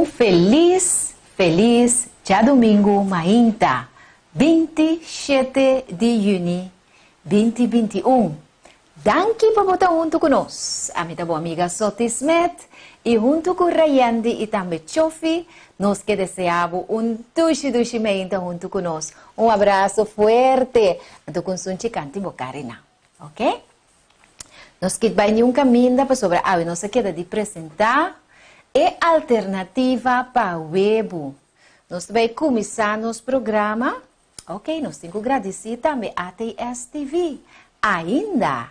Feliz dia domingo, mainta, 27 de junho 2021. Danke por estar junto conosco. A minha boa amiga Soti Smith e junto com Rayandi e também Chofi, nós que desejamos dushi mainta junto conosco. Abraço forte. Então, com Sunchi Canti Bocarina. Ok? Nós que vai em caminho para sobre a nossa queda de apresentar é alternativa para o web. Nós vamos começar nosso programa. Ok, nós temos que agradecer também a ATS TV. Ainda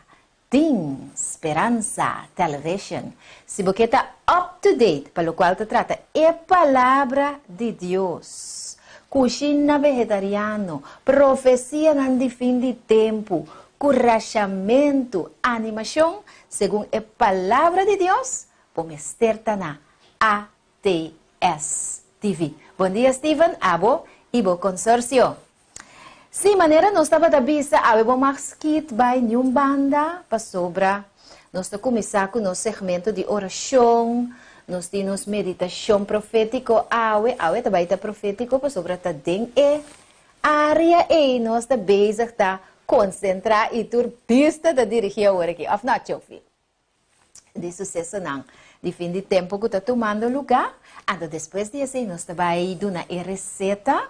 tem Esperança Television. Se você está up to date, para o qual se trata, é a palavra de Deus. Cozinha vegetariano, profecia no fim de tempo, corajamento, animação, segundo a palavra de Deus, vamos estar na ATS TV. Bom dia, Steven, abo e bom consórcio. Sim, maneira nós estava da vista, abo mais kit by new banda para sobra. Nós estamos começar com nosso segmento de oração, nós temos meditação profética, awe também está profético para sobra tá den área e nós está bezig tá concentrar e turpista da dirigir agora aqui. Of not, Chofi. De sucesso não. De fim de tempo que está tomando lugar. Então, depois disso, nós vamos dar uma receita.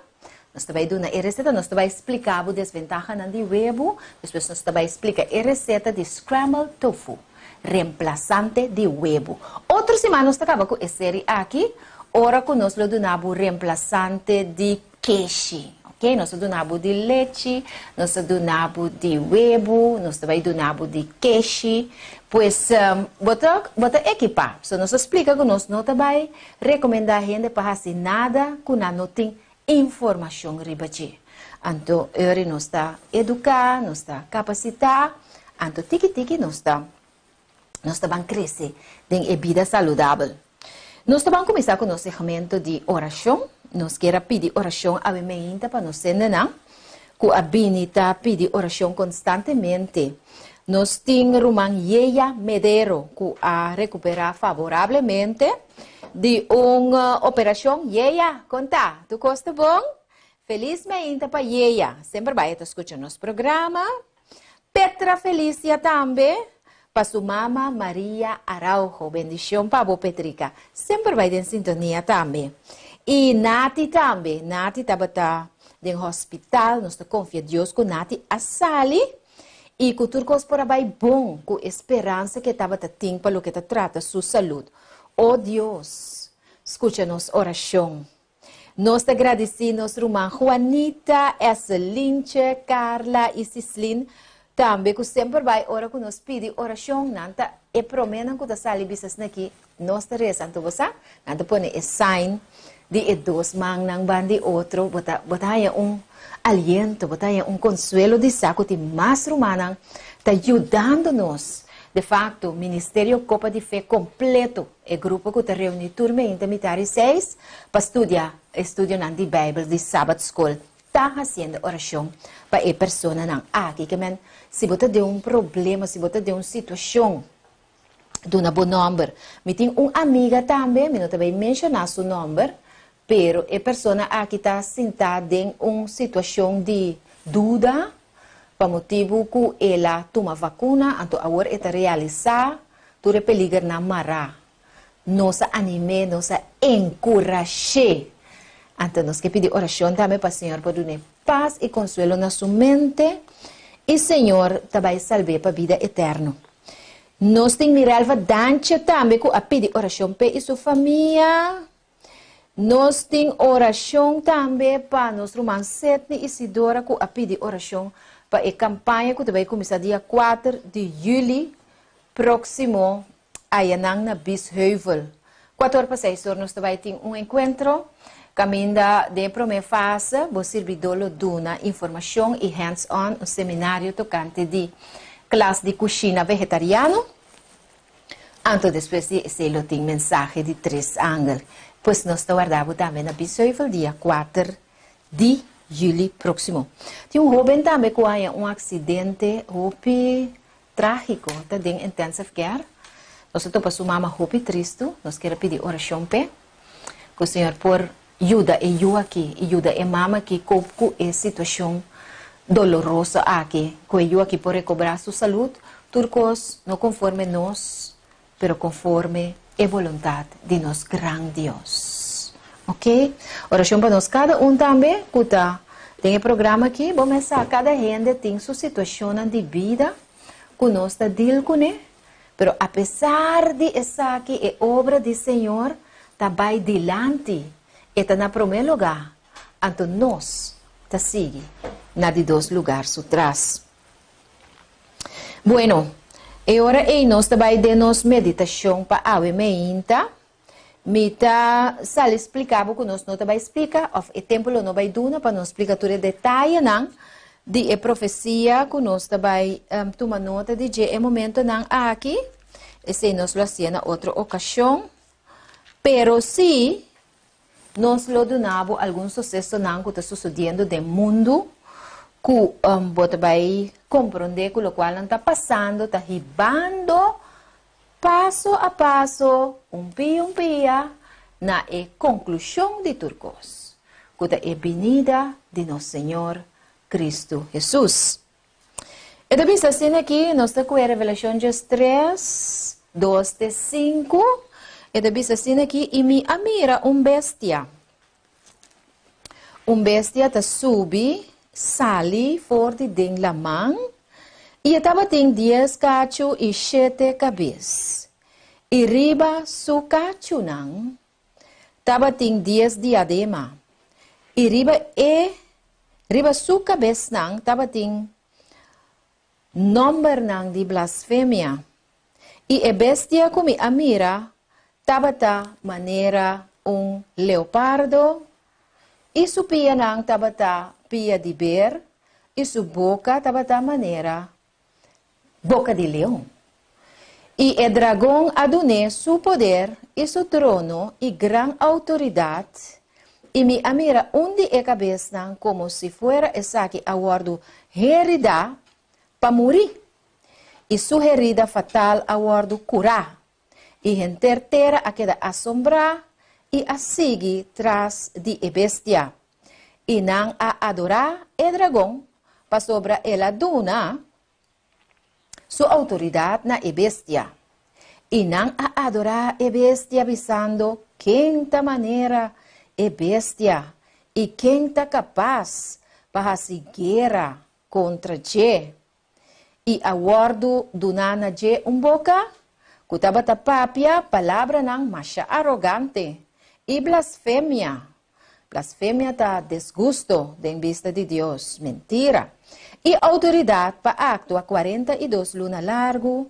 Nós vamos explicar a desvantagem do web. Depois, nós vamos explicar a receita de scrambled tofu, reemplazante de web. Outra semana, nós acabamos com a série aqui. Ora, que nós damos reemplazante de queijo. Okay? Nós damos de leite, nós damos de webo, nós também damos de queijo. Pois, bota equipar. So, nós explica que nós não vai recomendar a gente para fazer nada que não tem informação ribachi. Então, nós está educar, nós está capacitar, então, tiki nós vamos crescer em vida saudável. Nós vamos começar com o nosso segmento de oração. Nós queremos pedir oração a mim para nós sentar, que a Binita pedir oração constantemente. Nós temos uma Yeya Medero que a recuperar favoravelmente de uma operação. Yeya, conta, tu gosta bom? Felizmente para Yeya, sempre vai estar escutando nosso programa. Petra Felícia também. Para sua mama Maria Araujo, bendição para a Petrica. Sempre vai em sintonia também. E Nati também. Nati estava no hospital. Nós confiamos em Deus que Nati assali. E que tudo por vai bom. Com esperança que estava tendo para o que trata sua saúde. Oh Deus, escuta-nos oração. Nós agradecemos a irmã Juanita, Esselinche, Carla e Cislin. Também que sempre vai orar com nós pedir oração, nanta e promena que está ali bisas aqui, nós te rezando você, nanta põe e sign de dois mang nang bandi outro, botaya aliento, botaya consuelo de saco de mais romana, está ajudando-nos. De facto, Ministério Copa de Fé completo, é grupo que está reunido turma intermediária 6 para estudar na Bíblia de Sabbath School. Está fazendo oração para a pessoa não aqui que men se você tem problema, se você tem uma situação de um bom número, me tem uma amiga também, me não também mencionar seu número, pero a pessoa aqui está sentada em uma situação de dúvida, para motivo que ela toma vacuna, então agora está realizar, tudo é perigo na mará, nossa anime, nossa encoraje. Então, nós queremos pedir oração também para o Senhor, para dar paz e consuelo na sua mente. E o Senhor também salve para a vida eterna. Nós temos Miralva Dancha também, que a pedir oração para sua família. Nós temos oração também para nosso irmão Setni Isidora, que a pedir oração para a campanha que vai começar dia 4 de julho, próximo a Yanang na Bisheuvel. 4 para 6 horas, nós também temos encontro. Caminda de primeira fase, o servidor dona informação e hands-on, um seminário tocante de classe de cozinha vegetariano. Então, depois ele tem mensagem de 3 ângulos. Pois nós guardamos também na Bisheuvel, dia 4 de julho próximo. Tem um jovem também que há um acidente trágico, está em intensive care. Nós estamos para sua mama triste, nós queremos pedir oração para o Senhor por ajuda e eu aqui, ajuda e mama aqui com a situação dolorosa aqui, com eu aqui por recobrar sua saúde, turcos não conforme nós, pero conforme a vontade de nosso grande Deus. Ok? Oração para nós cada também, que tem o programa aqui, vamos começar, cada gente tem sua situação de vida, que nós está deal com ele, pero apesar de essa aqui é obra do Senhor, está vai dilante, está na primeiro lugar, então nós está sigue na de dois lugares atrás. Bueno, e ora nós vai de nos meditação para a meinta, mita sal explicava que nós não vai explicar, of o tempo não vai duna para nós explicar todo detalhe não de profecia que nós vai tomar nota de que é momento não aqui, esse nós lo hacía na outra ocasião, pero se nós lo donamos algum sucesso não que está sucedendo no mundo, que você vai compreender com o qual não está passando, está ribando passo a passo, pia, na conclusão de turcos, que é a venida de nosso Senhor Cristo Jesus. E também assim aqui, nós temos a Revelação 3, 2, 5, e também assim aqui, e me amira bestia. Bestia está subi, sali fora de dentro da mão, e estava tem 10 cachos e 7 cabeças. E riba su cacho não, estava tem 10 diadema. E riba su cabeça não, estava tem número não de blasfêmia. E a bestia como a mira, estava ta maneira leopardo, e su pia não estava ta pia de ber, e su boca estava ta maneira boca de leão. E o dragão adune su poder e su trono e gran autoridade, e me amira onde é cabeça como se fuera essa que aguardo herida para morrer, e su herida fatal aguardo curar, e gente terra a queda assombrar, e a seguir tras de bestia, e não a adorar o dragão, para sobre ela duna sua autoridade na bestia, e não a adorar a bestia visando quem ta maneira é bestia, e quem ta capaz para se guerra contra je, e aguardo dunana je boca, que tava tapapia palavra não macha arrogante, e blasfêmia. Blasfêmia tá desgusto em vista de Deus, mentira. E autoridade para actuar 42 luna largo,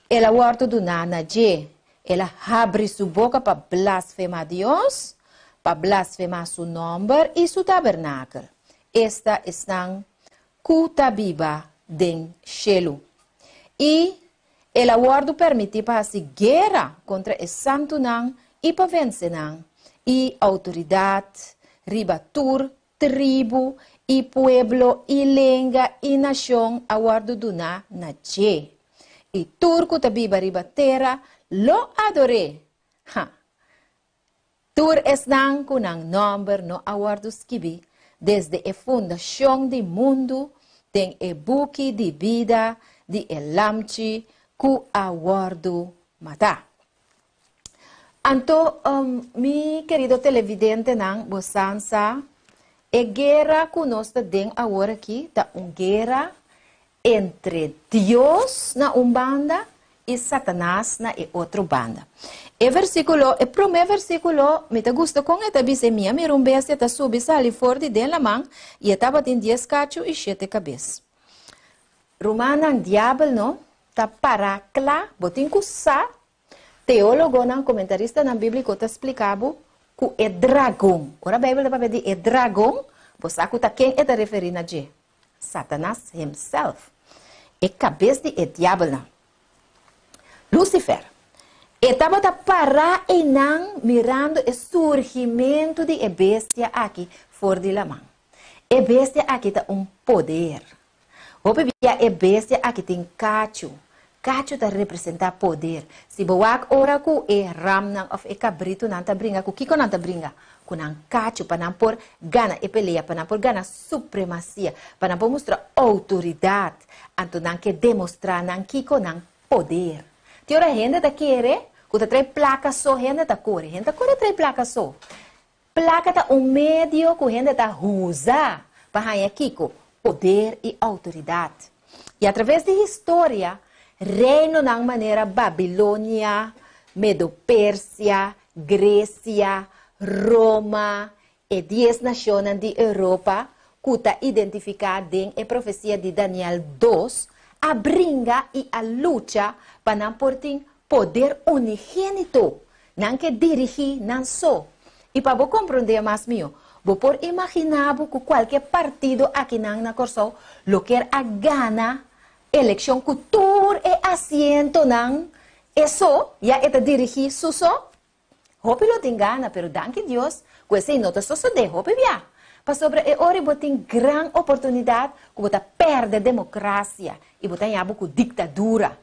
ela guarda do nana je, ela abre sua boca para blasfemar Deus, para blasfemar seu nome e seu tabernáculo. Esta está cuta viva den cielo. E ela guarda permite para se guerra contra o santo não e para vencer não. E autoridade, ribatur, tribo, e pueblo, e língua, e nação, aguardo do na je. E turco tabiba riba terra, lo adore. Ha. Tur esnang kunang number no aguardo skibi, desde a fundação do mundo, tem e buki de vida, de elamchi, ku aguardo mata. Anto, mi querido televidente nang bosansa, a guerra que nós temos agora aqui, tá uma guerra entre Deus na banda e Satanás na outra banda. O primeiro versículo, me gusta com esta dice minha, me bestia está subi sali fora de dentro da mão e estava tem 10 cachos e 7 cabeças. Romana, diabo, não, tá para lá, botin cusa, teólogo, não, comentarista na Bíblia, que está explicado que é dragão. Ora, a Bíblia vai pedir é dragão, você sabe quem é referindo a Deus? Satanás himself. É cabeça de diabo, não. Lucifer. Estava a parar e não mirando o surgimento de a bestia aqui fora de la mão. A bestia aqui tem poder. A bestia aqui tem cacho. cacho ta representa poder. Si bawak ora ku e ram nang of e cabrito nanta bringa ku kiko nanta bringa. Kunang cacho panampor gana e pelea, panampor gana supremacia, panampor mostra autoridade. Anto nang que demostrar nang kiko nang poder. Ti ora gente ta quere, ku ta trai placa so gente ta corre trai placa so. Placa ta medio ku gente ta usa para kiko poder e autoridade. E através de história, reino na maneira Babilônia, Medo-Pérsia, Grécia, Roma e 10 nações de Europa, que está identificada em a profecia de Daniel 2, a brinca e a luta para não portar poder unigênito, não que dirigir, não só. E para você compreender mais meu, vou por imaginar que qualquer partido aqui na Corsão, lo quer a gana eleição cultura e assento não isso já é dirigir suso hope lo tem gana pero danke Deus que esse não tá só de hope via para sobre e ora botem grande oportunidade que botar perde democracia e botar já com ditadura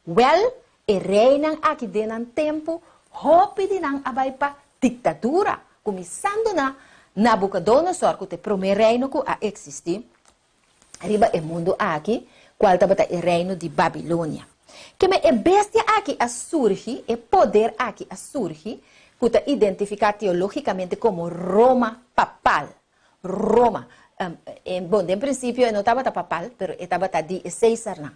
well e reina aqui dentro tempo hope de não abai pa ditadura começando na Nabucodonosor que te primeiro reino que a existir arriba o mundo aqui qual estava o reino de Babilônia. Que é bestia aqui a surge, é poder aqui a surge, que está identificado teologicamente como Roma papal. Roma. Bom, em princípio não estava papal, mas estava de César.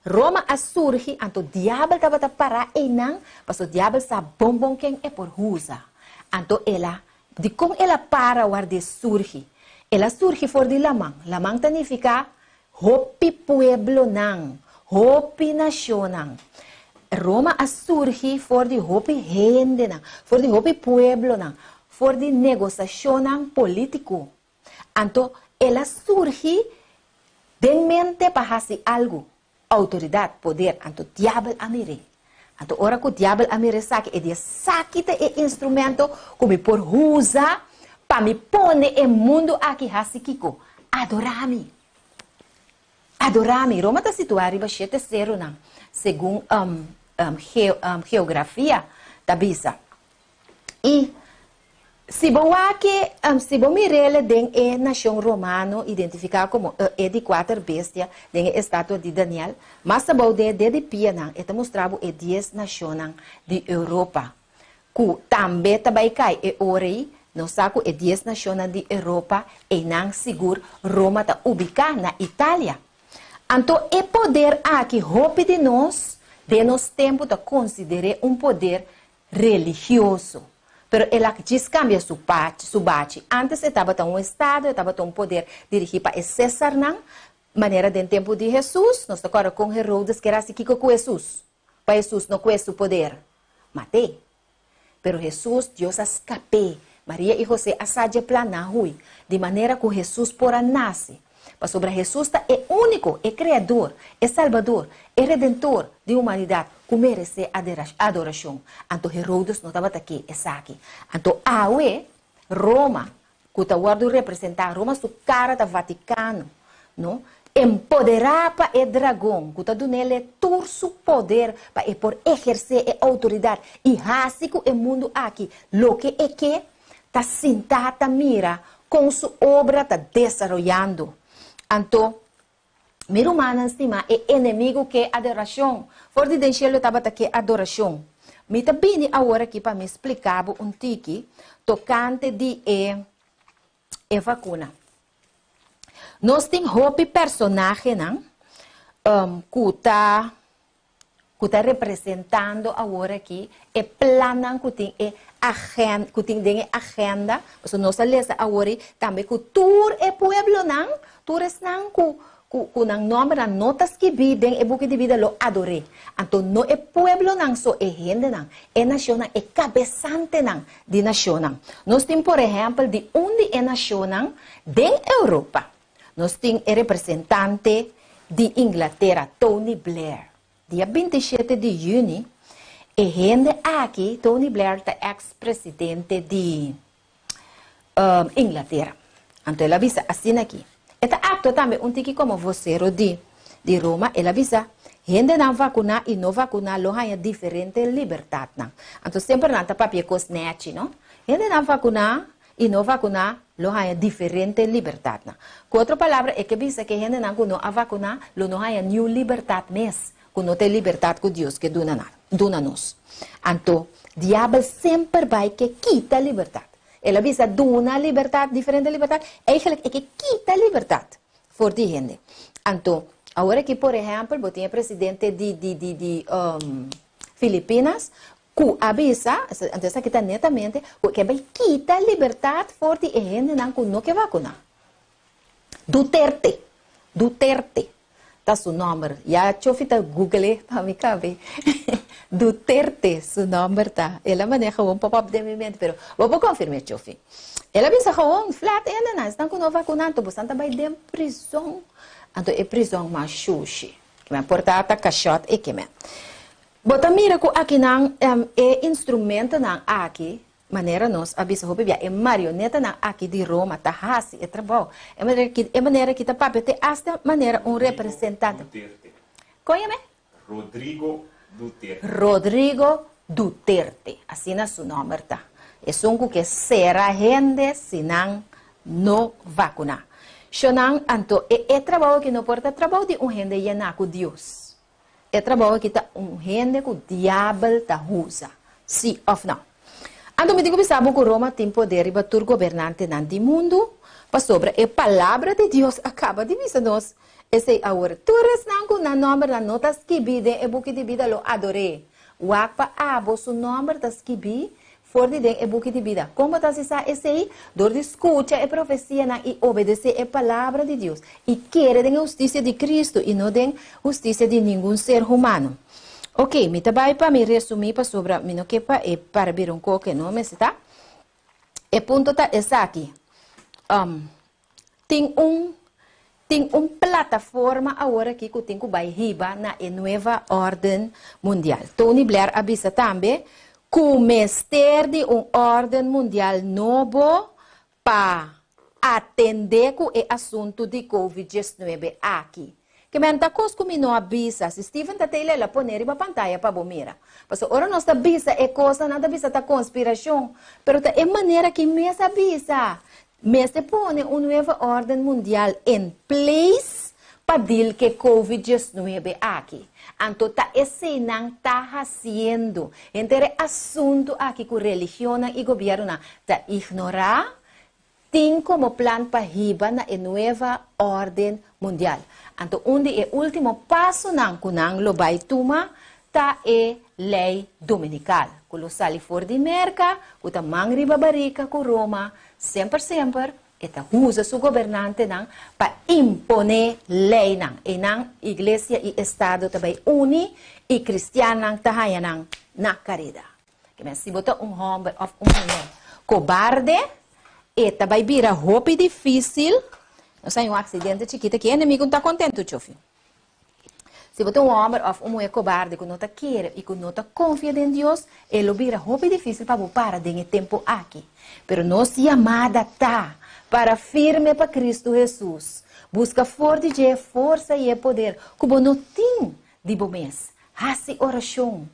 Roma a surge, então o diabo estava para e não, mas o diabo sabe bom quem é por usa. Então ela, de como ela para o de surge, ela surge fora de Lamang. Lamang significa hopi pueblo nang, hopi nación nang. Roma a surgi for de hopi gente nang, for de hopi pueblo nang, for de negociación nang político. Anto, ela surgi de mente para hacer algo, autoridade, poder, anto diabo amire. Anto, ora que o diabo amire saque, e de saque e instrumento como por usa para me pone em mundo aqui hasi kiko, adorami. Adorami, Roma está situada em 7-0, segundo geografia da Bisa. E se você mirar a nação romana, identificada como de 4 bestias, em a estátua de Daniel, mas se você de pia, está mostrando a 10 nações de Europa, que também vai cair e orei, não sabe a 10 nações de Europa, e não seguro Roma está ubicada na Itália. Então, o poder aqui, hope de nós tempo, de considerar poder religioso. Pero ela descambia su bate. Antes estava estado, estava poder dirigir para César, maneira de tempo de Jesus. Nós agora com Herodes, que era assim que com Jesus. Para Jesus não conhece o poder. Matei. Pero Jesus, Deus escapou. Maria e José assadia planar, de maneira que Jesus porá nasce. Mas sobre Jesus é único, é criador, é salvador, é redentor de humanidade, que merece adoração. Então Herodes não estava aqui, é aqui. Então Roma, que está guardando representar, Roma é cara do Vaticano, não? Empoderar para o dragão, que está dando ele todo o poder para por exercer a autoridade. E assim que o mundo aqui, lo que é que está sentado, mira, com sua obra está desenvolvendo. Então, meu humano estima é inimigo que adoração. Fora de deixar estava aqui adoração. Me também agora aqui para me explicar tiki tocante de vacuna. Nós temos hope personagem, que está representando agora aqui e planam que tem agenda, so nós lemos agora também que tur e pueblo tures ku nang nome na notas que bidem e buki de vida lo adore. Então no é pueblo nang so é gente nang, é nação nang, é cabeçante nang de nação nang. Nós temos por exemplo de onde é nação nang de Europa. Nós temos o representante de Inglaterra, Tony Blair. Dia 27 de junho, e gente aqui, Tony Blair, é ex-presidente de Inglaterra. Então ela avisa assim aqui. Esta acto também tiki como vocero de Roma, ela avisa Gente não vacuna e não vacuna, lo há diferente liberdade, não. Então, sempre não tá papel com snatch, não? Gente não vacuna e não vacuna, lo há diferente liberdade, não. Com outra palavra, é que bisa que gente não a vacuna, lo não há new liberdade mes, que não tem liberdade com Deus que dona nos. Então, diabo sempre vai que quita liberdade. Ela bisa dona liberdade, diferente liberdade, eigenlijk é que quita liberdade for die gente. Então, agora que, por exemplo, eu tenho presidente de Filipinas, que avisa, então aqui está netamente, que vai quitar liberdade for die gente não que vacuna. Duterte. Tá seu nome. Já eu fiz Google para me caber. Duterte, seu nome tá. Ela maneja um pop-up de minha mente, mas vou confirmar, eu fiz. Ela pensa que flat ainda não, estão com não vacunando, você está vai de prisão. Então, é prisão mais xuxi. Que me porta caixote e que me. Bota mira que aqui não é instrumento não aqui, maneira nós avisa o bebê é marioneta não aqui de Roma, tá hasi é trabalho. É maneira que tá papel te esta maneira representante. Conhece? Rodrigo Duterte. Assim é seu nome tá. É um que será gente se não vacuna. Xonang anto é trabalho que não porta trabalho de gente llena com Deus. É trabalho que tá gente que o diabo tá usa. Sim ou não? Anto me digo que sabe que Roma tem poder e batur governante do mundo, para sobre a palavra de Deus acaba de visar nós. Esse agora todas não na nome da notas que bide e buque de vida lo adorei. Wakpa abo su nome das que bi for de den e buque de vida. Como tá se sa esse aí? Dor de escuta e profecia na e obedecer a palavra de Deus. E querer den justiça de Cristo e não den justiça de nenhum ser humano. Ok, me trabalho para me resumir para sobre me não quepa e para ver um pouco não me está. E ponto tá essa aqui. Tem plataforma agora que tem que vai riba na nova ordem mundial. Tony Blair avisa também que o mestre de ordem mundial novo para atender com o assunto de Covid-19 aqui. Que menta coisa que não avisa, se Steven tá tele la poner iba pantalla para bomira. Porque ora nós avisa é coisa nada avisa tá conspiração, pero tá é maneira que mes avisa. Mes te pone uma nova ordem mundial em place para dir que Covid-19 aqui. Então tá esse não tá fazendo. Entre assunto aqui com religião e governo tá ignorar tem como plan para riba na nova ordem mundial. Então, onde é o último passo não lo vai tomar, tá é lei dominical. Quando sai fora de merca, quando mang riba barica com Roma, sempre, eta usa su governante não para imponer lei não. E não, igreja e estado também uni e cristiano não tá não na carida. Que se botar homem ou mulher cobarde, eta vai virar roupa difícil. Não sai acidente chiquito que o inimigo não está contente, chofi. Se você é homem ou uma mulher cobarde que não está quer e que não está confia em Deus, ele vira roupa difícil para parar de tempo aqui. Pero nossa chamada tá para firme para Cristo Jesus. Busca forte de força e poder, como não tem de bom mês. Hace oração.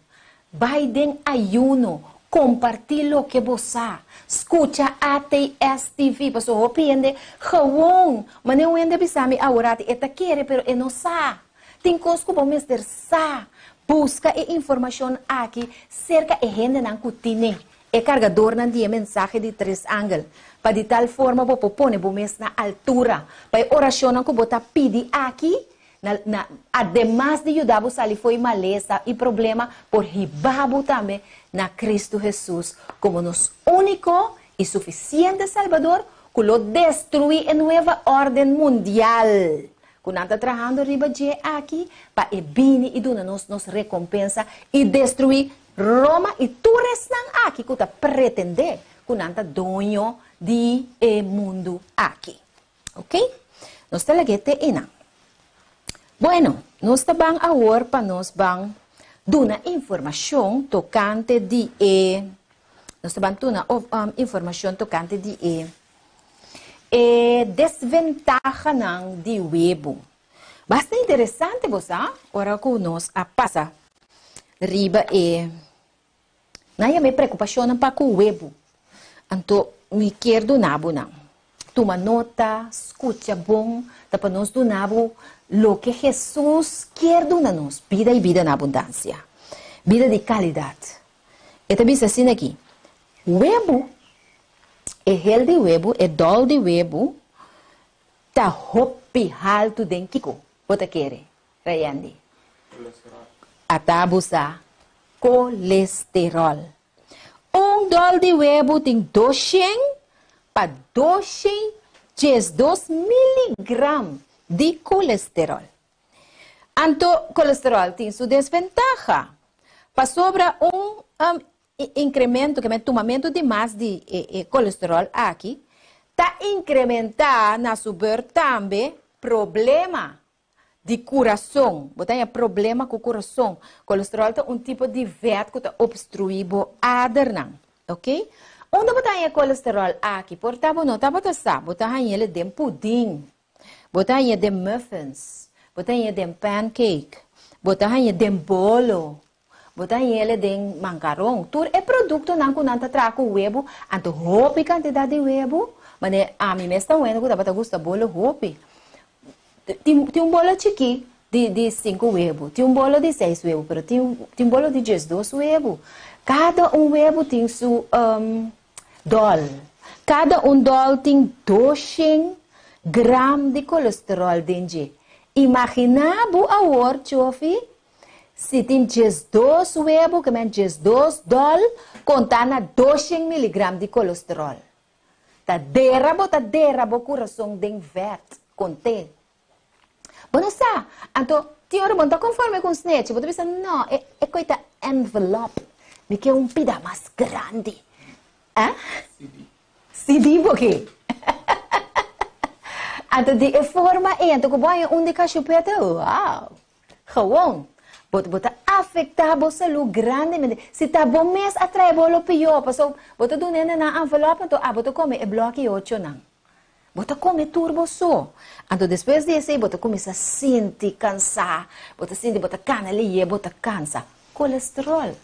Vai em ayuno. Compartilhe o que você escuta ATS TV, para o opinião gewoon, mas não é bisami agora eta quer, pero não sabe. Tem coisas que vamos ter sa. Busca informação aqui cerca de gente não cutine. É carregador não dia mensagem de 3 ângulos. Para de tal forma vou pôr vamos na altura. Para oração não que botar pedir aqui. Además de ajudar você ali foi maleza e problema por ribabo também na Cristo Jesus como nosso único e suficiente Salvador que lo destruir a nova ordem mundial. Que não está trabalhando riba de aqui para bini e dona-nos recompensa e destruir Roma e tudo restam aqui que está pretender que não está dono de mundo aqui. Ok? Nós temos que não. Bueno, nós também agora para nós vamos dar informação tocante de nós também dar informação tocante de desventaja de web. Bastante interessante, você. Ora que nós a passa. Riba me preocupação para o web. Então, me quero do nabo não. Toma nota, escuta bom, tá para nós do nabo lo que Jesus quer do nós, vida e vida na abundância. Vida de qualidade. E também assim aqui. Web, healthy web, dol de web, tá hopi alto den kiko. Bota querer, Rayandi. Atabusa, colesterol. Dol de web tem 200 para 202 miligramas de colesterol. Então, colesterol tem sua desvantagem. Para sobra incremento, que é tomamento de mais de colesterol aqui, está incrementar na subir também problema de coração. Botar problema com o coração. Colesterol é tipo de veto que está obstruindo a adernão. Ok? Onde botar colesterol aqui? Portanto, não está botando botar ele de pudim, botar ele de muffins, botar ele de pancake, botar ele de bolo, botar ele de macarrão. Tudo é produto não que não está trago huevo, então hope quantidade de huevo, mas a mim está vendo que está gosta bolo hope. Tem bolo chiqui de 5 huevos, tem bolo de 6 huevos, mas tem bolo de 12 huevos. Cada huevo tem seu dol. Cada dol tem 200 gramas de colesterol dentro. Imaginabo a hora, chofi, se tem 12 huevos, que é 12 dol, contando 200 miligramas de colesterol. Tá derrabo o coração de verde, contém. Bom, sa, então, teoria bom, tá conforme com o snatch, você pensa, não, é coisa envelope, me quer pida mais grande. Ah? CD por quê? Então, de forma então, que bom, de cachupeta, uau, gewoon. Bota afetar a saúde grandemente. Se tá bom mês, atrai bolo pior, passou, bota do nene na envelope, então, bota come, bloque 8 não. Bota come turbo só. Então, depois disso, bota começa a sentir cansar, bota cana ali, bota cansa. Colesterol,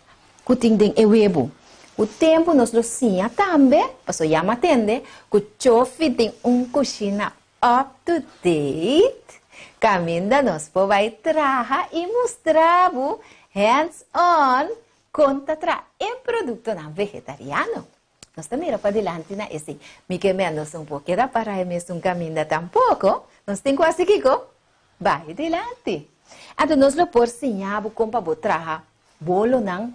que tem dentro é webo. O tempo nós lo sim também, passou já atende, que o chofe tem cozinha up to date, caminha nós vai trazer e mostrar hands-on contra produto não vegetariano. Nós também para adelante na esse, me que menos pouco da para mesmo caminho tampouco, nós tem quase que vai adelante. Então nós lo por sinhar como para botar bolo não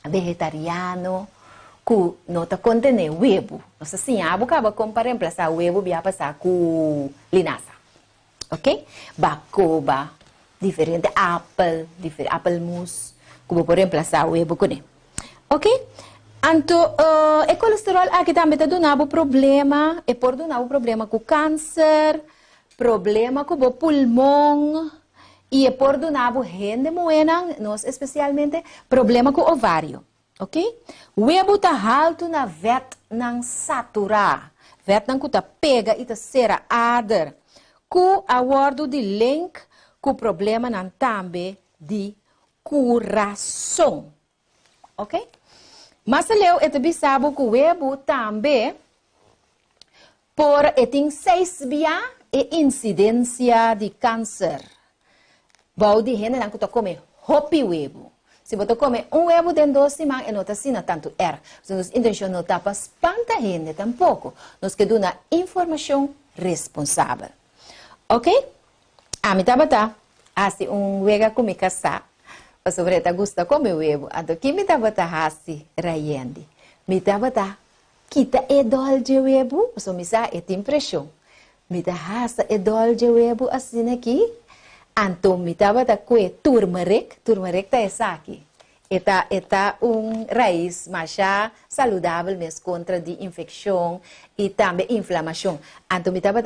vegetariano, que não está contendo huevo. Nós assim, acaba com para reemplaçar huevo, vai passar com linaza. Ok? Bacoba, diferente apple mousse, que por reemplaçar huevo com ele. Ok? Então, o colesterol aqui também está dando problema, é por dando problema com câncer, problema com o pulmão, e é por dando rende moena, nós especialmente, problema com o ovário. Ok? O huevo está alto na vet não saturar. Vet não está pega e está será ader. Com a word de link, com problema não também de coração. Ok? Mas eu também sabe que o huevo também por tem 6 via e incidência de câncer. Bom, de gente não está comendo hopi huevo. Se você come huevo dentro de 2 semanas, não está sendo tanto erro. Nossa intenção não está para espantar gente tampouco. Nós queremos uma informação responsável. Ok? A mim está assim, huevo com me casar. A sobreta gosta de comer huevo. Então, que me está assim, raiando? Me está quita dol de huevo. So, me sa tem impressão. Me está dol de huevo assim aqui. Então, me estava com turmeric está essa aqui. Está raiz mais saudável mesmo contra de infecção e também inflamação. Então, me estava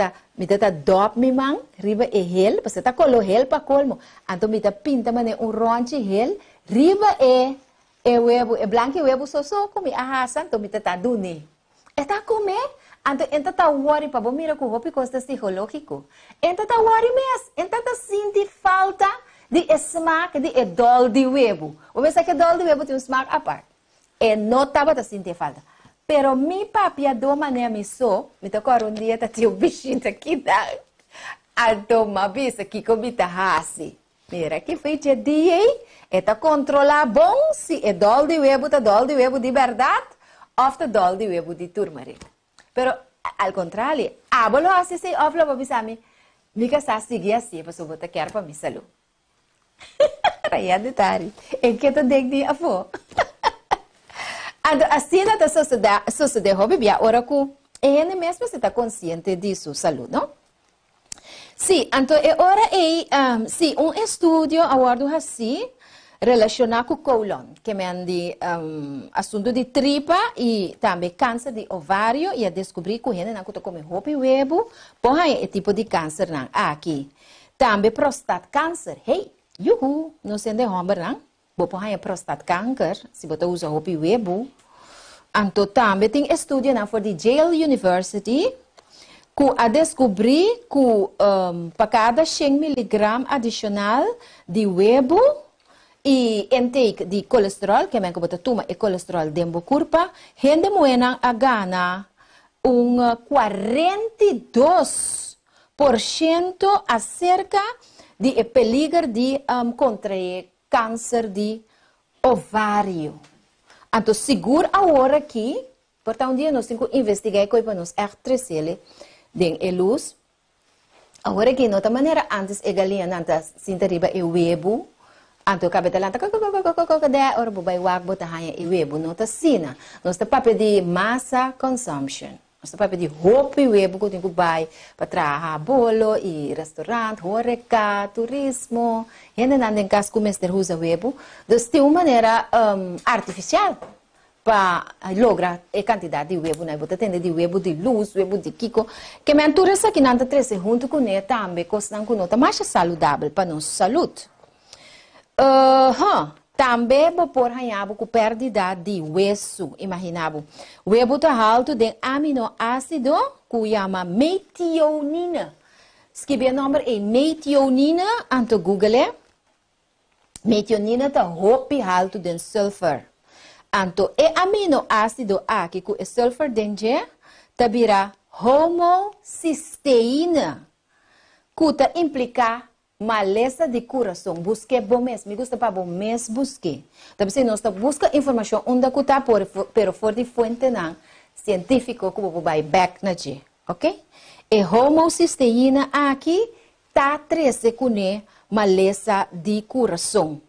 dop me mão, riba e gel, porque está colo gel para colmo. Então, me está pinta mané ronche gel, riba e huevo, e branco e huevo só come, então me está dune. Está comer, Anto, enta tá worry pa bo mira ku hopi costa psicológico. Enta tá worry mes, enta tá sinti falta de smaak de dol de huevo. O pensa que dol de huevo tem um smaak apart. E não tava tá sinti falta. Pero mi papi a do maneira me so, me tocou um dia tá tio bichinho aqui da. Alto mabisa que comita hasi. Mira que feita dia eta controlar bom se é dol de huevo, tá dol de huevo de verdade, ou tá dol de huevo de turmeric. Pero al contrário, abolo assim se ofla para bisami, mica sa seguir assim, para botar quer para mi saúde. Raya detalhe. É que tu degni a fo. Assim tá suceder hobby bia ora ku ele mesmo se tá consciente de sua saúde, não? Sim, então agora sim, estudo aguardo assim relacionado com o colon, que me andi assunto de tripa e também câncer de ovário e a descobrir que gente não come roupa e huevo, por aí é tipo de câncer não aqui. Também prostate câncer, hey, yuhu, não sei de homem não, por aí é prostate câncer, se você usa roupa e huevo. Então também tem estudo na for de Yale University que a descobrir que para cada 100 mg adicional de huevo e intake de colesterol, que é que toma e colesterol dentro do corpo, gente moena a gana 42% acerca de peligro de contrair câncer de ovário. Então, seguro agora aqui, portanto, um dia nós temos que investigar para nos R3L den luz. Agora que nota maneira antes galinha nanta sintariba e huevo. Anto cabeta lanta ora bobai wag bota hanya e huevo nota sina. Nós tá papel de massa consumption. Nós tá papel de roupa e huevo que tem que buy para trabalhar bolo e restaurante, horeca, turismo. Ainda não tem caso comer usa huevo. Então tem uma maneira artificial para lograr a quantidade de huevo, né? Você tem de huevo de luz, huevo de kiko, que me interessa que não treze junto com ele também, costam com nota mais saudável para nossa saúde. Também vou pôr ranhabo com perda de hueso, imaginavo. O huevo está alto de aminoácido que chama metionina. Escreve o nome é metionina, anto Google. Metionina está roupa alto de sulfur. Anto e aminoácido aqui que é sulfur dentro tabira homocisteína que ta implica maleza de coração. Busque bom mês, me gusta para bom mês busque. Também nós busca informação onde que tá pero for de fonte não científico que vou vai back na g, ok? E homocisteína aqui tá 13 com maleza de coração.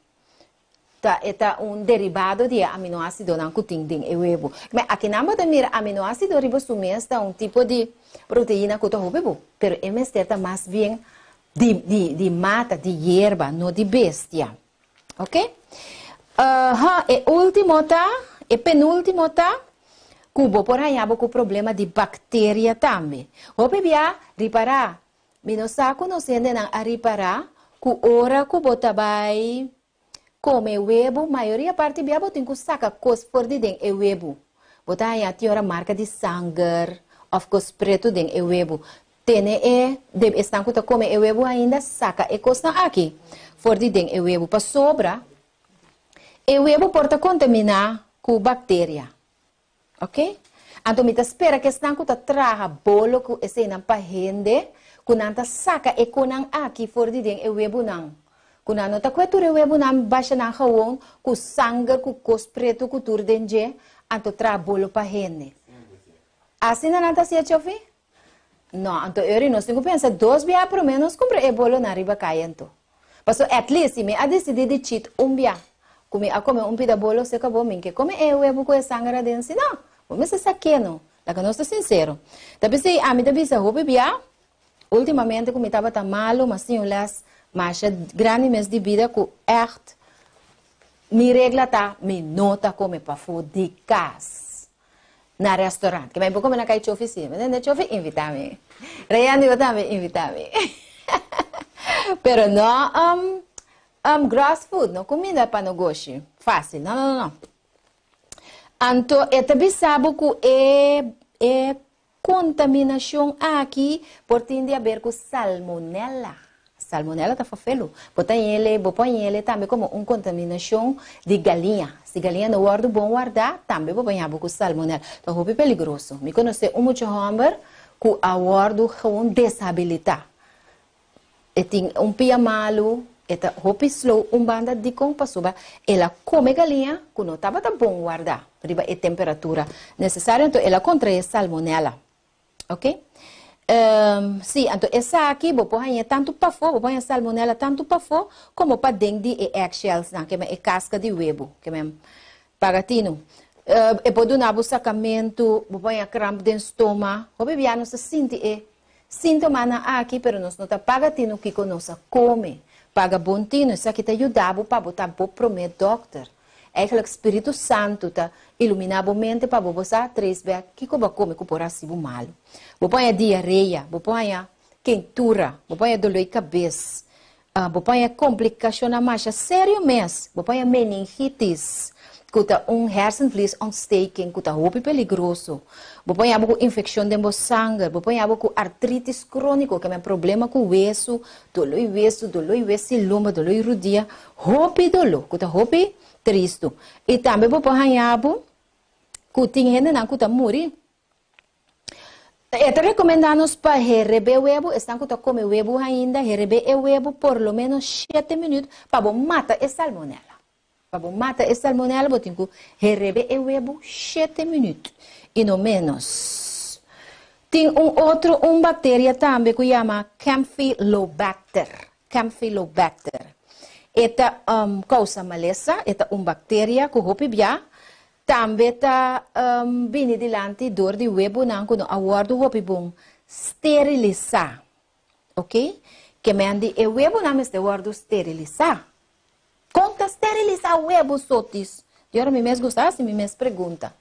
É derivado de aminoácido não que tem o huevo. Mas aqui não pode mirar aminoácido ribosomês é tipo de proteína que o huevo, pero MST está mais bem de mata, de erva, não de bestia. Ok? E último tá, e penúltimo tá, cubo por aí com problema de bactéria também. O bebia reparar, minosaco não se ainda a reparar, que ora cubo vai come huevo, maioria parte biabo tem que saca cos for de den e huevo. Bota aí a tiora marca de sangue, of cos preto den e huevo. Tene deve estar que come e huevo ainda saca e costa aqui. For de den e huevo para sobra. E huevo porta contaminar com bactéria. Ok? Então me espera que estão que traga bolo que esse não para rende, que não saca e conan aqui for de den e huevo não. Quando não está com o huevo não baixa na rua, com sangue, com cos preto, com tudo dentro, então traz bolo para rende. Assim não está se chover? Não, então eu não tenho que pensar 2 dias pelo menos comprar o bolo na riba caindo. Mas at least se me a decidir de cheat dia, comer pita bolo se acabou mim que come o huevo com sangue dentro, não. Vamos ser saqueno, lá que nós estamos sincero. Também se a mim também se roupa bia, ultimamente como estava tão malo, mas sim las mas grande mês de vida que echt me regla tá me nota como para fora de casa na restaurante que me vou comer na caixa oficina mas não chofe invita-me Rayane eu também invita-me pero não grass food não comida para negócio fácil não então eu também sabe que contaminação aqui por tende a ver com salmonella. Salmonella tá fofelo. Põe ele também como uma contaminação de galinha. Se galinha não guarda bom guardar, também põe com salmonella. Então, é perigoso. Me conhece muito homem que a guarda com desabilitar. E tem pia malo, eta hopi slow banda de compasuba, ela come galinha que não estava bom guardar, riba a temperatura necessária, então ela contrai salmonella, ok? Sim, então essa aqui vou pôr tanto para fora, vou pôr salmonella tanto para fora como para dentro de eggshells, que é casca de huevo, que é pagatino. E pode dar um sacamento, vou pôr crampo de estômago, o bebê não se sente sintoma aqui, pero nós não está pagatino que nós come. Paga bontino, isso aqui te ajudava para botar bom prometo, doctor. É que o Espírito Santo tá iluminar a mente para você três vezes que você come com por assim mal. Você põe diarreia, você põe quentura, você põe dor de cabeça, você põe complicação na marcha, sério mesmo, você põe meningitis, que tá hersenvlies ontsteking, que tá roupa perigoso. Você põe infecção de sangue, você põe artritis crônico, que é um problema com o hueso, dolor lomba, dolor rodia, roupa dolor, que tá roupa triste. E também você põe que tem gente que tá morrer. Te recomendamos para receber o huevo, estão que come huevo ainda, receber o huevo por lo menos 7 minutos para matar a salmonella. Para matar a salmonella, você tem que receber o huevo 7 minutos. E no menos. Tem uma bactéria também que chama Campylobacter. Campylobacter. Esta causa maleza, esta uma bactéria que hopibia também está vindo delante dor de huevo não quando aguardo hopibum esterilizar. Ok? Que me andi o huevo não me está aguardo esterilizar. Conta esterilizar o huevo sotis. E agora me mesmo gostar, se me mesmo pergunta.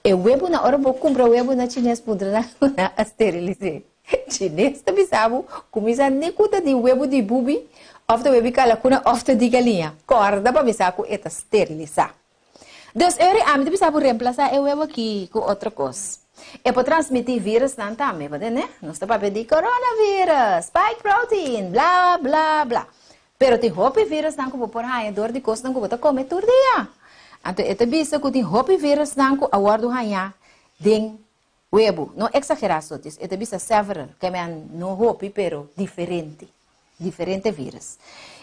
O huevo na hora vou comprar o huevo na chinês para na esterilizar. Chinês também sabe, começa a necuta de huevo de bubi, ofta huevo calacuna, ofta de galinha. Corda para me saco eta esterilizar. Dus a mim sabe reemplazar o huevo aqui com outra coisa. É para transmitir vírus não também, né? Nós estamos para pedir coronavírus, spike protein, blá blá blá. Pero tem roupa vírus não como por aí dor de costa não como tá comer todo dia. Então, esta bisa que tem roupa vírus não como aguardo hanha den huevo. Não exagerar só isso. Esta bisa several que é não roupa pero diferente vírus.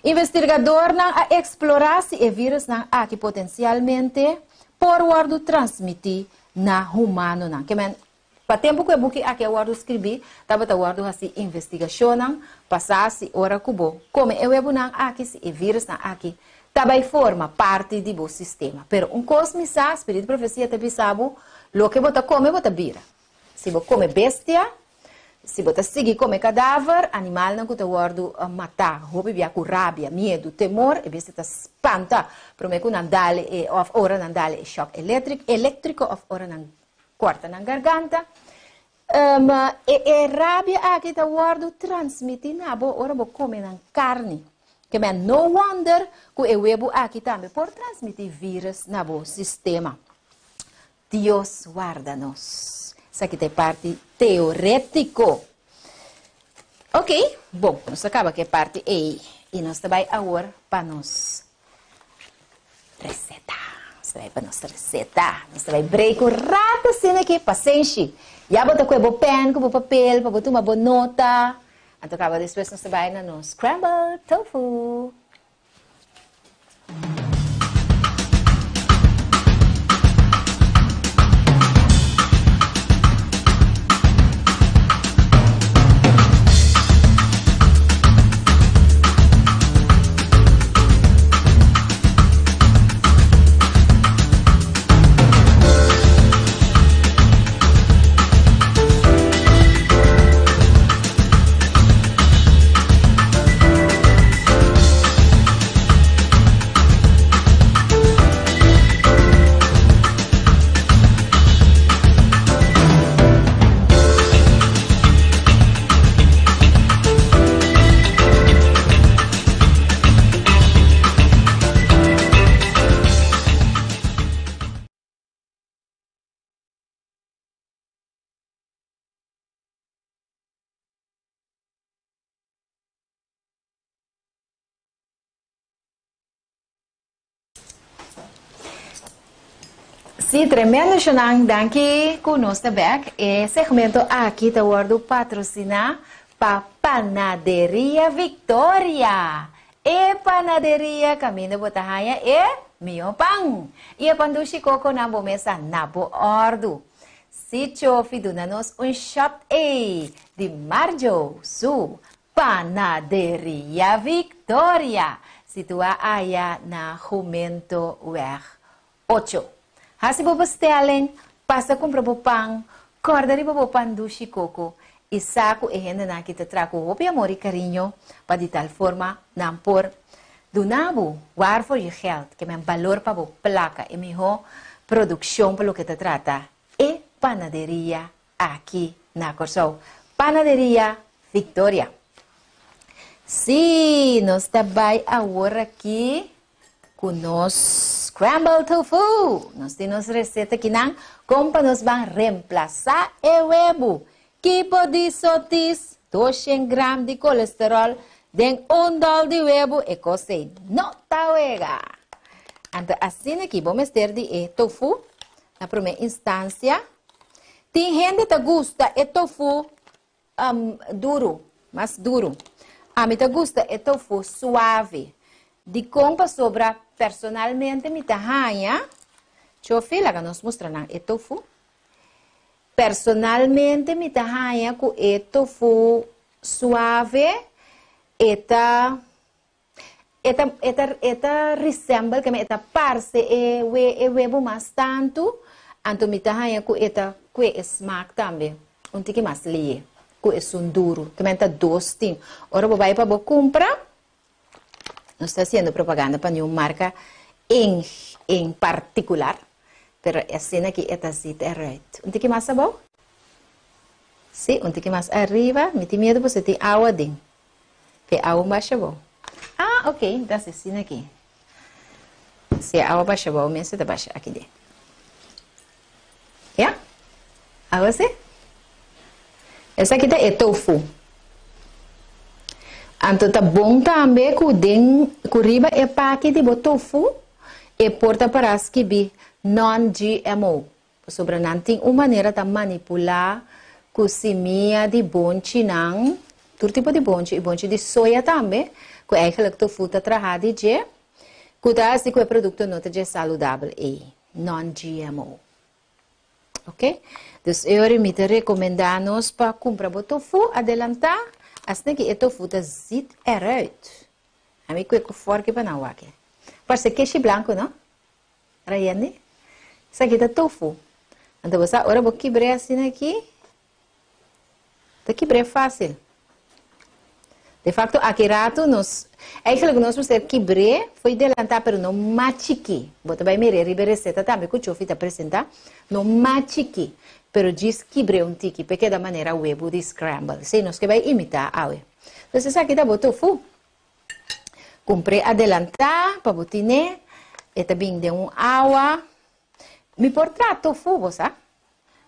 Investigador não a explorar se o vírus não aqui potencialmente por guardo transmitir na humano não. Que para tempo que eu buque aqui eu guardo escrever, estava guardo assim investigação não, passasse hora cubo. Como eu webo não aqui se o vírus não aqui também forma parte do sistema. Pero coisa me sabe, espírito profecia também sabe, lo que você come, você vira. Se você come bestia, se você seguir comer cadáver, animal não você guardo matar, roupa via com rabia, medo, temor, e você está espanta, para mim que não dale, of hora não dale choque elétrico, of hora não corta na garganta. E rabia aqui está guardo transmitir na boa hora você come na carne. Que é no wonder que o huevo aqui também por transmitir vírus na boa sistema. Deus guarda-nos. Isso aqui tem parte teorético. Ok? Bom, nós acaba que é parte E. E nós também agora para nos receita. Nós vai para nossa receita. Nós vai break o rato assim aqui, paciente. Já botar com o pen, com o papel, para botar uma boa nota. Então, acaba depois nós vai no scrambled tofu. Sim, tremendo, Xanang. Danke conosco back. E segmento aqui tá o patrocinar para Panaderia Victoria. E Panaderia Caminho Botahaya e Mio Pang. E a pandushi coco na bomesa nabo ordo. Si chofi dunanos shot A de Marjo Su Panaderia Victoria. Situa aya na Jumento Weg 8. Hasi bo bestellen, pasta compra bo pang, cordari bo pandushi coco, e saco e renda na kita traco hopi amor e carinho, para de tal forma, não por donabo, waarvoor je geld, que men valor para bo placa e miho produção pelo que te trata, e panaderia aqui na Corsou, Panaderia Victoria. Sim, nós trabalhamos agora aqui com nós scrambled tofu. Nós temos receita aqui não, como nós vamos reemplazar o huevo. Tipo de sotis, 200 gramas de colesterol, den $1 de huevo e cose não tá huega. Então, assim aqui, vamos ter de tofu, na primeira instância. Tem gente que gosta de tofu duro, mais duro. A mim gosta de tofu suave. De como sobra personalmente me tahanha. Chofi lá que nós mostramos o tofu. Personalmente me tahanha com o tofu suave. Eta resemble que me eta parse e huevo mais tanto. Anto me tahanha com eta que smaak também. Um tique mais lie. Com esse duro. Que me tá dosting. Ora vai para bo comprar. No está haciendo propaganda para ninguna marca en particular, pero así aquí está así, right. Un tique más abajo. Sí, un tique más arriba. Me tiene miedo porque tiene agua dentro. Que agua baja abajo. Ah, ok, entonces así aquí. Si agua baja abajo, me se te baja aquí dentro. ¿Ya? Agua así. Essa aqui é tofu. Então tá bom também que riba é paque de tofu e porta para as que bi non-GMO. Sobre não tem uma maneira de manipular cozinha de bonche não, todo tipo de bonche, e bonche de soja também, que é aquele tofu tá trajado de, que tá assim que o produto não é saudável e non-GMO. Ok? Então eu me recomendamos para comprar tofu, adelantar. Assim que o tofu tá zit eruit. A mim que é forte para não aqui. Parece queijo branco, não? Rayane? Isso aqui é tofu. Então você agora vou quebrar assim aqui. Tá quebrar fácil. De facto, aqui rato nós, eigenlijk nós vamos quebrar, foi adelantar, pero não machique. Bota vai me receita também que o chofi tá apresentar, não machique. Pero diz quebrei um tique, porque da maneira o huevo de scramble. Se nós que vai imitar a huevo. Então, aqui tá o tofu. Comprei adelantar, para botiné. E também de água. Me por tratar tofu, você?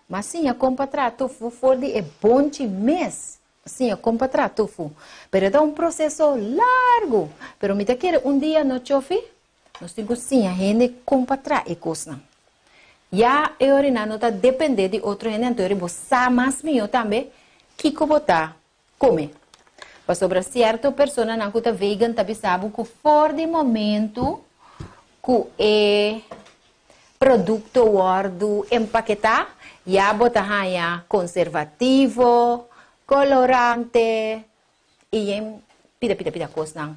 Mas sim, eu compro tratar tofu, for de é bom de mês. Sim, eu compro tratar tofu. Pero é um processo largo. Pero me quer dia no chofi, nós temos sim, a gente compra tratar e coisa. Já eu não está depender de outro gente, então eu vou mais meu também que botar come. Para sobre certa pessoa não está vegan, também sabe que for de momento que é produto guardo empaquetar, já botar aí conservativo, colorante e pida coisa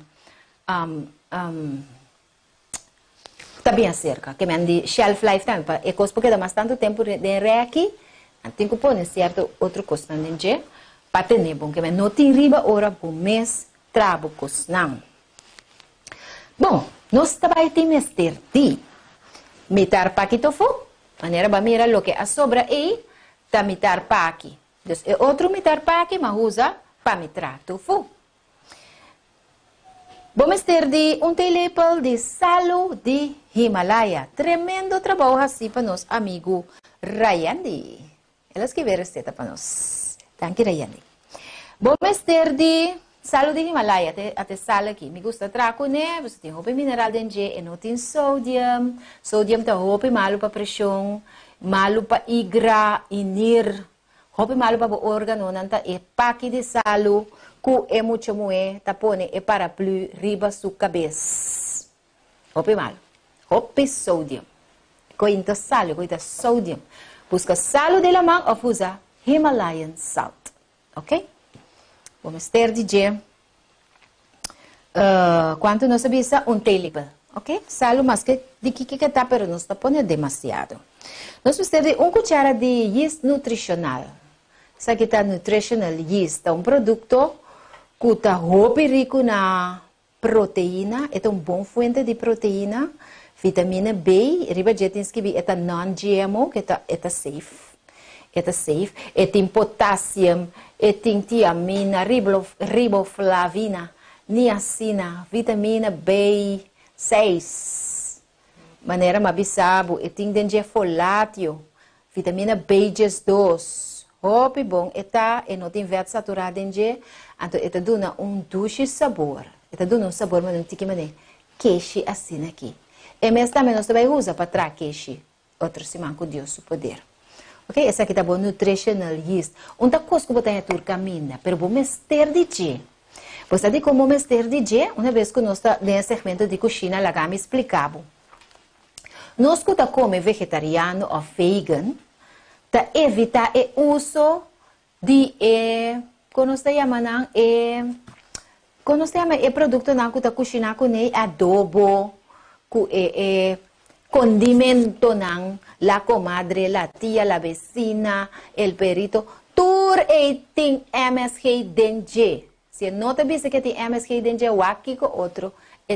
está bem acerca, que me de shelf life também, é coisa porque dá mais tanto tempo de aqui, tem que pôr certo outro coisa também, para ter bom, que me não tem riba hora por mês, trabo coisa não. Bom, nós também temos ter de mitar paqui tofu, maneira para mirar o que a sobra aí, tá mitar paqui. Então, é outro mitar paqui, mas usa para mitar tofu. Vamos ter de telepel de salo de Himalaya. Tremendo trabalho assim para nosso amigo Rayandi. Elas que vê receita para nós. Thank you, Rayandi. Vamos ter de Salo de Himalaya, até sal aqui. Me gusta traco, né? Você tem roupa mineral dentro e não tem sódio. Sódio tá roupa malo para pressão, malo para igra, inir. Roupa malo para o órgão, não tá é paque de salo, que é muito moe, tá pone é para plus riba sua cabeça. Roupa malo. Roupa sódio. Cointa salo, cointa sódio. Busca salo de la mão ou usa Himalayan salt. Ok? Vamos ter de quanto nós sabemos um table, ok? Salo mas que de que tá, pero não está pondo demasiado. Nós vamos ter cuchara de yeast nutricional. Isso aqui tá nutritional yeast, é produto que está rico na proteína, é bom fonte de proteína, vitamina B, riba já tem que é non-GMO, que é safe. Tem potássio, tem tiamina, riboflavina, niacina, vitamina B6. Maneira mabisabo, tem dentro folátil, vitamina B2. Hope bom, e não tem verde saturado dentro, então dá doce sabor. Dá um sabor, mas não tem que maneira. Queixe assim aqui. E mesmo também nós também usa para trazer queixe. Outro semana com Deus o poder. Ok, essa aqui tá bom, nutritional yeast. Onde coisa que botar a tur caminha, pero bom mester de je. Você sabe como mester de je? Uma vez que nós está nesse segmento de cozinha, lá me explicava. Nós que tá come vegetariano ou vegan, tá evita o uso de como nós chamamos produto não que tá cozinha com adobo, que condimento não, la comadre, la tía, la vecina, el perito, tur tem MSG dentro. Se não te diz que tem MSG dentro, o aqui com outro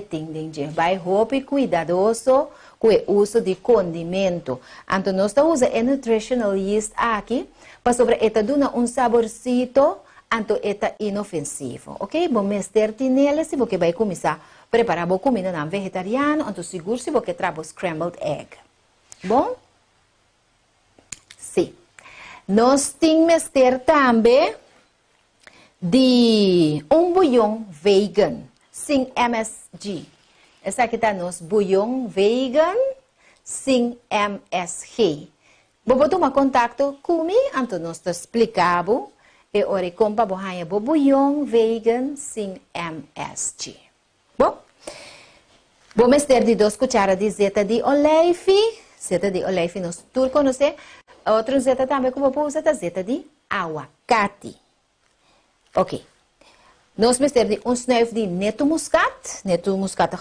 tem dentro. Vai roupa cuidadoso com o uso de condimento. Então nós estamos usando nutritional yeast aqui para sobre esta duna saborcito, então é inofensivo, ok? Bom, mestre nele se você vai começar a preparar a comida não vegetariana, então seguro se você trabalha scrambled egg. Bom? Sim. Nós temos também de bouillon vegan, sem MSG. Essa aqui está nosso bouillon vegan, sem MSG. Vou tomar contato comigo, então nós te explicamos. E ora compra bouillon vegan, sem MSG. Bom? Vamos ter de 2 cucharadas de zeta de olive. Zeta de olive nós tudo conhecemos. Outro zeta também como vou usar zeta de aguacate. Ok. Nós vamos ter de snuif de neto muscat. Neto muscat é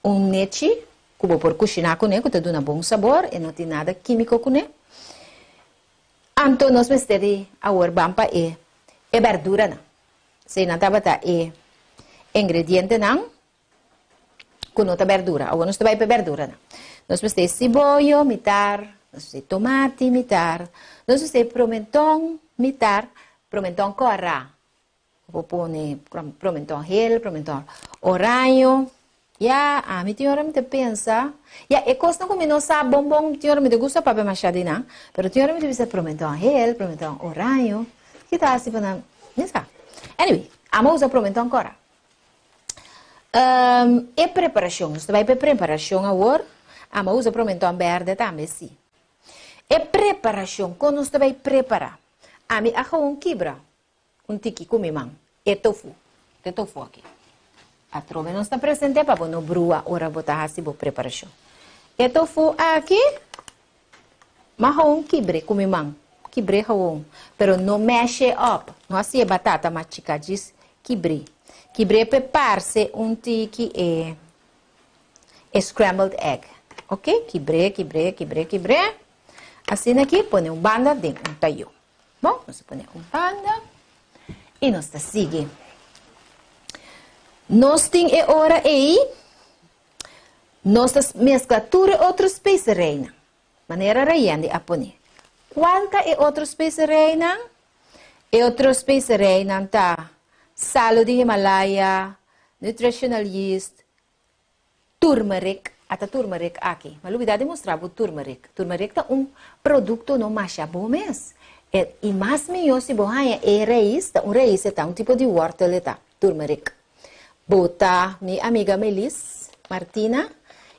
nete que vou por cozinhar com ele, que te dá um bom sabor e não tem nada químico com ele. Então nós vamos ter de bampa e verdura não. Se não tá bata ingrediente não, com outra verdura. Agora nós vai para verdura não. Nós vamos ter cebola, mitar, nós vamos ter tomate, mitar, nós vamos ter pimentão, mitar, pimentão corra. Vou pôr pimentão gel, pimentão oranho. Ya, mi senhora me pensa. Ya, e costa como não sabe bom, senhora me gusta papel machado não, pero senhora me diz pimentão gel, pimentão oranho. Que tá assim para não, anyway, vamos usar pimentão corra. E preparação, você vai para preparação agora. Vamos usar pimentão verde também, sim. E preparação, quando você vai preparar, a mim acho quebra, tiki comimang, e tofu aqui. A trova não está presente para não brua ora botar assim boa preparação. E tofu aqui, marrom quebre comimang, quebre haon, pero não mexe up, não assim é batata machicadis quebre. Quebre prepara-se tiki e scrambled egg. Ok? Quebre. Assim aqui, põe banda dentro taio. Bom, você põe banda e nós está seguindo. Nós temos hora aí, nós mescla tudo outros especiarias. Maneira raiando a põe. Qual é outro especiaria? É outro especiaria não tá salo de Himalaya, nutritional yeast, turmeric. Até turmeric aqui. Mas eu vou demonstrar o turmeric. Turmeric é produto não macha bom mesmo. E mais melhor se bohanha é raiz, um raiz é um tipo de hortelã, turmeric. Bota minha amiga Melis Martina,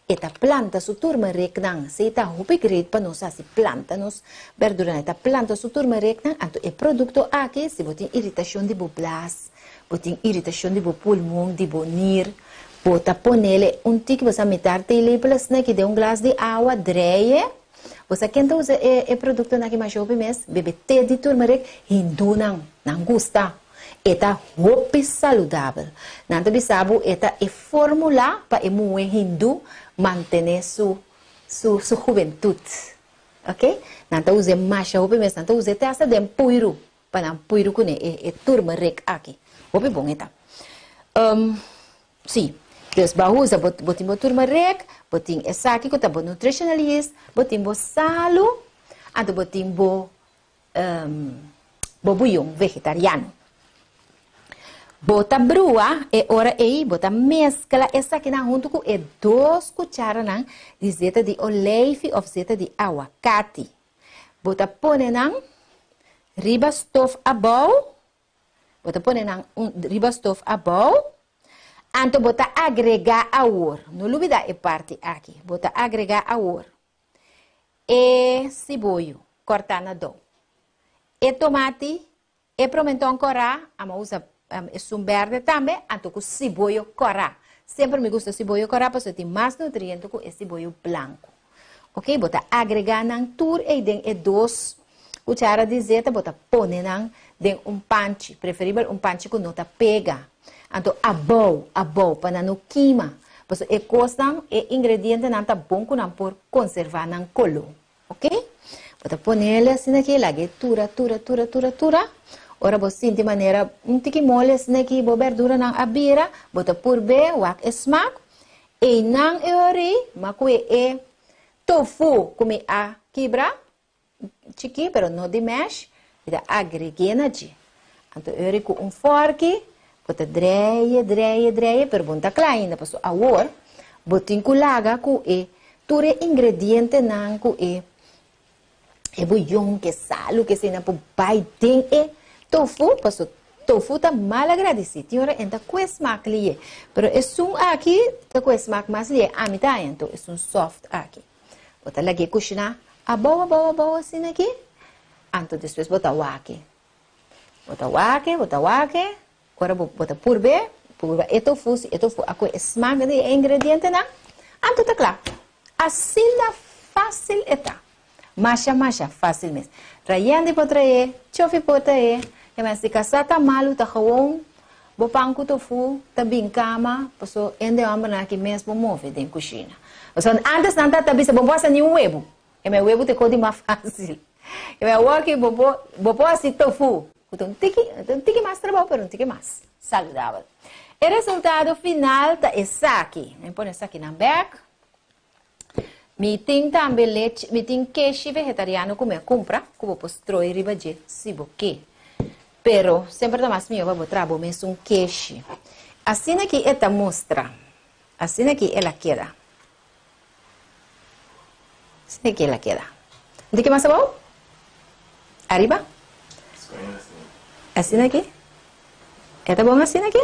eta planta su turmeric nang, se eta hopi great para nós assim planta nos verdura, eta planta su turmeric nang, anto é produto aqui se botin irritação de boblas, botin irritação de bo pulmão, de bo nir, bota ponele tique você meter tele plus né que dê glass de água dreie. Você quer usar o produto na que mais jovem mês, bebe té de turmeric, hindu não gusta. Eta hopi saudável. Não te sabe, eta é fórmula para o mundo hindu manter sua juventude. Ok? Não te usa mais jovem mês, não te usa até de puiro, para não puiro com o turmeric aqui. Hopi bom eta. Sim. Dus bahuza botin bo turmeric, botin esaki ko tabo nutritionalist, botin bo salu, ato botin bo buyong vegetariano. Bota brua e ora aí, bota mescla essa aqui na junto com 2 cucharadas de zeta de oleive ou zeta de aguacate. Bota pone nang riba stove a bowl. Bota pone nang riba stove a bowl. Anto bota agregar a ouro. Não olvida a parte aqui. Bota agregar a ouro. E cebola, cortar na dó. E tomate, e pimentão corá, ama usa um verde também, anto com cebola corá. Sempre me gusta cebola corá, porque tem mais nutrientes com esse cebola branco. Ok? Bota agregar na tur e den e 2 cucharadas de zeta, bota pone na den panche, preferível panche que não tá pega. Então, a boa, para não queima. Porque é coisa, é ingrediente não tá bom que não por conservar não colo. Ok? Bota poner assim aqui, lage tura. Ora você sente maneira tique mole assim aqui, bo verdura não abira, bota por be, wak esmak. E não é ori, mas é tofu, como a quebra, chiqui, pero não de mesh, e da agreguei na de. Então, eu com forque. Bota dreie, pergunta claro ainda, passo a war, botin kulaga ku ture ingrediente nang ku e bouillon que salo que se na po bai tem tofu, passo tofu tá mal agradecido, tinha ainda com smack li, pero aqui tá com smack mais li, a mitad então é soft aqui. Bota lagi cozinhar a boa assim aqui, anto depois bota wake. Agora bota purbe tofu, ako smaga de ingrediente na, anto tá claro. Assim na fácil eta. Masha, fácil mesmo. Traiande po trae, chofi po trae, e mas se casar tá malo, tá gewoon, bo panko tofu, tá bem cama, passo ende amba na que mesmo move dentro cozinha. Então, antes não tá bisa bo posa ni huevo. E meu huevo te codi mais fácil. E meu aqui bo posa tofu. Um tique mais trabalho, pero um tique mais saudável. O resultado final tá esse aqui. Eu ponho esse aqui na back. Me tem também leite, me tem queijo vegetariano como eu compra, como posso troir riba de siboque. Pero sempre tá mais melhor vou trabalhar mesmo queijo. Assim aqui esta mostra. Assim aqui ela queda. Assim aqui ela queda. De que mais bom? Arriba? Assim aqui? Tá bom assim aqui?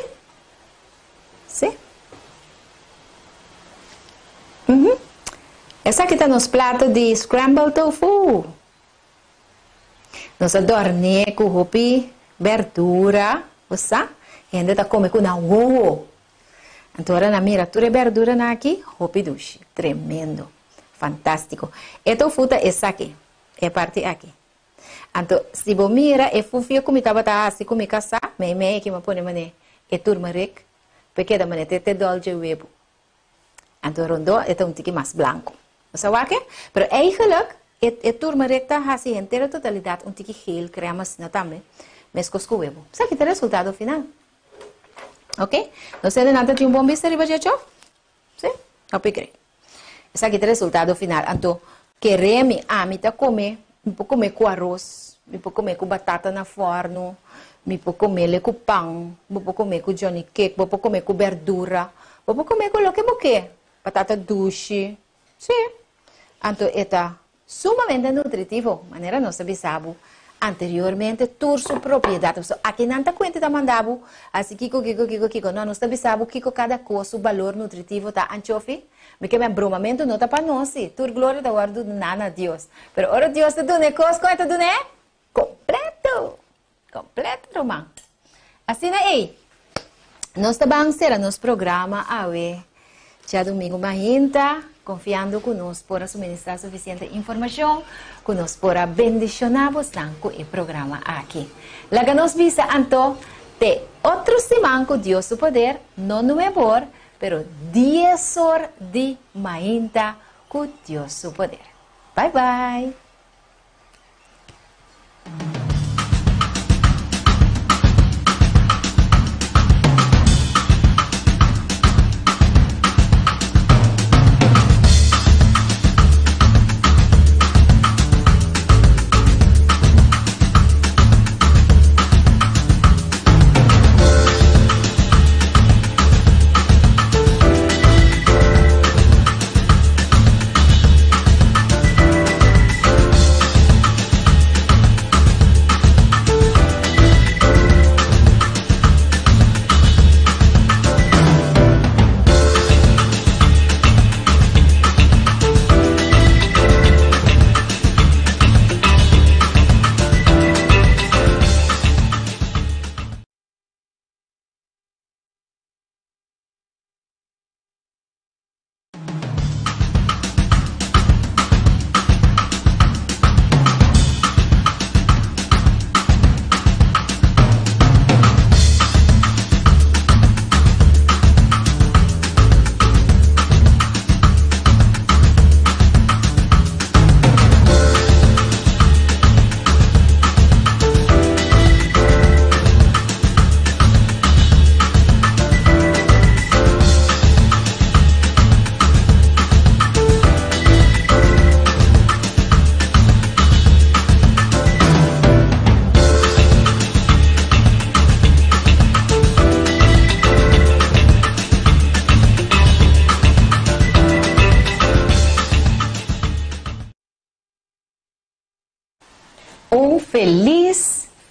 Sim? Essa aqui está nos pratos de scrambled tofu. Nós adornamos com hopi, verdura, você? E ainda está comendo com ovo. Então, na miratura verdura aqui, hopi dushi. Tremendo. Fantástico. E tofu é essa aqui. É parte aqui. Então, se você mira, é fufia como estava assim, como caça, me que me põe mané, é turmeric, porque da mané te dolce huevo. Então, rondo é um tique mais branco. Você sabe que? Pero eigenlijk, é turmeric tá assim, inteira totalidade, um tique gel, crema assim também, mescos com huevo. Sabe que é o resultado final? Ok? Não sei nada de bom bicho arriba de chão? Sim? Não peguei. Esse aqui é o resultado final. Então, queremos a mim comer, um pouco comer com arroz, me pode comer com batata na forno, me pode comer com pão, me pode comer com johnny cake, me pode comer com verdura, me pode comer com o que você quer. Batata doce. Sim. Então, é sumamente nutritivo. Maneira nossa bisabo. anteriormente toda su propriedad. So, aquí não está cuenta da mandabo, assim kiko, não, nós sabemos kiko cada coisa, o valor nutritivo tá anchofi, porque meu bromamento não tá para nós, tur glória da guarda do nana Deus. Pero ora Deus te dune coisa, quanto dune? Completo, Romão. Assim aí, nós estamos ser nos programa awe, já domingo mahinta, confiando que nós por suministrar suficiente informação, que nós por bendicionamos com o programa aqui. Laga nos visa anto de outro semana que Deus o poder, não nuevo, pero 10 horas de mahinta com Deus o poder. Bye bye.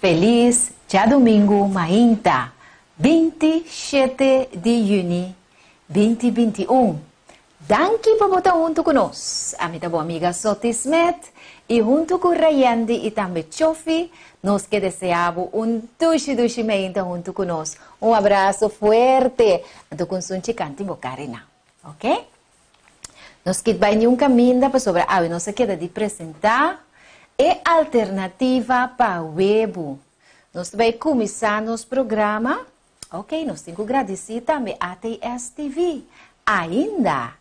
Feliz já domingo mahinta, 27 de junho 2021. Danke por botar junto conosco. A minha boa amiga Soti Smith e junto com Rayandi e também Chofi, nós que desejamos dushi mahinta junto conosco. Abraço forte. Do consunte canti bocarina. Ok? Nós que vai em caminho para sobre a nossa queda de apresentar e alternativa para o web. Nós vamos começar nosso programa. Ok, nós temos que agradecer também a ATS TV. Ainda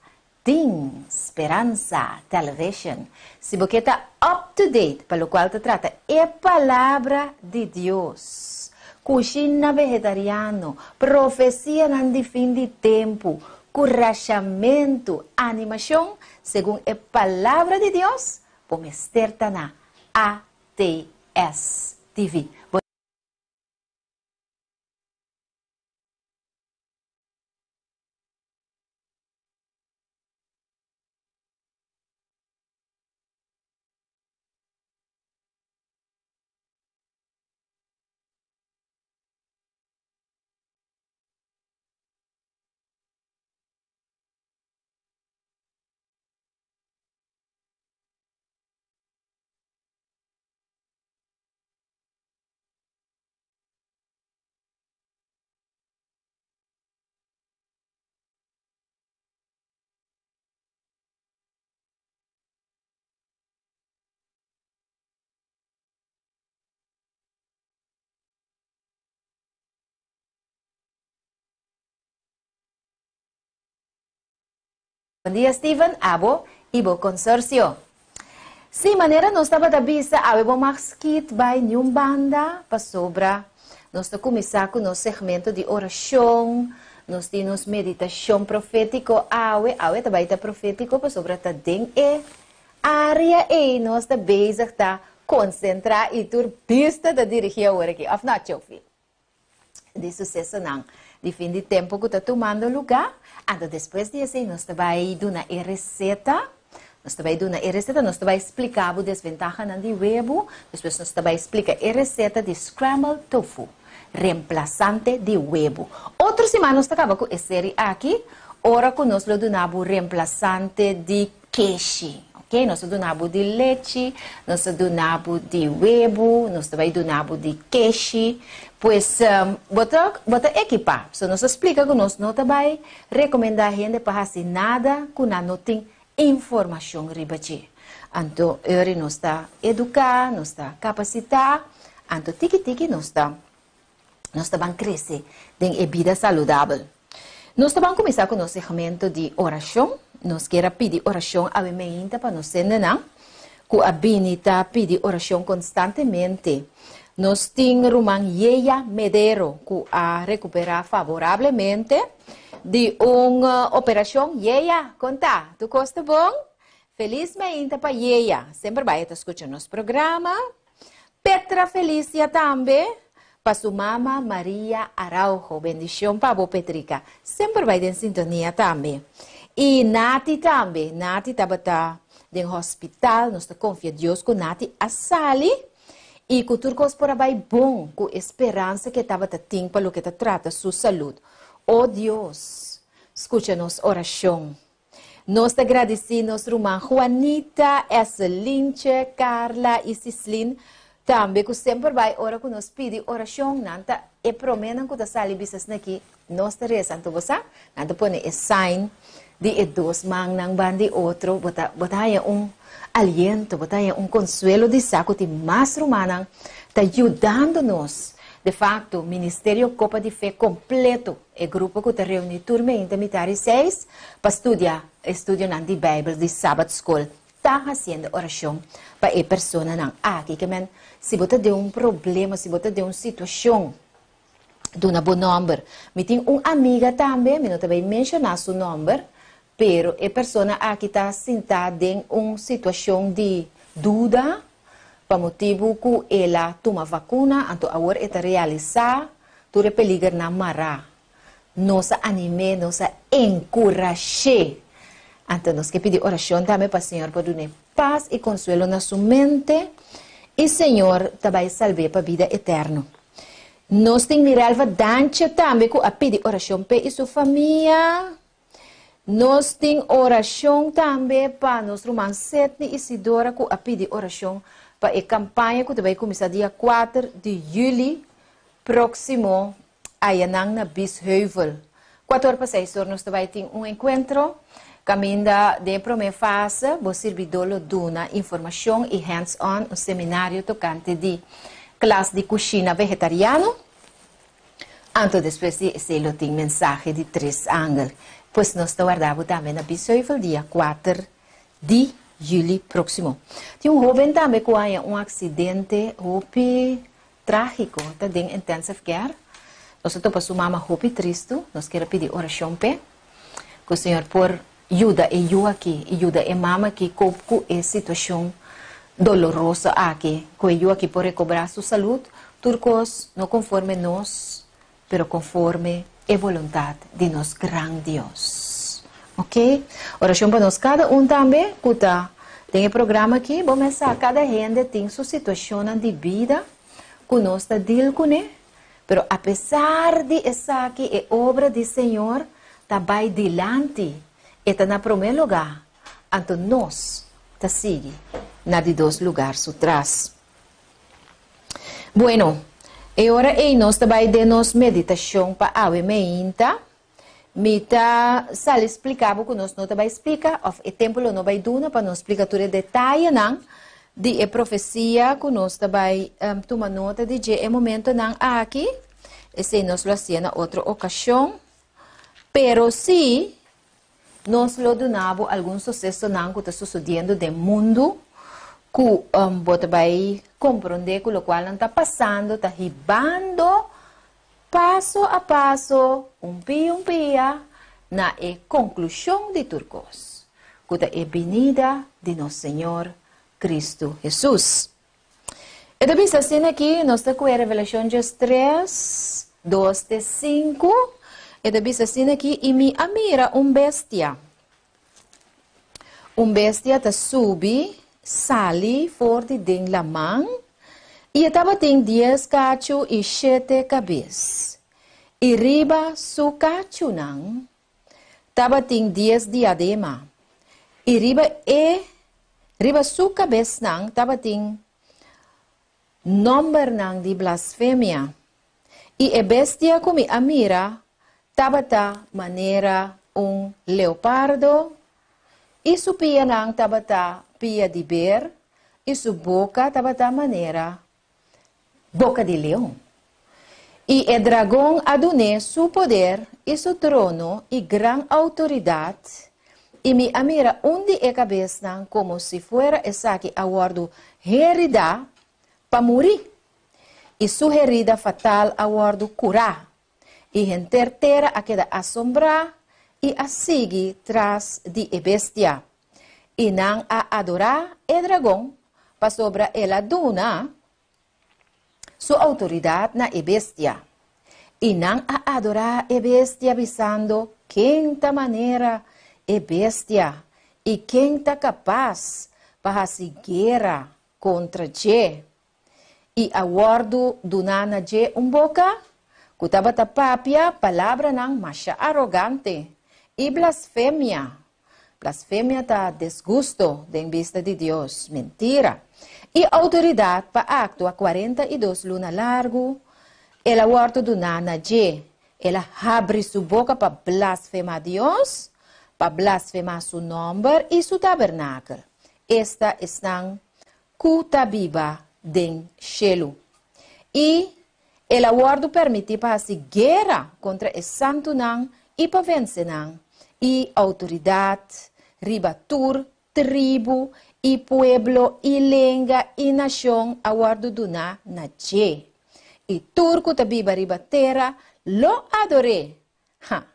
tem Esperança Television. Se você está up to date, pelo qual te trata, é palavra de Deus. Cozinha vegetariano, profecia de fim de tempo, corajamento, animação, segundo a palavra de Deus, vamos estar na ATS TV. Bom dia, Steven, Abo, Ibo Consorcio. Sim, maneira nós estava da bisa, Abo Maxkit by Nyumbanda, para sobra. Nós estamos começar com o nosso segmento de oração, nós temos meditação profética, Awe também está profético, para sobra está dentro e área e nós está bezig está concentrar e tur pista da dirigir agora aqui. Afinal, Chofi. De sucesso não. De fim de tempo que está tomando lugar. Então, depois disso, nós vamos dar uma receita Nós vai dar a receita, nós vai explicar a desvantagem de huevo, depois nós vai explicar a receita de scrambled tofu, reemplazante de huevo. Outra semana nós acaba com a série aqui, ora que nós damos reemplazante de queijo. Ok? Nós damos de leite, nós damos de huevo, nós vai dar de queijo. Pois, bota equipar. So, nós explica que nós não vai recomendar a gente para fazer nada que não tem informação ribachi. Então, nós está educar, nós está capacitar, então, tiki nós vamos crescer em vida saudável. Nós vamos começar com o nosso segmento de oração. Nós queremos pedir oração a mim para nós entender que a Binita pede oração constantemente. Nós temos uma Yeya Medero que a recuperar favoravelmente de uma operação. Yeya, conta, tu gosta bom? Felizmente para Yeya. Sempre vai estar escutando nosso programa. Petra Felícia também. Para sua mama Maria Araujo. Bendição para a Petrica. Sempre vai em sintonia também. E Nati também. Nati estava no hospital. Nós confiamos em Deus que Nati assali. E que tudo por aí bom, com esperança que estava tendo para o que trata sua saúde. Oh Deus, escuta-nos oração. Nós agradecemos nossa irmã Juanita, Esselinche, Carla e Cislin. Também que sempre vai orar com nós pedir oração. Nanta e prometem que está ali bisas aqui. Nós rezamos então você. Nanta põe o sign de dois mãos nang bandi outro. Botaya aliento, botaya consuelo de saco de mais romana. Está ajudando-nos. De fato, o Ministério Copa de Fé completo. O grupo que está reunido turma intermediária 6 para estudar a Bíblia de Sabbath School. Está fazendo oração para a pessoa aqui que se você tem problema, se você tem uma situação, de um bom número. Me tem uma amiga também, eu não também mencionar seu número, pero a pessoa aqui está sentada em uma situação de dúvida, para motivo que ela toma vacuna, então agora está realizar, tudo é peligro na mará. Nos anime, nos encoraje. Então, nós que pedir oração também para o Senhor, para dar paz e consuelo na sua mente. E o Senhor também salve para a vida eterna. Nós temos Miralva Dancha também, que a pedir oração para sua família. Nós temos oração também para nosso irmão Setni Isidora, que a pedir oração para a campanha que vai começar dia 4 de julho, próximo a Yanang na Bisheuvel. 4 para 6 horas, nós vai ter encontro. Caminda de primeira fase, o servidor dona informação e hands-on, um seminário tocante de classe de cozinha vegetariana. Antes depois ele tem mensagem de 3 ângulos. Pois nós guardamos também na Bisheuvel, dia 4 de julho próximo. Tem jovem também que há acidente trágico, está em intensive care. Nós estamos passando uma roupa triste, nós queremos pedir oração para que o Senhor por ajuda e eu aqui, ajuda e mama aqui com a situação dolorosa aqui, que eu aqui por recobrar sua saúde, turcos não conforme nós, pero conforme a vontade de nosso grande Deus. Ok? Oração para nós, cada também, que tem o programa aqui, vamos começar, cada gente tem sua situação de vida, que nós está deal com ele, pero apesar de essa aqui, é obra do Senhor, está vai dilante, está na primeiro lugar, então nós está sigue na de 2 lugares atrás. Bueno, e agora nós também temos meditação para a meinta. Mita sal explicava que nós não também explica, o tempo não vai dar para nós explicar todo o detalhe não de a profecia que nós também toma nota de que é momento não aqui, esse nós lo hacía na outra ocasião, pero se nós lo donamos algum sucesso não que está sucedendo no mundo, que você vai compreender que o qual não está passando, está ribando passo a passo, pia, na conclusão de turcos, que é a venida de nosso Senhor Cristo Jesus. E também assim aqui, nós temos a Revelação 3, 2-5, e também assim aqui, e me mira bestia. bestia ta subi, sali forte den lamang, e estava tem 10 cacho e 7 cabeças. E riba su cacho nang, estava tem 10 diadema. E riba su cabeça nang, estava tem number nang de blasfêmia. E a bestia como a mira, estava ta maneira leopardo, e su pia nang estava ta pia de ber, e su boca estava ta maneira boca de leão. E o dragão adune su poder e su trono e gran autoridade. E me amira onde é cabeça como se fuera essa que aguardo herida para morrer. E su herida fatal aguardo curar. E entertera a queda assombrar e a seguir tras de bestia. E não a adorar o dragão para sobre ela duna sua autoridade na bestia. E não a adorar a bestia avisando quem ta maneira é bestia e quem ta capaz para se guerra contra je. E aguardo dunana je boca, kutaba ta papia palavra nang masha arrogante e blasfêmia. Blasfêmia ta desgusto de vista de Deus, mentira. E autoridade para acto a 42 luna largo, ela guarda do nana je, ela abre sua boca para blasfemar Deus, para blasfemar seu nome e seu tabernáculo. Esta estão cutabiba den cielo. E ela guarda permitir para se guerra contra o santo nang e para vencer nang. E autoridade, ribatur, tribo, e pueblo, e lenga, e nação, aguardo do na je. E turco tabiba ribatera, lo adore. Ha.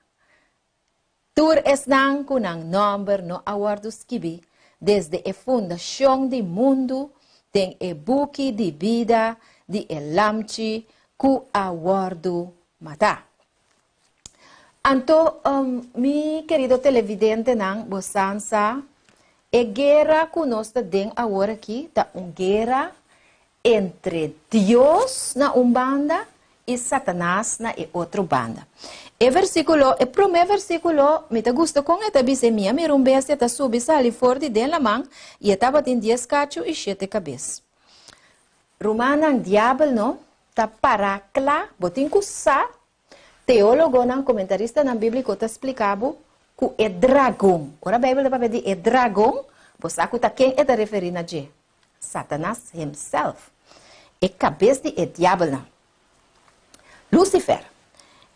Tur es nang kunang number no aguardo skibi, desde a fundação do mundo, tem e buki de vida, de elamchi, ku aguardo mata. Anto, mi querido televidente nang bosansa, e guerra que nós temos agora aqui, tá uma guerra entre Deus na banda e Satanás na outra banda. O primeiro versículo, me gusta com esta bisemia, me rumbesse ta subi sali forte de la mão e estava tem 10 cachos e 7 cabeças. Romana diabo no, ta paracla, botin kusa, teólogo nang comentarista nang bíblico ta explicava que é dragão. Ora a Bíblia está para pedir é dragão, você acuta quem é da referir a je? Satanás himself. É cabeça de diabo. Lucifer.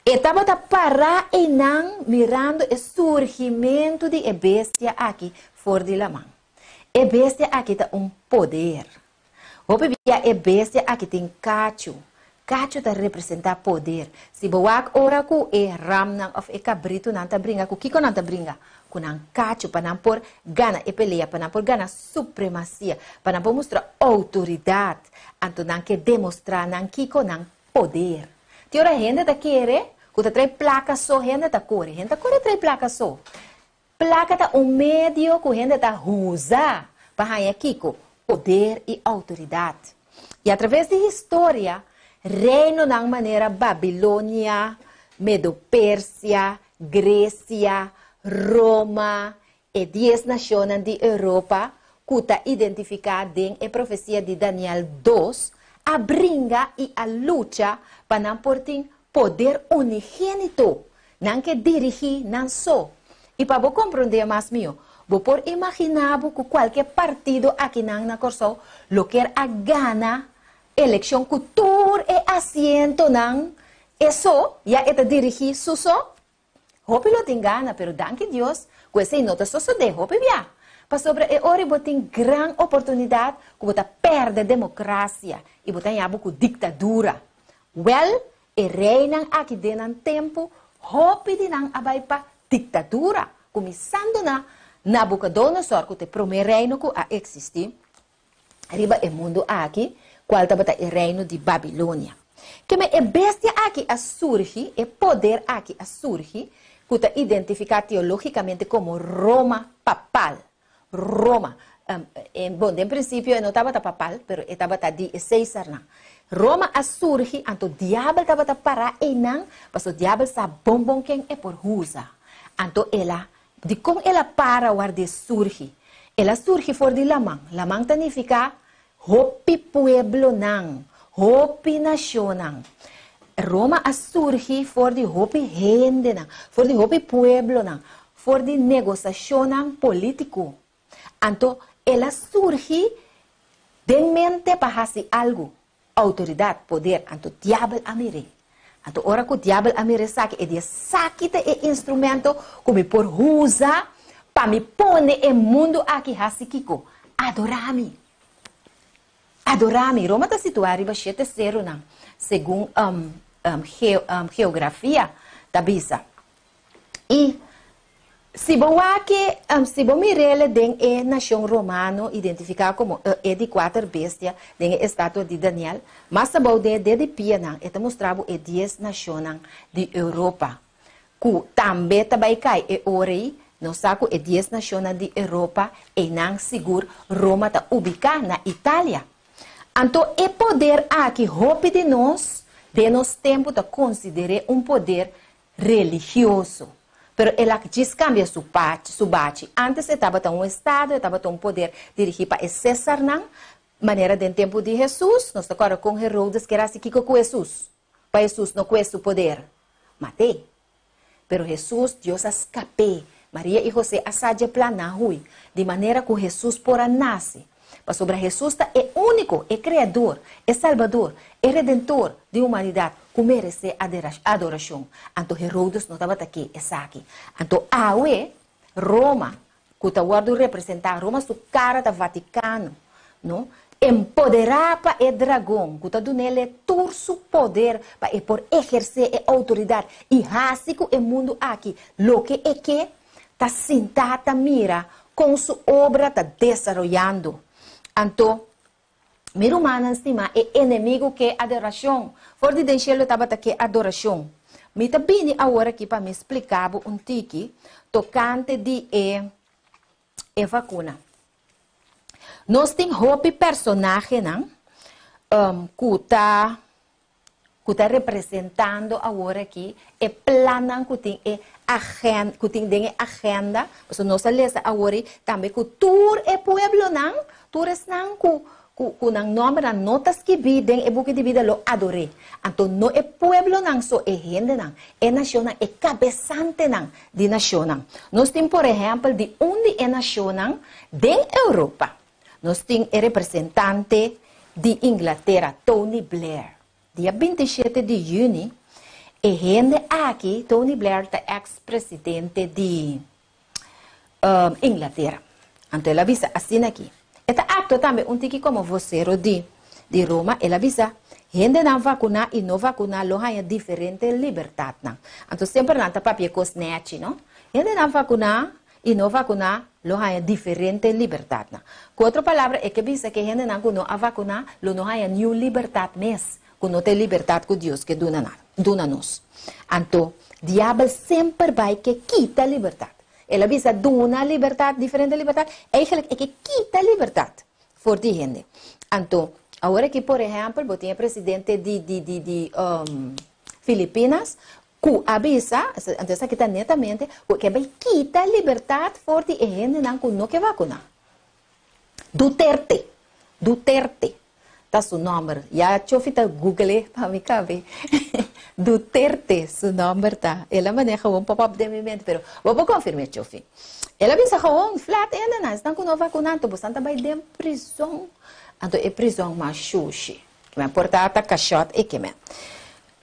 Estava a parar e não mirando o surgimento de bestia aqui fora de la mão. A bestia aqui tem poder. O bestia aqui tem cacho. Cacho ta representa poder. Se boak ora ku ram nang of cabrito nang ta bringa ku kiko nang ta bringa. Kunang cacho pa nang por gana pelea, pa nang por gana supremacia, pa nang por mostrar autoridade. Anto nang que demonstrar nang kiko nang poder. Ti ora gente ta quere, ku ta trai placa so, gente ta corre trai placa so. Placa ta medio ku gente ta usa pa hanha kiko poder e autoridade. E através de história reino na maneira Babilônia, Medo-Pérsia, Grécia, Roma e 10 nações de Europa, que está identificada em a profecia de Daniel 2, a brinca e a luta para não portar poder unigênito, não que dirigir, não só. E para você compreender mais, vou por imaginar que qualquer partido aqui na Corsão, lo quer a gana eleição cultura e asiento nang eso ya eta dirigir suso hope lo tingana pero danke Dios que se nota só de hope via para sobre e ori botin gran oportunidade que bota perde democracia e botar yabo com ditadura well e reinan aqui denan tempo hope de nang abai pa ditadura começando na Nabucodonosor que te primeiro reino que a existir arriba e mundo aqui qual estava o reino de Babilônia. Que me é bestia aqui a surge, é poder aqui a surge, que está identificado teologicamente como Roma papal. Roma. Bom, em princípio, não estava papal, pero estava de César. Roma a surge, anto diabo estava para e não, mas o diabo sa bombom quem é por rusa. Anto ela, de como ela para o ar de surge, ela surge for de Lamang. Lamang significa hopi pueblo nang, hopi nación nang. Roma a surge for de hopi gente nang, for de hopi pueblo nang, for de negociação nang político. Anto ela surge de mente para fazer algo. Autoridade, poder, anto diabo amire. Anto ora que o diabo amire saque, e dia saque te instrumento como por usa para me pone e mundo aqui hasikiko. Adorami. Adorami. Roma está situada em 7-0, segundo geografia da bisa. E se você mirele den a nação romano identificada como de 4 bestias, den a estátua de Daniel, mas sabau de pia nang, eta mostrava 10 nações de Europa. Que também também cai e ori, não saco 10 nações de Europa e não seguro Roma está ubicada na Itália. Então, o poder aqui, roupa de nós tempo está considerado poder religioso. Pero ela descambia su bate. Antes estava estado, estava poder dirigir para César, maneira de tempo de Jesus. Nós agora com Herodes, que era assim que com Jesus. Para Jesus não com o poder. Matei. Pero Jesus, Deus escapou. Maria e José assadia planar, de maneira que Jesus porá nasce. Mas sobre Jesus é único, é criador, é salvador, é redentor de humanidade, que merece adoração. Então Herodes não estava aqui, é aqui. Então Roma, que está guardando representar, Roma é o cara do Vaticano, não? Empoderar para o dragão, que está dando ele todo o poder para por exercer a autoridade. E assim que o mundo aqui, lo que está sentado, mira, com sua obra está desenvolvendo. Então, meu humano estima é inimigo que adoração. For de deixar estava aqui adoração. Me também agora aqui para me explicar tiki tocante de vacuna. Nós temos hope personagem, que está representando agora aqui e planam que tem agenda, mas nós lemos agora também que tur é pueblo não, tures não que nang nome na notas que videm e buque de vida lo adore. Então não é pueblo não só é gente não, é nação é cabeçante não de nação não. Nós temos por exemplo de onde é nação não de Europa. Nós temos o representante de Inglaterra, Tony Blair. Dia 27 de junho, e gente aqui, Tony Blair, é ex-presidente de Inglaterra. Então, ela avisa assim aqui. Este acto também, tiki como vocero de Roma, ela avisa, gente não vacuna e não vacuna, lo há diferente liberdade. Então, sempre não está papel cosnete, não? Gente não vacuna e não vacuna, lo há diferente liberdade. Com outra palavra, é que avisa que gente não vacuna, lo não há nenhuma liberdade mesmo. Que não tem liberdade com Deus que dona nos. Então, o diabo sempre vai que quita a liberdade. Ele avisa dona liberdade, diferente liberdade, é que quita a liberdade for de gente. Então, agora que, por exemplo, eu tenho presidente de Filipinas, que avisa, então aqui está netamente, que vai quitar a liberdade for de gente não que vacuna. Duterte. Tá seu nome. Já deixa eu Google para me caber. Duterte, seu nome tá. Ela maneja pop-up de minha mente, pero vou confirmar, chofi. Ela pensa que flat ainda não, estão com nova vacunante, você está vai de prisão. Então é prisão mais xuxi. Que me importa tá cachot e que me.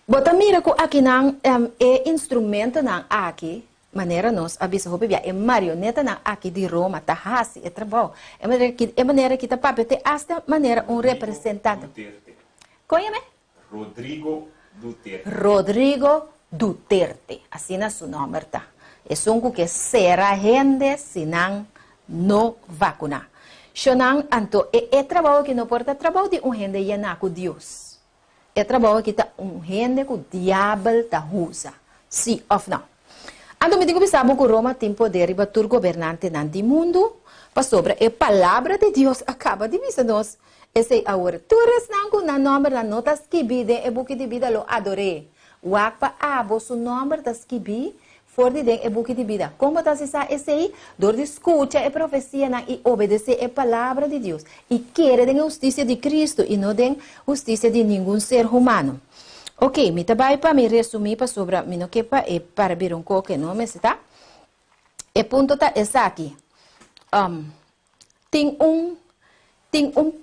Bota mira que aqui não é instrumento não aqui. Maneira nós avisa hope é marioneta na aqui de Roma tá hasi é trabalho é maneira que tá papel te esta maneira representante conhece Rodrigo Duterte assim na seu nome tá é um que será gente se não vacuna chonan anto é trabalho que não porta trabalho de gente llena com Deus é trabalho que tá gente que o diabo tá usa sim ou não. Então, me digo que Roma tem poder e batur governante do mundo, para sobre a palavra de Deus acaba de dizer nós. Esse agora, tu resnango na nome na notas que bide e buque de vida lo adorei. Wakpa abo su nome das que bi for de e buque de vida. Como tá se sa esse aí, dor de escuta e profecia na e obedecer a palavra de Deus e querer a justiça de Cristo e não den justiça de nenhum ser humano. Ok, me trabalho para me resumir para sobre me não quepa e para ver um pouco não me está. E ponto tá essa aqui. Tem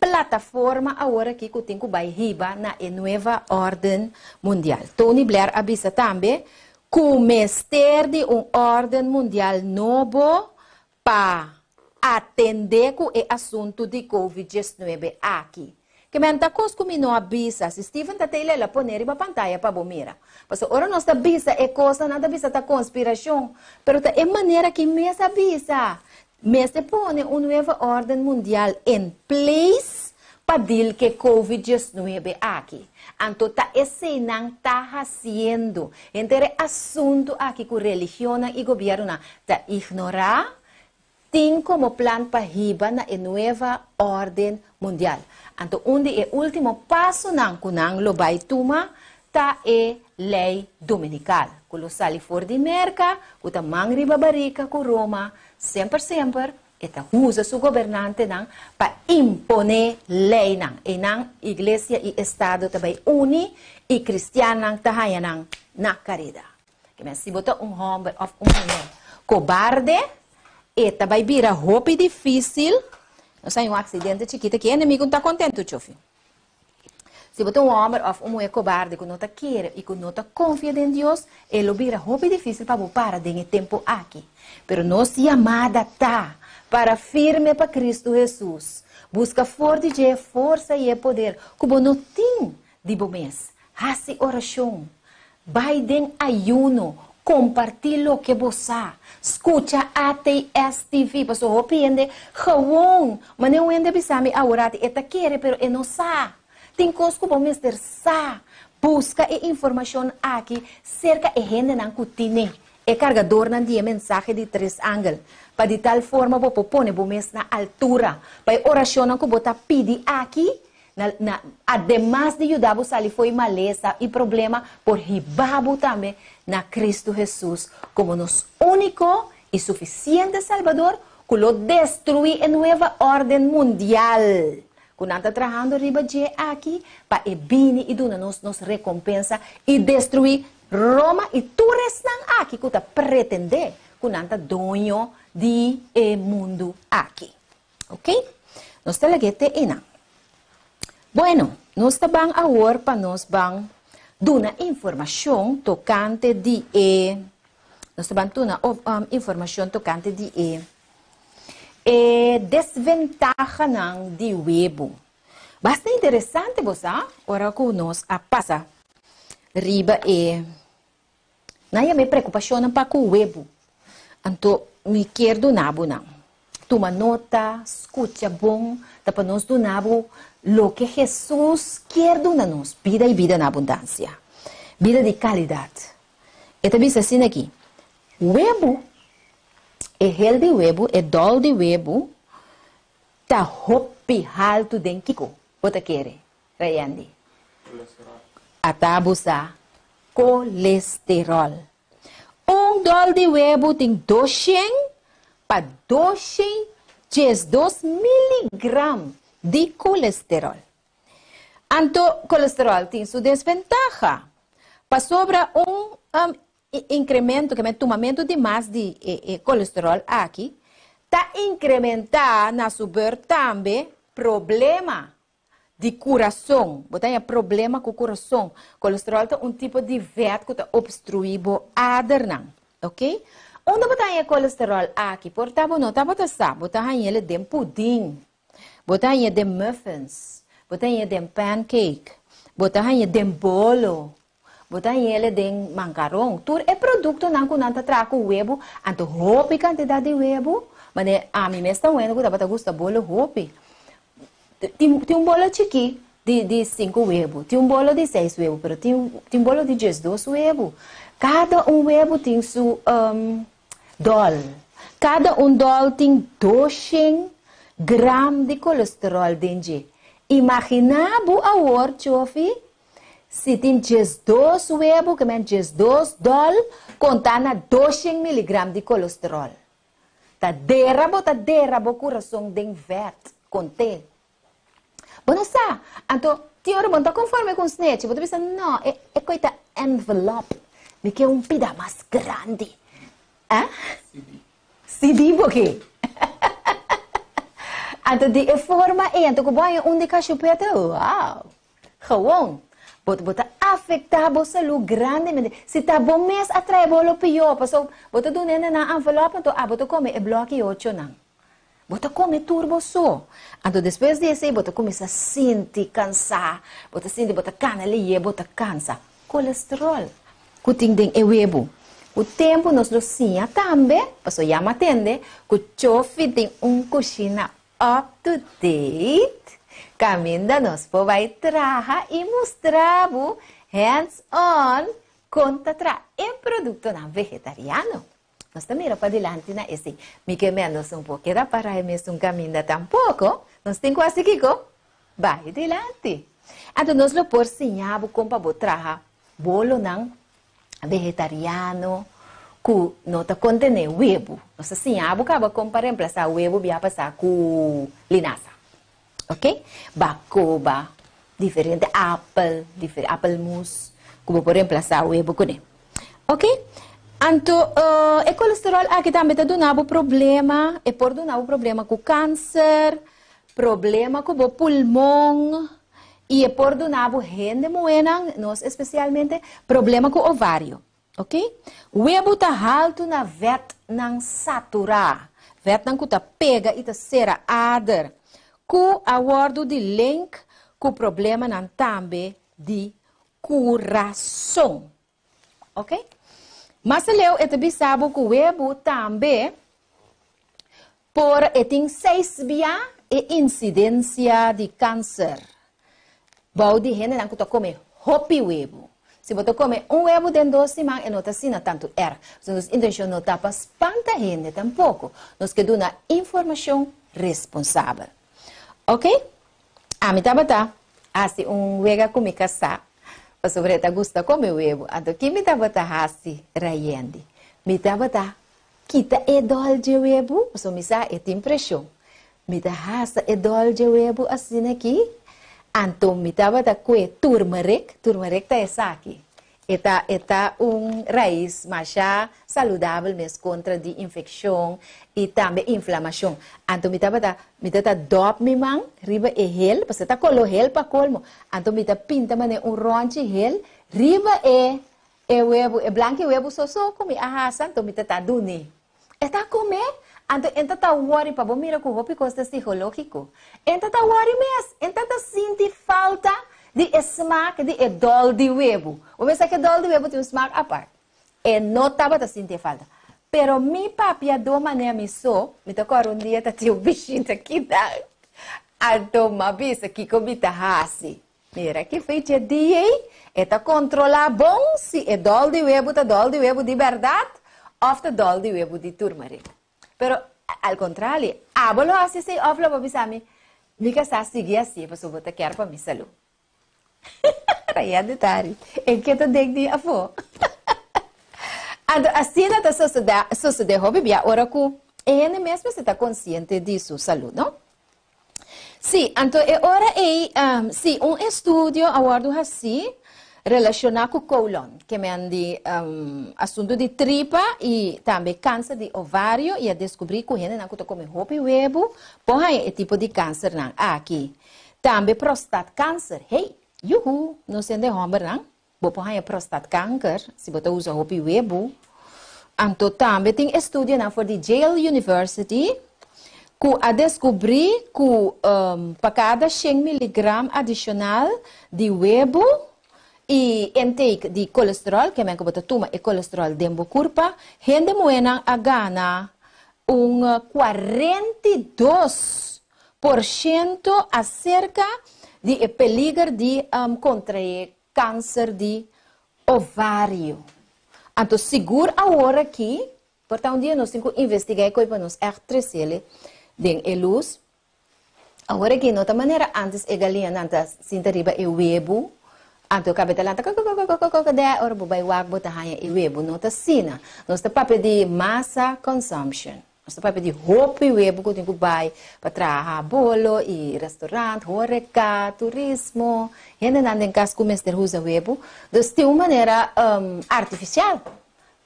plataforma agora que tem que vai riba na nova ordem mundial. Tony Blair avisa também que o mestre de ordem mundial novo para atender com o assunto de COVID-19 aqui. Que menta coisa que não avisa, se Steven está tendo ela poner na pantalla para mira. Porque ora nós avisa é coisa nada avisa tá conspiração, pero é maneira que mesmo avisa. Mesmo põe uma nova ordem mundial em place para dir que COVID-19 aqui. Então tá esse não tá fazendo. Entre assunto aqui com religião e governo tá ignorar tem como plano para riba na nova ordem mundial. Então, onde é o último passo que nang lo vai tomar, tá é lei dominical. Quando sali fora de merca, quando mangri babarica com Roma, sempre, eta usa su governante para imponer lei e nang igreja e estado também uni e cristiano tahaya na carida. Que me se botou homem of mulher cobarde, e também vira roupa difícil. Não sai acidente chiquito que o inimigo não está contente, chofi. Se você homem ou uma mulher cobarde que não está quer e que não está confia em Deus, ele vira roupa difícil para parar de tempo aqui. Pero nossa chamada tá para firme para Cristo Jesus. Busca forte de força e poder, como não tem de bom mês. Hace oração, vai de ayuno, compartilha o que você escuta ATS TV, para só opende, gewoon, mas não ende bisami aurati eta quer, pero não sa. Tem coisas que o mister sa. Busca e informação aqui, cerca e gente não cutine. E cargador não dia mensagem de 3 ângulos, para de tal forma você pone o mês na altura, para oração que você pede aqui. Además de ajudar você ali foi maleza e problema por ribabo também na Cristo Jesus como nosso único e suficiente Salvador que lo destruir a nova ordem mundial. Quando está trabalhando riba de aqui para bini e dona nos recompensa e destruir Roma e tu restan aqui que está pretender quando está dono de mundo aqui. Ok? Nós temos que ter ina. Bueno, nós estamos agora para nós dar uma informação tocante de nós estamos dando informação tocante de desventaja de web. Bastante interessante você, ora que nós a passa riba não é minha preocupação para o web. Então, me quero do nabo não. Toma nota, escuta bom, tá para nós do nabo lo que Jesus quer do nós, vida e vida na abundância, vida de qualidade. E também assim aqui, web, hel de web, dol de web, tá hopi alto den kiko, bota quere, rayandi. Atabusa colesterol. Dol de web tem 200 para 212 miligramas de colesterol. Então, colesterol tem sua desventaja. Para sobra incremento, que é tomamento de mais de colesterol aqui, está incrementar na subir também problema de coração. Botar problema com o coração. Colesterol é um tipo de veto que está obstruindo a aderna. Ok? Onde botar colesterol aqui? Portanto, não está botando botar ele de pudim. Botar de muffins, botar de pancake, botar de bolo, botar de macarrão. Tudo é produto não que não está com huevo, então roupa quantidade de huevo, mas a mim mesmo vendo que dá gosta bolo roupa. Tem bolo chiqui de 5 huevos, tem bolo de 6 huevos, mas tem bolo de 12 huevos. Cada huevo tem seu dol. Cada dólar tem 200 gramas de colesterol dentro. Imagina a hora, chofi, se tem 2 huevos, que é 2 dólares, contando 200 miligramas de colesterol. Tá derrabo coração de verde, contém. Bom, sa, então, teoria bom, tá conforme com o snatch, você pensa, não, é coisa envelope, me quer pedaço mais grande. Ah? CD por quê? Então, de forma, então, que vai onde que a chupeta, uau, gewoon. Bota afetar a saúde grandemente. Se tá bom mês, atrai bolo pior. Passo, bota do nene na envelope, então, bota come e bloque 8 não. Bota come turbo só. Então, depois disso, bota começa a sentir cansar. Bota cana ali, bota cansa. Colesterol. Kuting ding e webo. O tempo nós lo sinha também, passo já me atende, que o chofe tem coxina up to date. Caminda nós vai trazer e mostrar hands-on contra o produto não vegetariano. Nós também para adelante na esse, me que menos pouco era para mesmo caminda tampouco. Nós temos quase que vai adelante. Então nós lo por sinha como para trazer bolo não vegetariano que não está contendo huevo. Nós sinha acaba como para reemplazar huevo via passar com linaza. Ok? Bacoba, diferente apple mousse, como por reemplazar o huevo com ele. Ok? Então, o colesterol aqui também está dando problema, é por dar problema com câncer, problema com o pulmão, e é por dar gente moena, nós especialmente, problema com o ovário. Ok? O huevo está alto na vet não saturada, vet não está pega e está sera ader. Com a bordo de link com problema não também de coração. Ok? Mas eu também sabe que o huevo também por tem 6 via e incidência de câncer. Bom, de gente não está comendo hopi huevo. Se você come huevo dentro de 2 semanas, não está sendo tanto So, nossa intenção não está para espantar gente tampouco. Nós queremos dar informação responsável. Ok? A mim tá assim huevo com me casar. O sobre ta gusta comer huevo. Então que me tá assim raiende. Me tá kita edol de huevo. So me sa é impressão. Me tá e edol de huevo assim aqui. Então me tá com turmeric tá essa aqui. Eta raiz mais saudável mesmo contra de infecção e também inflamação. Então me tá dop me man riba e hel, porque tá colo hel para colmo. Então me tá pinta mane ronchi hel riba e huevo e blanco huevo so como ahasa, então me tá duni. Eta comer, então enta tá worry para mira com hopi costa psicológico. Enta tá worry mes, enta tá sentir falta de smaak de dol de huevo. O pensar que dol de huevo tem smaak aparte. E não estava sentir falta. Pero mi papi a do maneira me me tocou dia tá tio bichinho aqui da. A do ma bisa que comita hasi. Mira que feita dia e tá controlar bom se dol de huevo tá dol de huevo de verdade ou tá dol de huevo de turmeric. Pero al contrário, abolo assim se ofla para bisami. Me que sa seguir assim, para so botar quer para mi saúde. Raya detalhe. E que tu degdi a fo. Assim está sucede hobby bia ora ku ele mesmo está consciente de sua saúde, não? Sim, então é hora sim estudo aguardo assim relacionado com colon, que é de assunto de tripa e também câncer de ovário e a descobrir que ele não come hobby huevo, por aí é tipo de câncer não aqui. Também prostate câncer, hey. Yuhu, não sei de homem, não? Por aí prostate câncer, se você usa hobby huevo. Então, também tem estudo na for de Yale University que a descobrir que para cada 100 mg adicional de huevo e intake de colesterol, que é que você toma e colesterol dentro do corpo, gente moena a gana 42% acerca de peligro de contrair câncer de ovário. Então, seguro agora aqui, Portanto, dia nós temos que investigar coisa para nós echt den a luz. Agora que nota maneira antes a galinha nanta sinta riba e webo, anto cabetalanta de ora bobai wag bota hanya e webo nota sina. Nós tá papo de massa consumption. Nós tá papo de roupa e webo que tem que buy para trabalhar bolo e restaurante, horeca, turismo. Ainda não tem caso como este usa webo, dus tem uma maneira artificial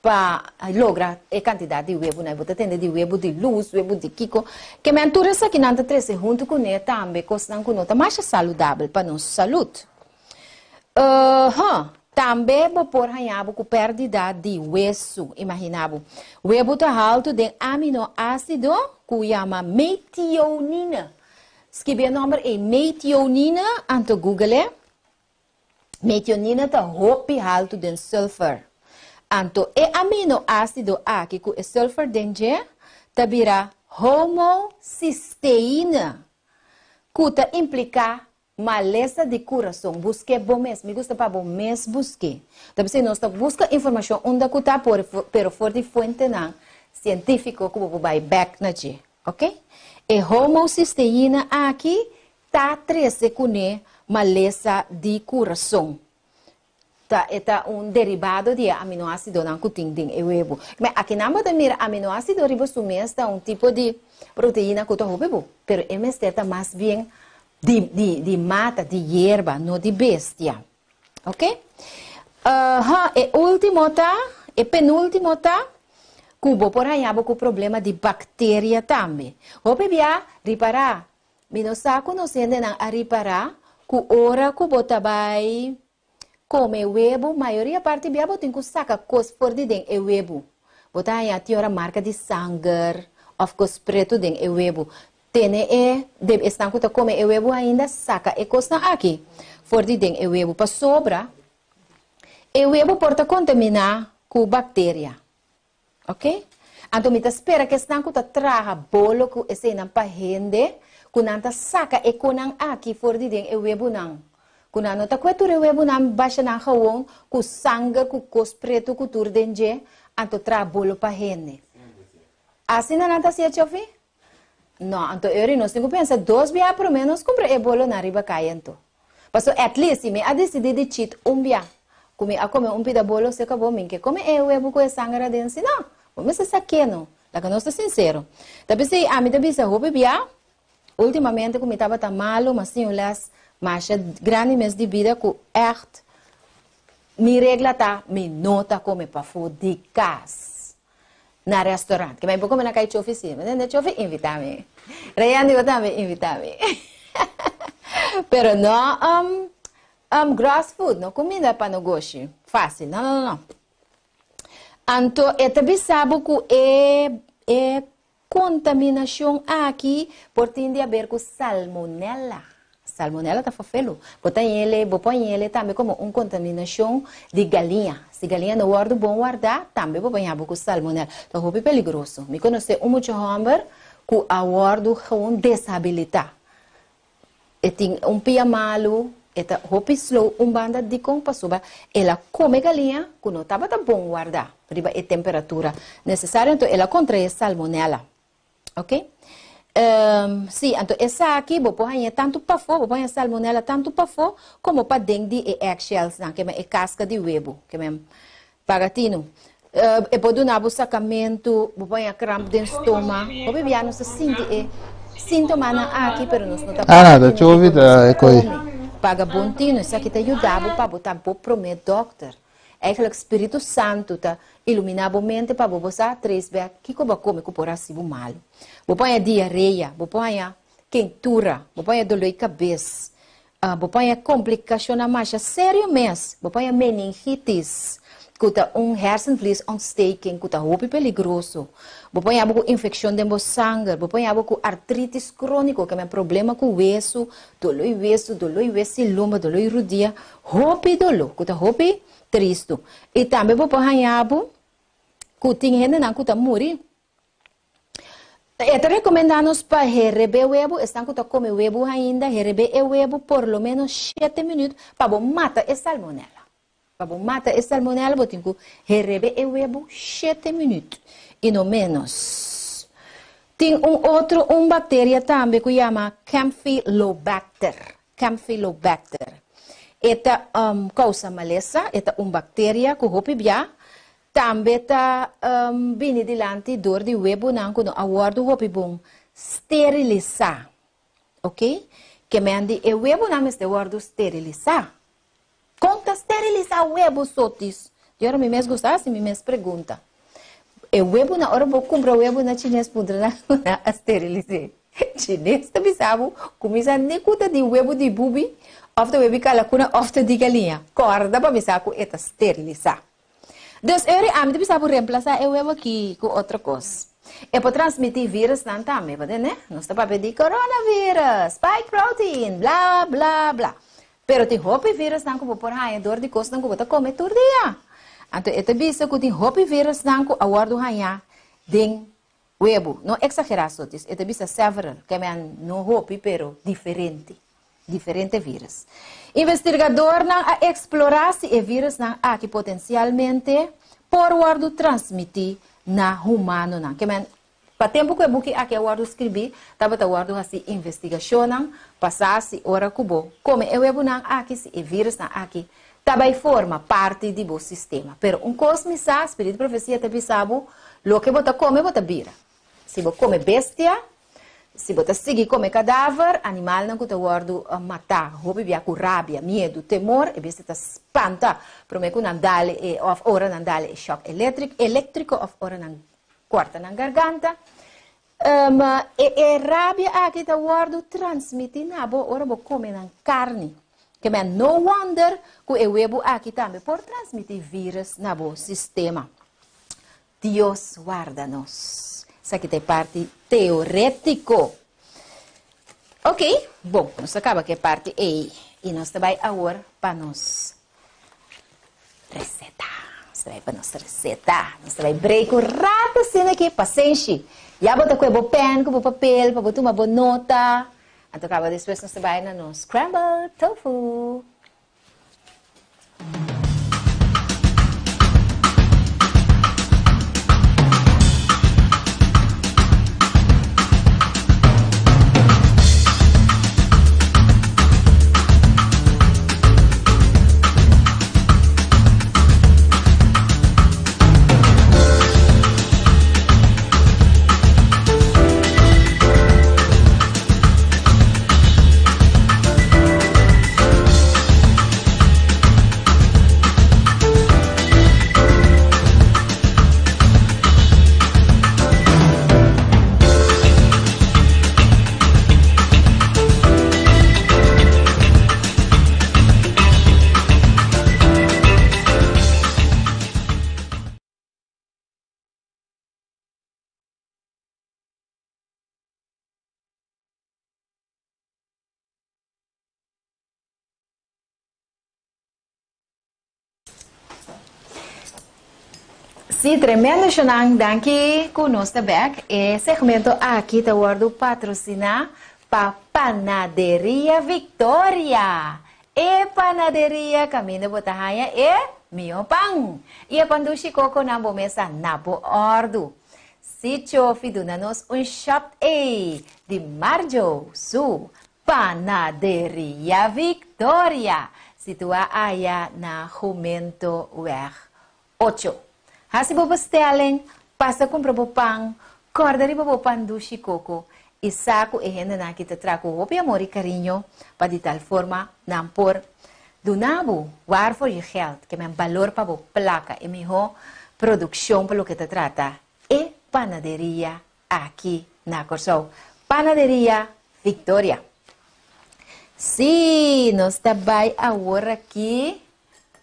para lograr a quantidade de webo, né? Você tem de webo de luz, webo de kiko, que me antura essa que não trece junto com ele também, costam com nota mais saudável para nossa saúde. Também vou por ranhabo com perda de hueso, imaginavo. Webo tá alto de aminoácido que chama metionina. Escreve o nome é metionina, anto Google. Metionina tá roupa alto de sulfur. Anto e aminoácido aqui que o sulfur dentro tabira homocisteína que ta implica maleza de coração. Busque bom mês, me gusta para bom mês busque. Então se nós busca informação onde que tá pero for de fonte não científico que vai back na g, ok? E homocisteína aqui tá 13 com maleza de coração. Eta derivado de aminoácido não tem em webo. Mas aqui não pode mirar aminoácido ribosumia está tipo de proteína que eu bebo, pero é mais bem de mata, de hierba, não de bestia, ok? E último tá, e penúltimo tá, cubo por aí com problema de bactéria também. O bebia reparar, me não está conhecendo não a reparar, que ora cubo tabai come webo, maioria parte biabo tem que sacar cos for de den e webo. Botar aí a tiora marca de sangue, of cos preto den e webo. Tene deve estar que come e webo ainda saca e cos na aqui. For de den e webo para sobra. E webo porta contaminar com bactéria. Ok? Então me espera que estão que traga bolo que esse não para rende, que não saca e que não aqui for de den e webo não. Quando a nota que tu rewebo na baixa na rua, com sangue, com cos preto, com tur denge, anto tra bolo para rende. Assim não está se chover? Não, então eu não tenho que pensar 2 dias pelo menos comprar e bolo na riba caindo. Mas at least me a decidir de cheat bia. Come a comer pida bolo se acabou mim que come e webo com sangue dentro, não. Vamos ser saqueno. Lá que nós estou sincero. Tapi se a mim também se roupa bia. Ultimamente como estava tão malo, mas sim mas grande mês de vida que echt me regla tá me nota como para fora de casa na restaurante que me vou comer na casa de oficina mas na chofe invita-me Rayane eu também invita-me pero não gross food não comida para negócio fácil não então é também sabe que é contaminação aqui por tende a ver com salmonella. Salmonella está fofelo. Põe ele também como uma contaminação de galinha. Se galinha não guarda bom guardar, também vou banhar com salmonella. Então, é perigoso. Me conhece muito homem que a guarda com desabilitar. E tem pia malo, e tá roupa slow, banda de compasuba. Ela come galinha que não estava tão bom guardar. Riba a temperatura necessária, então ela contrai salmonella. Ok? Sim, então essa aqui vou pôr tanto para fora, vou pôr salmonella tanto para fora como para dentro e eggshells, que é casca de webo, que é pagatino. E pode dar o sacamento, vou pôr crampo dentro do estômago, o bebê não se sente sintoma aqui, pero não está. Nada, deixa eu ouvir é coisa. Paga bontino, isso aqui te ajudava para botar por prometer doctor. É que o Espírito Santo tá iluminava a mente para você 3 vezes que como come com por assim mal. Vou pôr diarreia, vou pôr quentura, vou pôr dor de cabeça, vou pôr complicação na marcha, sério mesmo, vou pôr meningitis, que tá hersenvlies ontsteking, que tá roupa perigoso, vou pôr infecção de sangue, vou pôr artritis crônico, que é um problema com o hueso, dolor de lomba, dolor de rodilha, roupa e dolor, que tá roupa triste. E também vou pôr que tem gente que tá morrer. Te recomendamos para receber o huevo, estão que come o huevo ainda, receber o huevo por lo menos 7 minutos para matar a salmonella. Para matar a salmonella, você tem que receber o huevo 7 minutos. e no menos. Tem bactéria também que chama Campylobacter. Campylobacter. Esta causa maleza, esta bactéria que hopi bia, também está bem dilante dor de webo não quando a guardo hopi bom sterilizar, ok? Que me andi e webo não me guardo sterilizar. Conta sterilizar webo sotis. Eu me mes gostar se me mes pergunta. E webo na hora vou comprar webo na chinês pudra na sterilizar. Chinês também sabe, começa nem conta de webo de bubi. Ofta we bikala kuna ofta di galinha. Corda para bisa ku eta sterilizar. Dus am de bisa por reemplazar eu aqui com outra coisa. É para transmitir vírus não também, né? Não está para pedir coronavírus, spike protein, blá blá blá. Pero tem hopi vírus não como por aí dor de costa não como tá comer todo dia. Então eta bisa ku tem hopi vírus não ku awardo hanya ding webo. Não exagerar sotis. Eta bisa several, que men no hopi pero diferente vírus. Investigador não a explorar se o vírus não aqui potencialmente por guardo transmitir na humano não. Que men para tempo que eu buque aqui guardo escrever, tava guardo assim investigação não passar se hora cubo. Como eu não aqui se o vírus não aqui também forma parte do sistema. Pero coisa me sabe, espírito profecia te sabe, lo que bota come bota vira. Se você come bestia se você seguir comer cadáver, animal não está guardo matar, hobby via com rabia, medo, temor, e você está espanta, prometo não dale of hora não dale choque elétrico of hora não corta na garganta, rabia aqui está guardo transmitir na boa hora você come na carne, que é no wonder que o webo aqui também por transmitir vírus na boa sistema. Deus guarda-nos. Isso aqui tem parte teorético. Ok, bom, nós acaba que é parte E. E nós também agora para nos receita. Nós também para nos receita. Nós também break o rato assim aqui, paciência. Já bota com o pen, com o papel, para botar uma boa nota. Então acaba depois nós também na nos scrambled tofu. Sim, tremendo chonang danke conosco back. E segmento aqui tá guardo patrocinar para Panaderia Victoria. E Panaderia caminho botahaya e mio pang. E a pandushi coco na bomesa na bo ordo. Sitio fidunanos shop A de Marjo Sul. Panaderia Victoria. Situa aya na Jumento Weg 8. Hasi bo bestelling, passa compra bo pang, cordari bo pandushi coco, e saco e renda na kita traco hopi amor e carinho, para de tal forma, não por donabo, waarvoor je geld, que men valor para bo placa e miho produção pelo que te trata, e panaderia aqui na Corsou, Panaderia Victoria. Sim, nós também agora aqui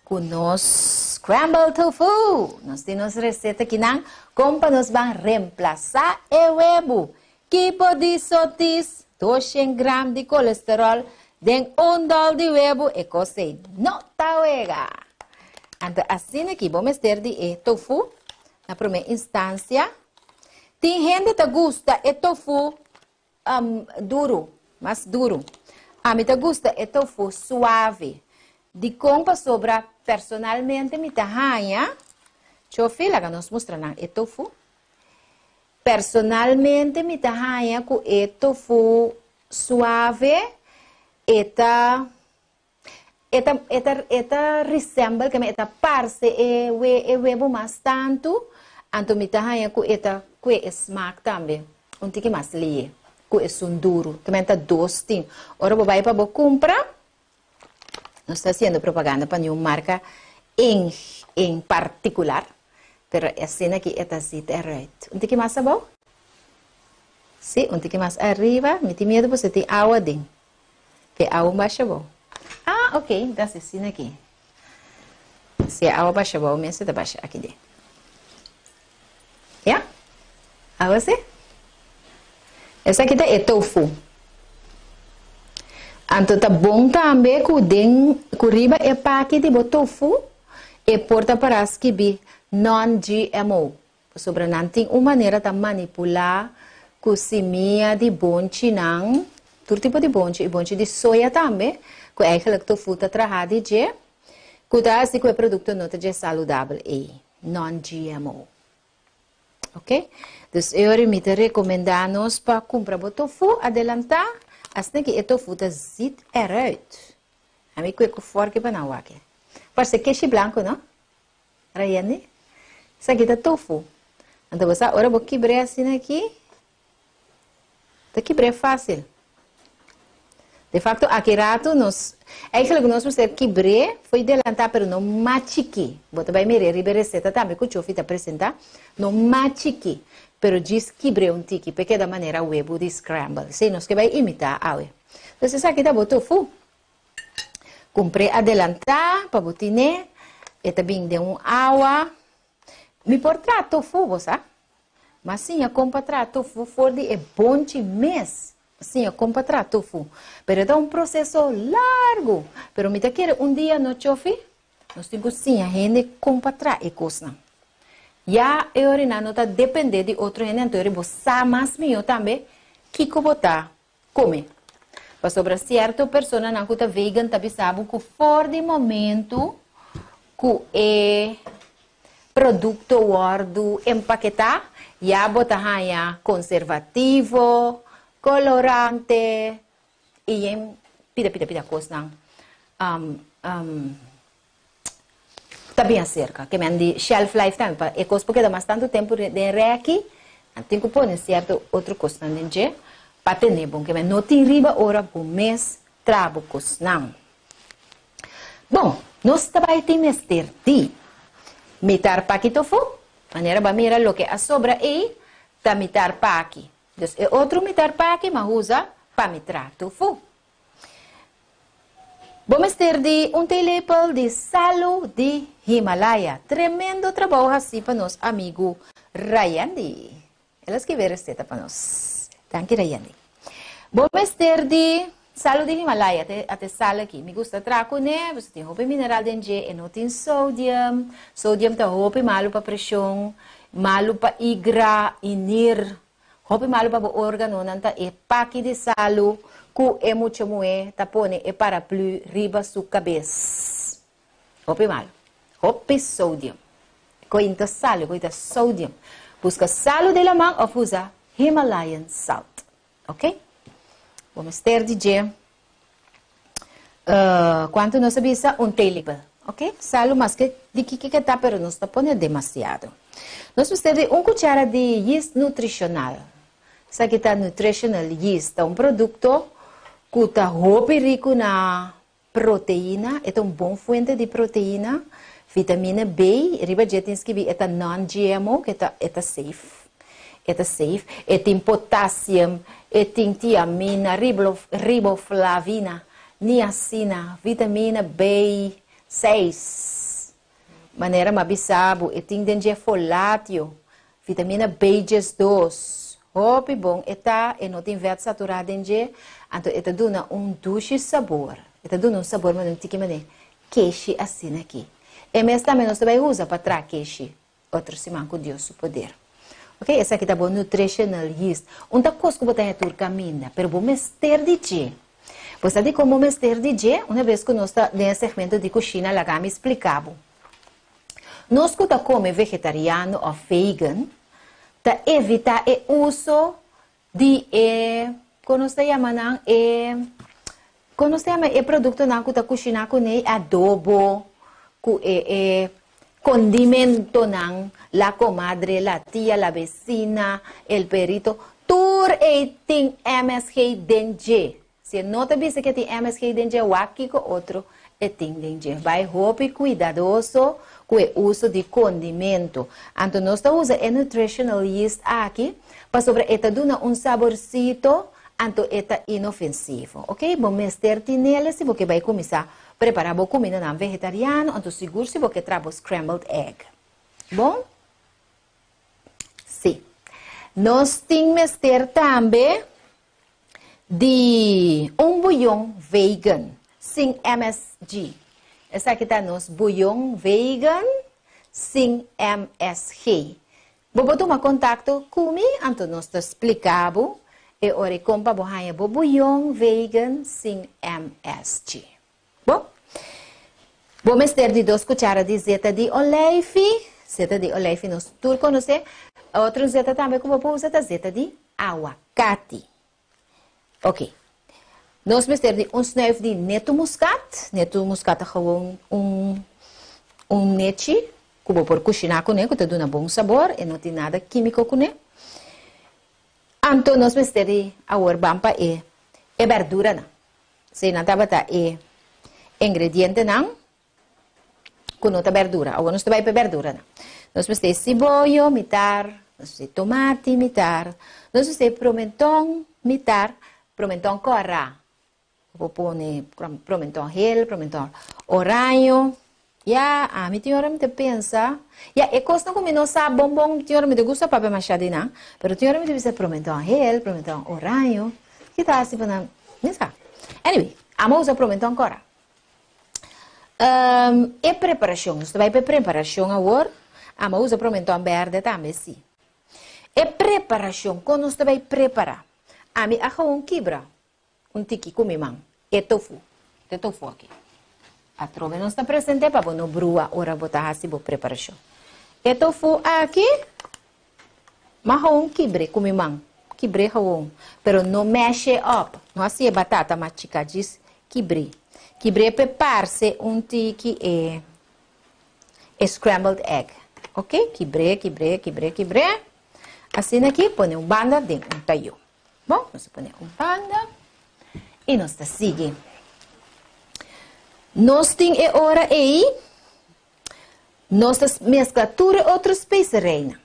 com nós scrambled tofu. Nós temos receita que não, como nos vão reemplazar o webo. Tipo de sotis, 200 gramas de colesterol, den $1 de webo e cose não tá wega. Então, assim aqui, vamos ter de tofu, na primeira instância. Tem gente que gosta de tofu duro, mais duro. A mim gosta de tofu suave. De como sobra personalmente me tahanha. Chofi lá que nos mostra na tofu. Personalmente, me tahaya ku e tofu suave, eta resemble, que eta parse e webo mais tanto, anto me tahaya ku eta que smaak também, um tique mais lie, ku é sunduro, que menta dostin. Ora, vou vai para bo comprar, não está sendo propaganda para nenhuma marca em particular, pero a cena aqui é zita é right. Um tique mais abaixo? Sim, um tique mais arriba, me tem medo você tem água dentro, que água baixa bom. Ah, ok, dá assim aqui. Se a água baixa bom, mesmo você baixa aqui dentro. Yeah? A você? Essa aqui é tofu. Então tá bom também que o riba é paquete de tofu e porta para as que bi non-GMO. Sobre não tem uma maneira de manipular com semia de bonche não, todo tipo de bonche, e bonche de soja também, que é aquele tofu tá trabalhado de, que tá assim que é produto não é saudável e non-GMO. Ok? Dus eu me recomendamos para comprar o tofu, adelantar, assim que o tofu tá zit eruit. A mim que é forte para não aqui. Parece queijo branco, não? Rayane? Isso aqui é tofu. Então você agora vou quebrar assim aqui. Tá quebrar fácil. De facto, aqui rato nós, aquilo que nós precisamos quebrar foi adelantar, pero não machique. Bota vai me ribe receita também que o chofi tá apresentar, não machique. Pero diz quebrar um tique, porque da maneira web de scramble. Se nós que vai imitar a web. Então isso aqui tá botou tofu. Comprei adelantar para botiné, e também de água. Me portar tofu, você? Mas sim, a comprar tofu for de é bom demais. Sim, a comprar tofu. Pero é um processo largo. Pero me quer dia no chofi, nós temos sim a gente comprar e coisa. Já eu não está depender de outro gente, então eu vou mais meu também que botar come. Para sobre certa pessoa não que está vegan, também sabe que for de momento que é produto guardo empaquetar, já botar conservativo, colorante e em pida coisa tá bem acerca que me de shelf life também para é coisa porque dá mais tanto tempo de aqui tem que pôr certo outro coisa não para ter bom que me não tem riba hora por mês trabo coisa não bom nós também temos ter de mitar paqui tofu maneira para mirar o que a sobra e tá mitar paqui. Dus é outro mitar paqui, mas usa para mitrar tofu. Vamos ter de telepel de salo de Himalaya. Tremendo trabalho assim para nós, amigo Rayandi. Elas que vê receita para nós. Thank you, Rayandi. Vamos ter de salo de Himalaya, até sal aqui. Me gusta traco, né? Você tem roupa mineral dentro e não tem sódio. Sódio tá roupa malo para pressão, malo para igra, inir. Hopi malu para o órgão nanta e paque de salo ku é muito moe tapone e paraplu riba su cabeça. Hopi malu. Hopi sódio. Cointa salo, cointa sódio. Busca salo de la mão ou usa Himalayan salt. Ok? Vamos ter de quanto nós sabemos telepel. Ok? Salo mas que de que tá pero não está pondo demasiado. Nós vamos ter cuchara de yeast nutricional. Isso aqui está nutritional yeast, é produto que está rico na proteína, é bom fonte de proteína, vitamina B, riba já tem que é non-GMO, que é safe. É safe, tem potássio, tem tiamina, riboflavina, niacina, vitamina B6. Maneira mabisabo, tem de folato, vitamina B2. Hopi bom, e não tem verde saturado em dia, então eta duna doce sabor. Eta duna sabor, mas não tem que maneira. Queixe assim aqui. E mesmo também nós também usa para trazer queixe. Outro semana com Deus o poder. Ok? Essa aqui tá bom, nutritional yeast. Uma coisa que botar é tur caminha, pero bom mester de dia. Você sabe como mester de dia? Uma vez que nós está nesse segmento de cozinha, lá me explicava. Nós que come vegetariano ou vegan, ta evitar o uso de como se chama não como se chama produto não que ta cozinhar com adobo com condimento não la comadre la tia la vecina el perito tur tem MSG dengue se nota bem que tem MSG dengue o aqui com outro tem dengue vai roupa cuidadoso com o uso de condimento. Então, nós usamos a nutritional yeast aqui, para sobre esta duna um saborcito, então é inofensivo, ok? Bom, mestre nele, se você vai começar a preparar a comida não vegetariano, então seguro se você trabalha scrambled egg. Bom? Sim. Nós temos mestre também de bouillon vegan, sem MSG. Essa aqui está nos bouillon vegan sem MSG. Vou tomar contato comigo, então nós te explicamos e ora compra o bouillon vegan sem MSG. Bom, vamos ter de 2 cucharadas de zeta de olive. Zeta de olive nós tudo conhecemos. Outra zeta também que vou usar é zeta de aguacate. Ok. Nós vamos ter um snuif de neto muscat. Neto muscat é nete que vou por cozinhar com ele, que dá um bom sabor e não tem nada químico com ele. Então, nós vamos ter a bampa e verdura. Não. Se não estava ingrediente, não, com outra verdura. Agora, nós vamos ter verdura. Não. Nós vamos ter cebola, mitar, nós vamos ter tomate, mitar, nós vamos ter pimentão, mitar, pimentão corá. Vou pôr pimentão gel, pimentão oranho. A minha senhora me pensa. É coisa que não sabe bombom, a senhora me gusta para machado, não. Mas a senhora me pensa pimentão gel, pimentão oranho. Que tal assim para não sabe? Anyway, vamos usar pimentão cora. E preparação, nós vai para preparação agora. Vamos usar pimentão verde também, sim. E preparação, quando nós vai preparar, a mim quebra. Tiki comimang, tofu aqui. A trova não está presente para não brua ora botar assim boa preparação. Tofu aqui, marrom quibre comimang, quibre haon, pero não mexe up, não assim é batata machica diz quibre prepara-se tiki scrambled egg, ok? Quibre, assim aqui põe banda dentro taio, bom? Nós põe banda e nós está seguindo. Nós temos hora aí, nós mesclamos outras especiarias.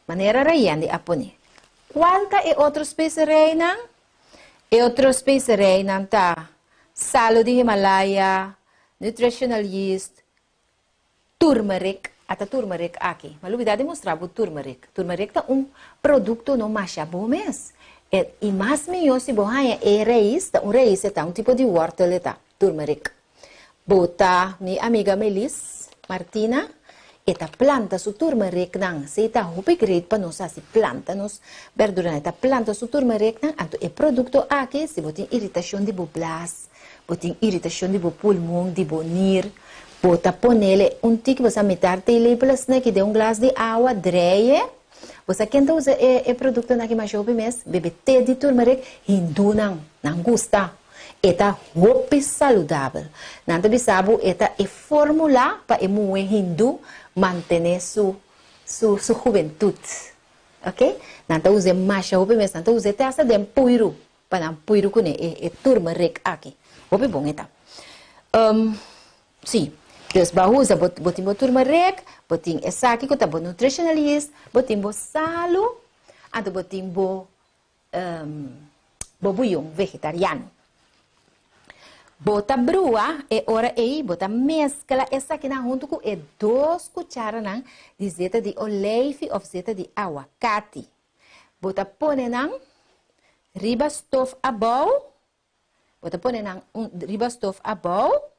Maneira raiando a pôr. Qual é outra especiaria? Outra especiaria está salo de Himalaya, nutritional yeast, turmeric, até turmeric aqui. Mas eu vou demonstrar o turmeric. Turmeric é produto não mais bom mesmo. E mais melhor se você é raiz, raiz é tipo de hortelã, turmeric. Bota minha amiga Melis Martina, esta planta su turmeric nang, se ita hopi great para nós assim planta nos verdura esta planta su turmeric nang, anto é produto aqui se botin irritação de bublas, botin irritação de bo pulmão, de bonir, bota ponele tic você meter tele plus né que dê glass de água dreie. Você quem usa produto naqui mais hopi mes, bebe té de turmeric, hindu nang gusta. Eta hopi saudável. Nanta bisabu eta fórmula para o hindu manter sua juventude. Ok? Nanta usa mais hopi mes, nanta usa essa de puiru para não puiru com turmeric aqui. Hopi bom eta. Sim. Dus bahuza botin bo turmeric, botin essa aqui que tá bo nutritional yeast, botin bo salo, anto botin bo bouillon vegetariano. Bota brua e ora aí, bota mescla essa aqui na junto com 2 cucharadas de zeta de olive ou zeta de aguacate. Bota põe na riba stove a bowl. Bota põe na riba stove a bowl.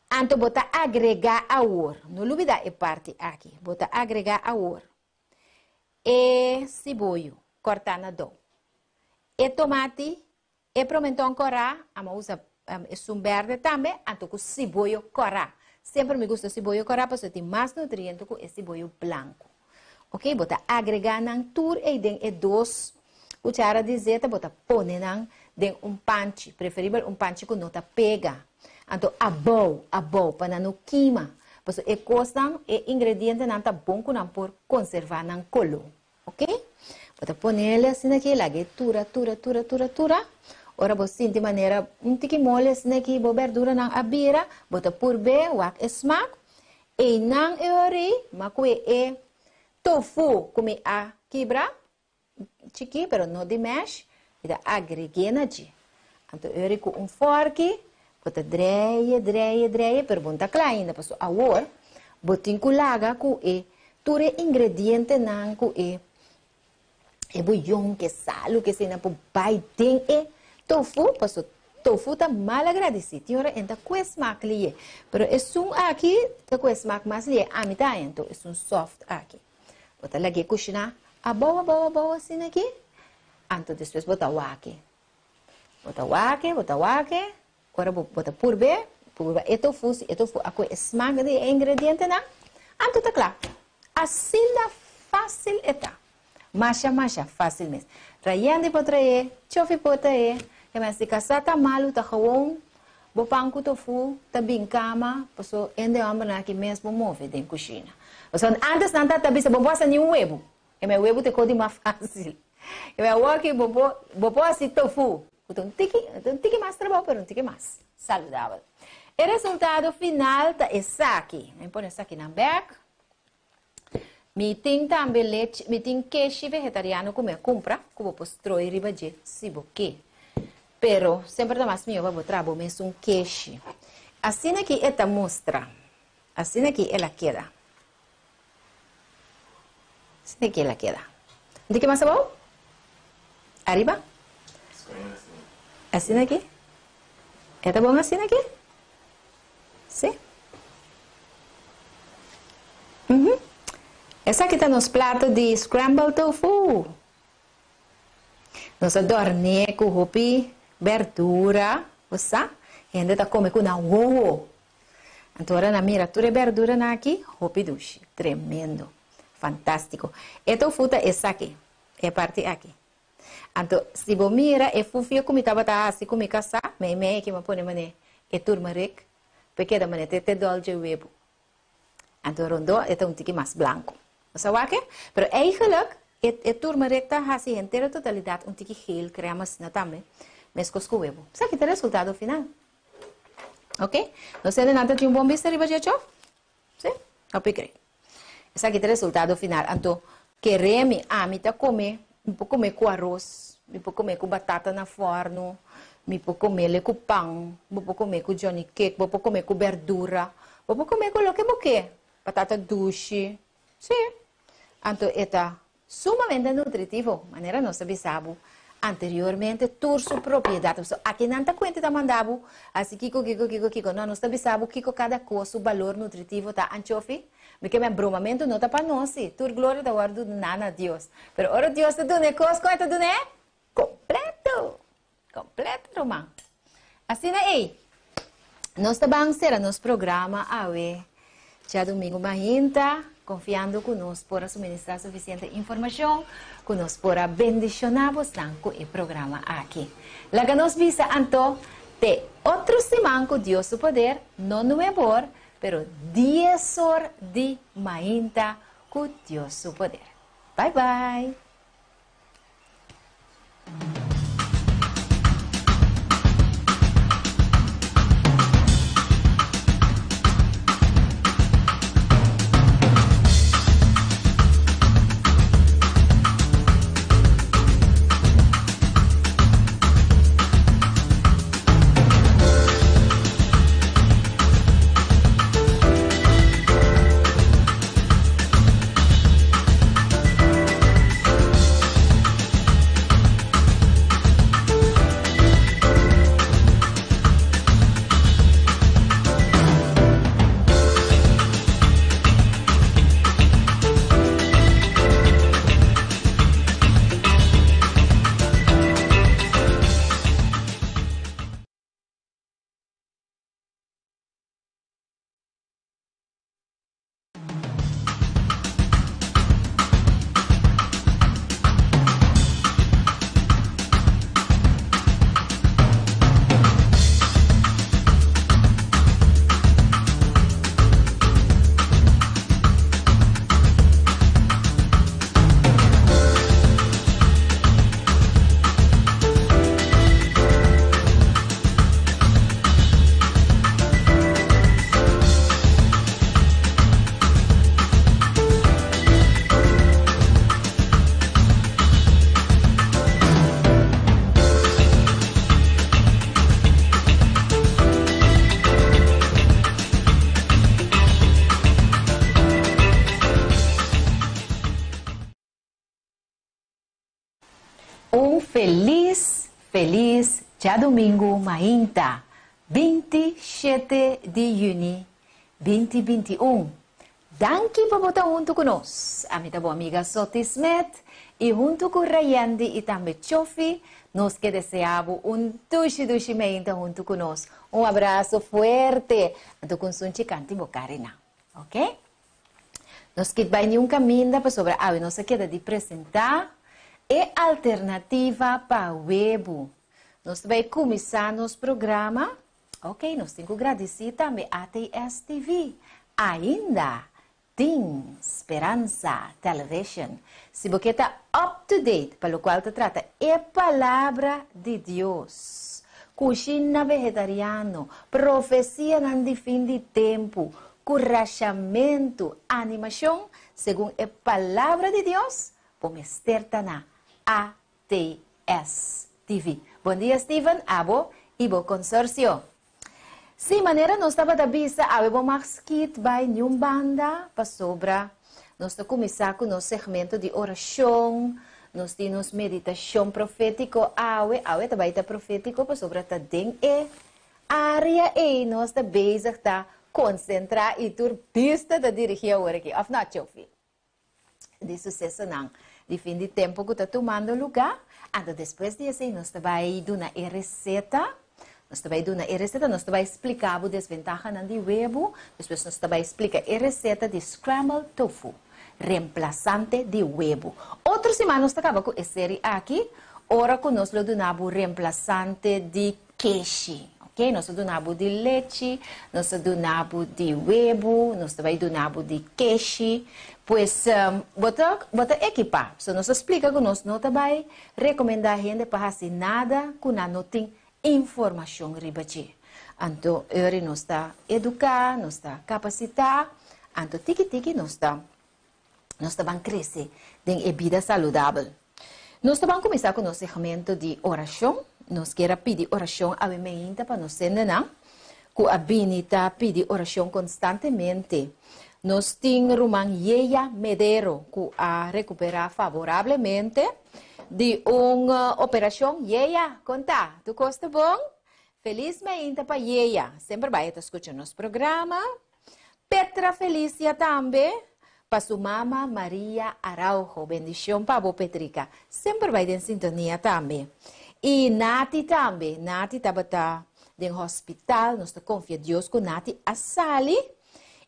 Anto bota agregar a or. Não olvida a parte aqui. Bota agregar a or. E cebola cortar na dó. E tomate e pimentão corá, ama usa é verde também, então com cebola corá. Sempre me gusta cebola corá, porque tem mais nutrientes que o cebola branco. Ok? Bota agregar ng tur e den e 2 cuchara de zeta, bota pone ng den panchi. Preferível panchi que nota pega. Então, abou, para não queima. Porque e costan e ingrediente não tá bom que não por conservar não colo. Ok? Bota pone ele assim aqui, lage tura. Ora você sente maneira tique mole assim aqui, bo verdura não abira, bota por be, wak e smaak. E não eori, makue e tofu, come a quebra, chiqui, pero não de mesh, e da agreguei na de. Então, eori com forque, bota dreie, pero bom tá claro ainda, passou a war, botin culaga com e, ture ingrediente não com e bouillon, que salo, que se não por bai tem e tofu, passou tofu tá mal agradecido. Tinha hora ainda com smaak liye. Pero é um aqui, tá com smaak mais liye. A mitad, então, é um soft aqui. Bota lagi cozinhar. A boa, assim aqui. Então, depois bota wake. Bota wake. Agora, bota purbe. E tofu, a com smaak de ingrediente, não? Então, tá claro. Assim dá fácil, eta. Masha, fácil mesmo. Traiande para trair, chofi para trair. Mas se casar tá malo, tá gewoon, bopang ko tofu, tá bem cama, passo ende amba na aqui mesmo move dentro cozinha. Passo antes não tá tabi se bobosa nenhum huevo, e meu huevo te codi mais fácil. E meu aqui bobo assim tofu, então tiki mais trabalho, pero tiki mais saudável. O resultado final tá esse aqui. Eu ponho esse aqui na bag. Me tem também leite, me tem queijo vegetariano como compra, como posso troir riba de siboque. Pero, sempre da mais minha vou trabalhar mesmo queijo. Assim aqui esta mostra. Assim aqui ela queda. Assim aqui ela queda. De que mais bom? Arriba? Assim aqui? É bom assim aqui? Sim? Essa aqui está nos pratos de scrambled tofu. Nós adornamos com hopi, verdura, você? E ainda está comendo com ovo. Então, agora na mira, toda verdura aqui, hopi duche. Tremendo. Fantástico. E tofu é essa aqui. É a parte aqui. Então, se você mira, é fufia como estava assim, como caça, meio que me põe mané, é turmeric, porque da mané te dolce huevo. Então, rondo é um tique mais branco. Você sabe? Pero eigenlijk, é turmeric tá assim, inteira totalidade, um tique gel, crema assim também, mescos com huevo. Sabe que é o resultado final? Ok? Não sei de nada, tinha bom bicho arriba de achou? Sim? Não piquei. Esse aqui é o resultado final. Então, queremos comer, me pode comer com arroz, me pode comer com batata na forno, me pode comer com pão, me pode comer com johnny cake, me pode comer com verdura, me pode comer com o que você quer. Batata doce. Sim. Então, é sumamente nutritivo. Maneira não sabe sabe. Anteriormente, toda sua propriedade. Aqui não está conta da mandabo. Assim, Kiko. Não, não sabe sabe Kiko cada coisa, o valor nutritivo tá anchofi. Porque meu bromamento não está para nós. Toda glória da guarda do nana Deus. Pero ora Deus te dune coisa, quanto dune? Completo, Romão. Assim, aí. Nós estamos ser nosso programa, já domingo mahinta, confiando conosco para suministrar suficiente informação, conosco para bendicionar-vos com o programa aqui. Laga nos visa anto de outro semana com Deus o poder, não nuevo, pero 10 horas de mahinta com Deus o poder. Bye, bye. Feliz dia domingo mainta, 27 de junho 2021. Danke por botar junto conosco. A minha boa amiga Soti Smith e junto com Rayandi e também Chofi, nós que desejamos dushi mainta junto conosco. Abraço forte. Então, com sunchi canti bocarina. Ok? Nós que vai um caminho para sobre a nossa queda de apresentar e alternativa para o web. Nós vamos começar nosso programa. Ok, nós temos que agradecer também a ATS TV. Ainda tem Esperança Television. Se você está up to date, para o qual te trata, é a palavra de Deus. Cozinha vegetariano, profecia de fim de tempo, corajamento, animação, segundo a palavra de Deus, vamos ter na ATS TV. Bom dia, Steven, abo e bom consórcio. Sim, maneira nós estava da bisa, abo mais kit by nenhum banda para sobra. Nós estamos começar com nosso segmento de oração, nós temos meditação profética, awe também está profético para sobra tá den e área e nós está bezig tá concentrar e turpista da dirigir agora aqui. Of not, Chofi. De sucesso não. De fim de tempo que está tomando lugar. Então, depois disso, nós vamos dar uma receita. Nós vamos explicar a desvantagem do web. Depois, nós vamos explicar a receita de scrambled tofu, reemplazante de web. Outra semana, nós acabamos com a série aqui. Ora, nós vamos reemplazante de queijo. Ok? Nós vamos de leite, nós vamos de web, nós vamos de queijo. Pois, bota equipar. So, nós explica que nós não vai recomendar a gente para fazer nada que não tem informação ribachi. Então, nós está educar, nós está capacitar, então, tiki nós vamos crescer em vida saudável. Nós vamos começar com o nosso segmento de oração. Nós queremos pedir oração a mim para nós entender, que a Binita pedir oração constantemente. Nós temos Roman Yeya Medero, que a recuperar favoravelmente de uma operação. Yeya, conta, tu gosta bom? Felizmente para Yeya, sempre vai estar escutando nosso programa. Petra Felícia também, para sua mama Maria Araujo, bendição para a Petrica, sempre vai em sintonia também. E Nati também, Nati estava no hospital, nós confiamos em Deus que Nati assali.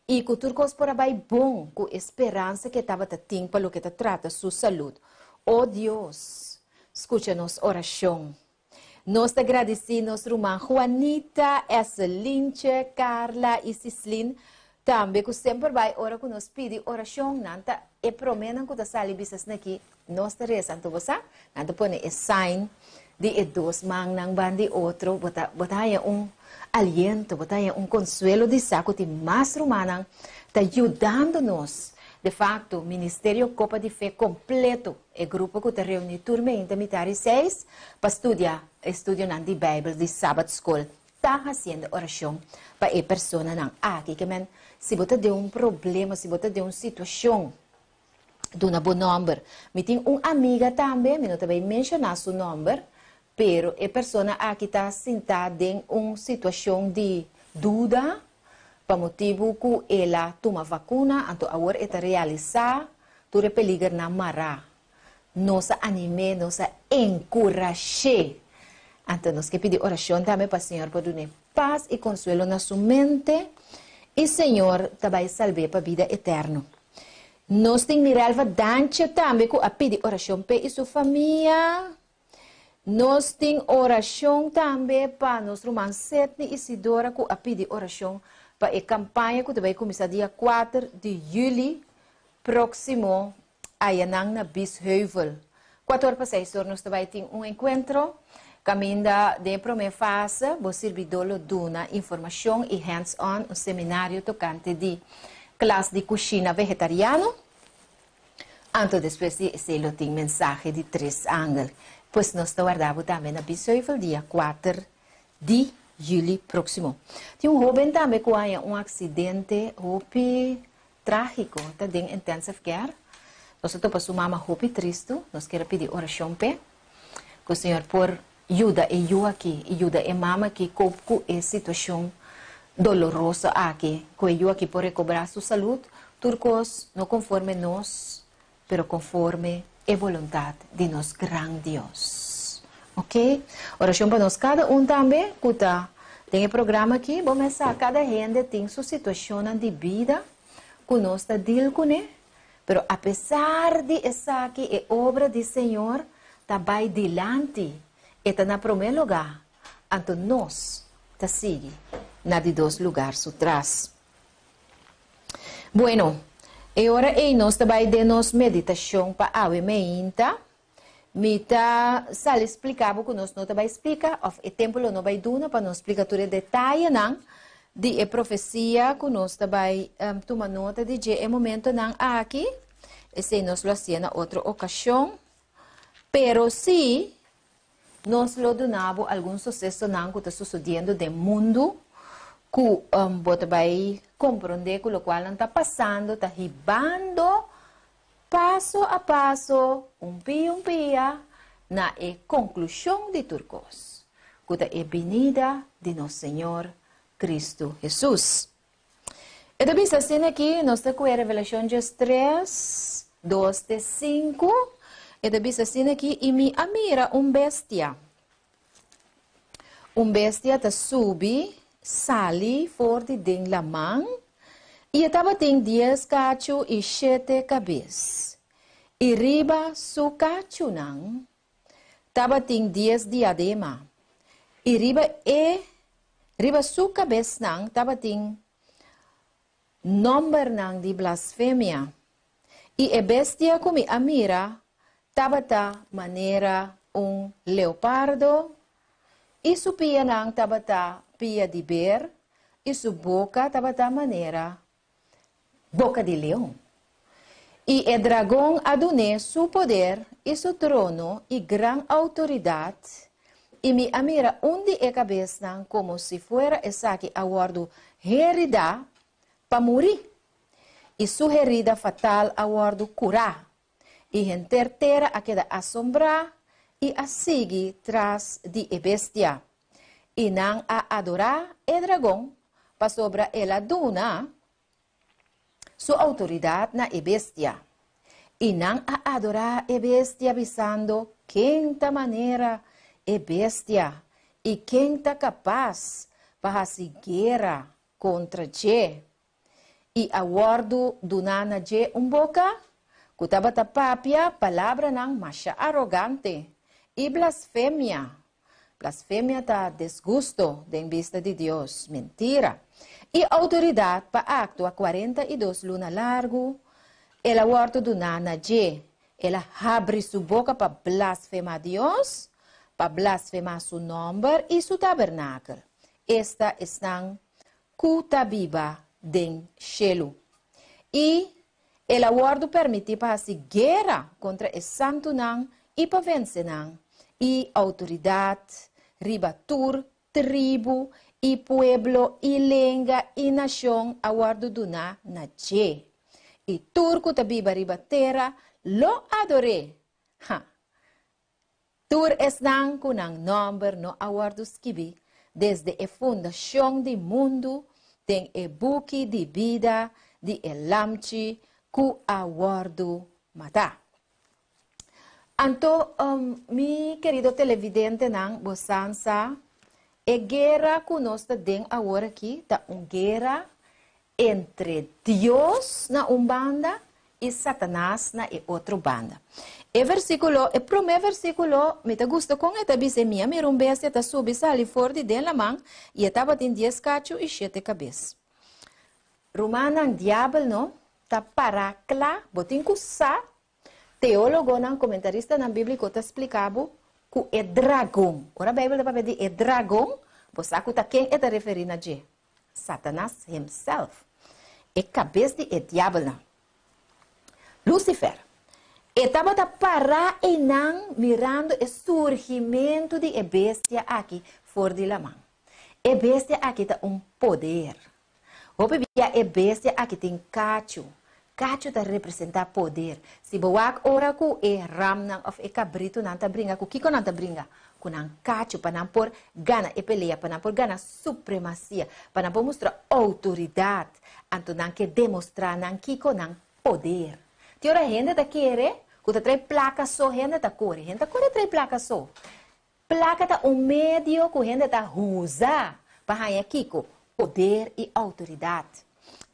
E que tudo por aí bom, com esperança que estava tendo para o que trata sua saúde. Oh Deus, escuta-nos oração. Nós agradecemos, irmã Juanita, Esselinche, Carla e Cislin, também que sempre vai orar com nós, pedir oração, nanta, e prometem que está ali bisas aqui, nós rezamos, então você, nanta põe o sign de dois mãos, nang bandi outro, botaya aliento, botaya consuelo de saco de mais romana, está ajudando-nos. De fato, o Ministério Copa de Fé completo, o grupo que está reunido turma intermediária 6 para estudar de Bíblia de Sabbath School, está fazendo oração para a pessoa aqui que se você tem problema, se você tem uma situação, de um bom número, me tem uma amiga também, eu também mencionar seu número, pero a pessoa aqui está sentada em uma situação de dúvida, para motivo que ela toma vacuna, então agora está realizar, tudo é peligro na mará. Nós anime, nós encoraje. Então nós que pedir oração também para o Senhor para dar paz e consuelo na sua mente, e o Senhor também salve para a vida eterna. Nós temos Miralva Dancha também que a pedir oração para sua família. Nós temos oração também para nosso irmão Setni Isidora que a pedir oração para a campanha que vai começar dia 4 de julho próximo a Yanang na Bisheuvel. 4 para 6 horas nós vai ter um encontro. Caminda de primeira fase, o servidor dona informação e hands-on, um seminário tocante de classe de cozinha vegetariano. Então, depois ele tem mensagem de 3 ângulos. Pois nós guardamos também na Bisheuvel dia 4 de julho próximo. Tem um jovem também que há um acidente trágico, está em intensive care. Nós estamos para sua mama triste, nós queremos pedir oração para que o Senhor por ajuda e eu aqui, ajuda e mama aqui com a situação dolorosa aqui, que eu aqui por recobrar sua saúde, turcos não conforme nós, pero conforme a vontade de nosso grande Deus. Ok? Oração para nós, cada também, que tem um programa aqui, vamos começar, cada gente tem sua situação de vida, que nós está deal com ele, pero apesar de essa aqui, a obra do Senhor, está vai dilante, está na primeiro lugar, então nós está sigue na de dois lugares atrás. Bueno, e ora nós também de nos meditação para a meinta, mita sal explicava que nós não vai explicar, of o tempo não vai duna para nós explicar todo detalhe não de a profecia que nós também toma nota de que é momento não aqui, esse nós lo hacía na outra ocasião, pero se nós lo donava algum sucesso não que está sucedendo no mundo, que você vai compreender com o qual não está passando, está ribando passo a passo, pia, na conclusão de turcos, que é a venida de nosso Senhor Cristo Jesus. E também assim aqui, nós temos a Revelação 3, 2-5, e também assim aqui, e me mira bestia. Bestia está subi, sali fora de dentro da mão, e estava tem 10 cacho e 7 cabeças. E riba su cacho não, estava tem 10 diadema. E riba su cabeça não, estava tem número não de blasfêmia. E a bestia como a mira, estava da maneira leopardo, e su pia não estava da pia de ber, e su boca estava da maneira boca de leão. E o dragão adonou seu poder e seu trono e grande autoridade. E me mira onde é a cabeça como se fuera essa que aguardo herida para morrer. E sua herida fatal aguardo curar. E gente terra a queda assombrar e a seguir tras de bestia. E não a adorar o dragão para sobre ela duna sua autoridade na bestia. E não a adorar a bestia avisando quem ta maneira é bestia e quem está capaz para se guerra contra je. E aguardo do nana je boca, que estava tapapia, palavra não macha arrogante e blasfêmia. Blasfêmia está desgosto em vista de Deus, mentira. E autoridade para acto a 42 luna largo, ela aguardo do nana je, ela abre sua boca para blasfemar Deus, para blasfemar seu nome e seu tabernáculo. Esta estão cuta viva den cielo. E ela guarda permitir para se guerra contra o santo não e para vencer não. E autoridade, ribatur, tribo, e pueblo, e língua, e nação, aguardo do na je. E turco tabiba ribatera, lo adore. Ha. Tur estão com um número no aguardo esquibi, desde a fundação do mundo, tem o buque de vida, de elamchi, que aguardo matar. Então, mi querido televidente, não, bosança, a guerra que nós estamos agora aqui, é uma guerra entre Deus na banda e Satanás na outra banda. O primeiro versículo, me gusta com esta dice minha, mira bestia está subi sali fora de dentro da mão e estava tem 10 cachos e 7 cabeças. Romana, diabo, não? Está paracla, botin kusa. Teólogo, não, comentarista na Bíblia, que está explicado que é dragão. Ora, a Bíblia está pedir é dragão, você sabe quem é referindo a Deus? Satanás himself. É cabeça de diabo, não? Lucifer. Estava a parar e não mirando o surgimento de bestia aqui fora de la mão. A bestia aqui tem poder. A bestia aqui tem cacho, cacho ta representa poder. Si bawak ora ku ram nang of cabrito nang ta bringa ku kiko nang ta bringa. Kunang cacho panampor gana pelea, panampor gana supremacia, panampor mostra autoridade, anto nang que demonstrar nang kiko nang poder. Ti ora gente ta quere, ku ta trai placa so gente ta corre trai placa so. Placa ta medio ku gente ta usa para kiko poder e autoridade.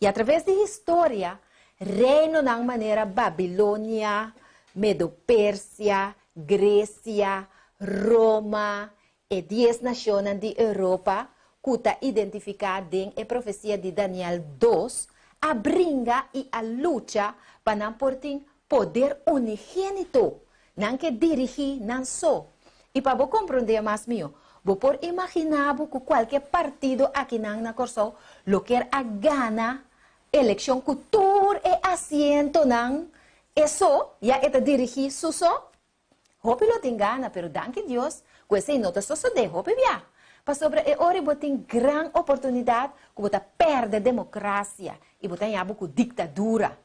E através de história, reino na maneira Babilônia, Medo-Pérsia, Grécia, Roma e 10 nações de Europa, que está identificada em a profecia de Daniel 2, a brinca e a luta para não portar poder unigênito, não que dirigir, não só. E para você compreender mais meu, vou por imaginar que qualquer partido aqui na Corsol, lo quer a gana eleição cultura e assento não isso já é dirigir suso hope lo tem gana pero danke Deus que esse nota só de hope via para sobre e ora botem grande oportunidade que bota perde democracia e botem já com ditadura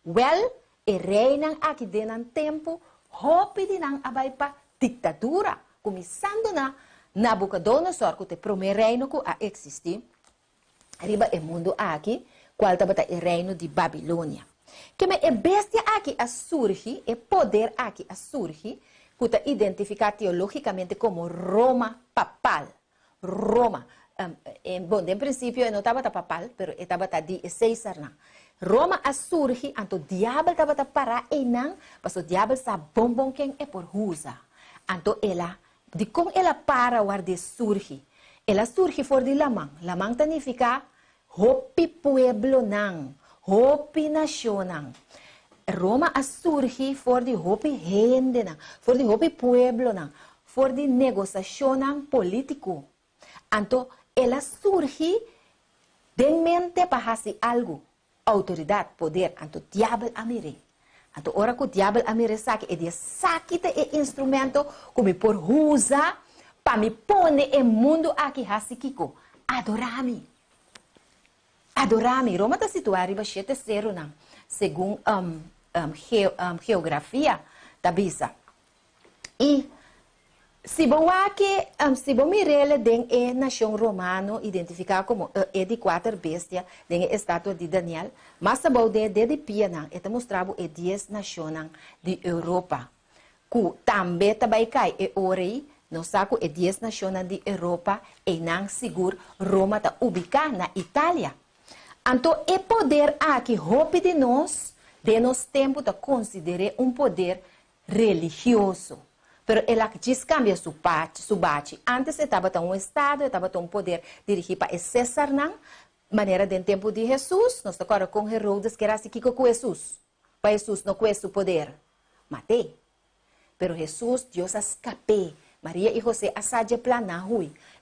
well e reina aqui dentro tempo hope de não abai para ditadura começando na Nabucodonosor que te primeiro reino que a existir arriba o mundo aqui qual estava o reino de Babilônia. Que me é bestia aqui a surge, é poder aqui a surge, que está identificado teologicamente como Roma papal. Roma. Bom, em princípio não estava papal, mas estava de César. Roma a surge, então o diabo estava para e não, mas o diabo sabe bom quem é por usa. Então ela, de como ela para o ar de surge, ela surge fora de Lamang. Lamang significa hopi pueblo nang, hopi nación nang. Roma a surgi for de hopi gente nang, for de hopi pueblo nang, for de negociación nang político. Anto, ela surgi de mente para hacer algo, autoridade, poder, anto diabo amire. Anto, ora que o diabo amire saque, e de saque te instrumento como por usa para me pone em mundo aqui hasi kiko, adorami. Adorami, Roma está situada em 7-0, segundo geografia da bisa. E se você mirar den a nação romano identificada como de 4 bestias, den a estátua de Daniel, mas a de pia não, eta mostrava 10 nações de Europa, que também também cai e ori, não saco 10 nações de Europa e não seguro Roma está ubicada na Itália. Então, o poder aqui, roupa de nós tempo, está considerado poder religioso. Mas ela descambia seu bate. Antes estava estado, estava poder dirigir para César, maneira de tempo de Jesus. Nós agora com Herodes, que era assim com Jesus. Para Jesus não conhece o poder. Matei. Mas Jesus, Deus escapou. Maria e José assadia planar,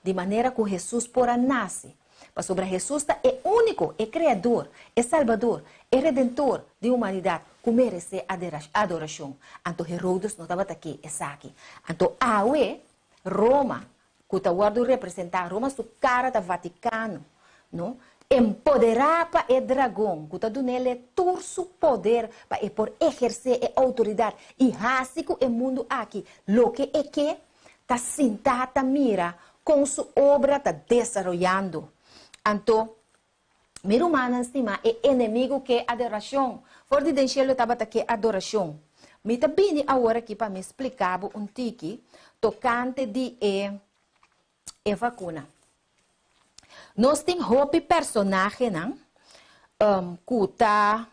de maneira que Jesus porá nasce. Mas sobre Jesus é único, é criador, é salvador, é redentor de humanidade, que merece adoração. Então Herodes não estava aqui, é aqui. Então Roma, que está guardando representar, Roma é o cara do Vaticano, não? Empoderar para o dragão, que está dando ele todo o poder para por exercer a autoridade. E assim que o mundo aqui, o que está sentado, mira, com sua obra está desenvolvendo. Então, meu humano estima é inimigo que adoração. Fora de deixar estava aqui adoração. Me também agora aqui para me explicar tiki tocante de vacuna. Nós temos hope personagem, que está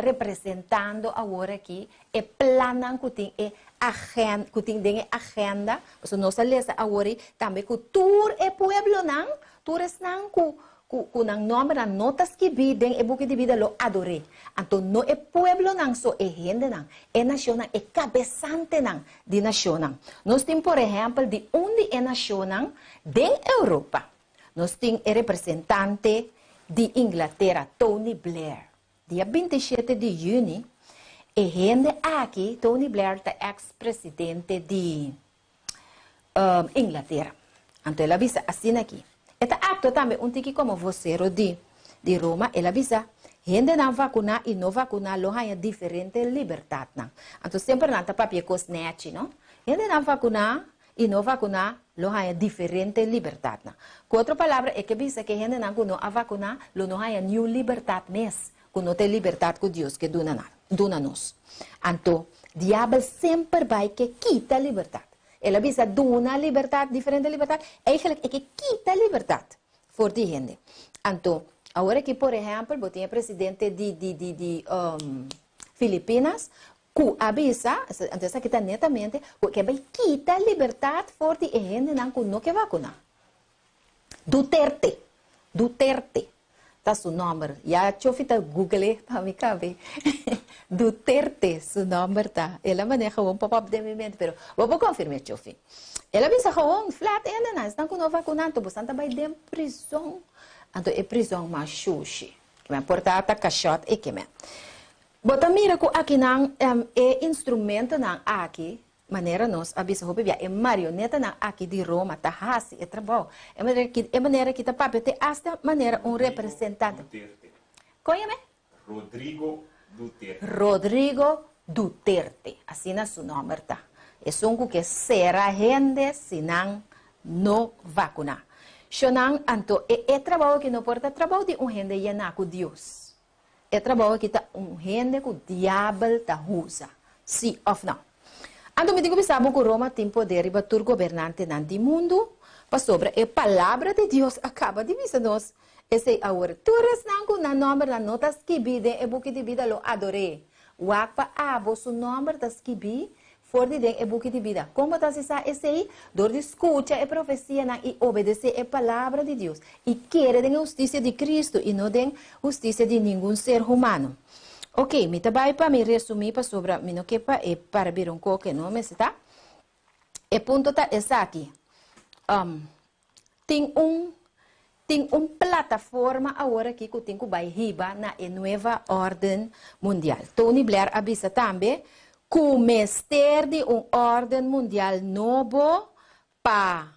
representando agora aqui e planam que tem agenda, porque nós lemos agora também que tur é pueblo não, tures não que nang nome na notas que videm e buque de vida lo adore. Então não é pueblo não só é gente não, é nação é cabeçante não de nação não. Nós temos por exemplo de onde é nação não, de Europa. Nós temos o representante de Inglaterra, Tony Blair. Dia 27 de junho, e gente aqui, Tony Blair, é ex-presidente de Inglaterra. Então, ela avisa assim aqui. Esta acto também, tiki como vocero de Roma, ela avisa, Gente não vacuna e não vacuna, lo há diferente liberdade. Então, sempre não está papel cosnete, não? Gente não vacuna e não vacuna, lo há diferente liberdade. Com outra palavra, é que bisa que gente não a vacuna, lo não há nenhuma liberdade mesmo, que não tem liberdade com Deus que dona nos. Então, diabo sempre vai que quita a liberdade. Ela bisa dona liberdade, diferente liberdade, eigenlijk é que quita a liberdade for die gente. Então, agora que, por exemplo, você é presidente de Filipinas, que avisa, então aqui está netamente, que vai quitar a liberdade for die gente não que vacuna. Duterte. Tá seu nome. Já deixa eu Google para me caber. Duterte, seu nome tá. Ela maneja um pop-up de movimento, pero vou confirmar, Chofi. Ela pensa que flat ainda não, estão com nova vacunando, você está vai de prisão. Então é prisão mais xuxi. Que me porta a cachorro e que me. Bota mira que aqui não é instrumento não aqui. Maneira nós avisa hope via é marioneta na aqui de Roma tá hasi é trabalho é maneira que tá papel te esta maneira representante conhece Rodrigo Duterte assim na seu nome tá é um que será gente se não vacuna chonan anto é trabalho que não porta trabalho de gente llena com Deus é trabalho que tá gente que o diabo tá usa sim ou não. Ando me digo pensamos que Roma tem poder e bater governante do mundo, para sobre a palavra de Deus acaba de dizer-nos. Esse agora, tu resnango na nome da nota esquibida e buque de vida lo adorei. O aqua abo su nome da esquibi, for de e buque de vida. Como está se sa esse aí? Dor de escuta e profecia e obedecer a palavra de Deus. E querer a justiça de Cristo e não a justiça de nenhum ser humano. Ok, me trabalho para me resumir para sobre me não quepa e para ver um pouco não me está. E ponto tá essa aqui. Tem plataforma agora aqui que tem que vai riba na nova ordem mundial. Tony Blair avisa também que o mestre de ordem mundial novo para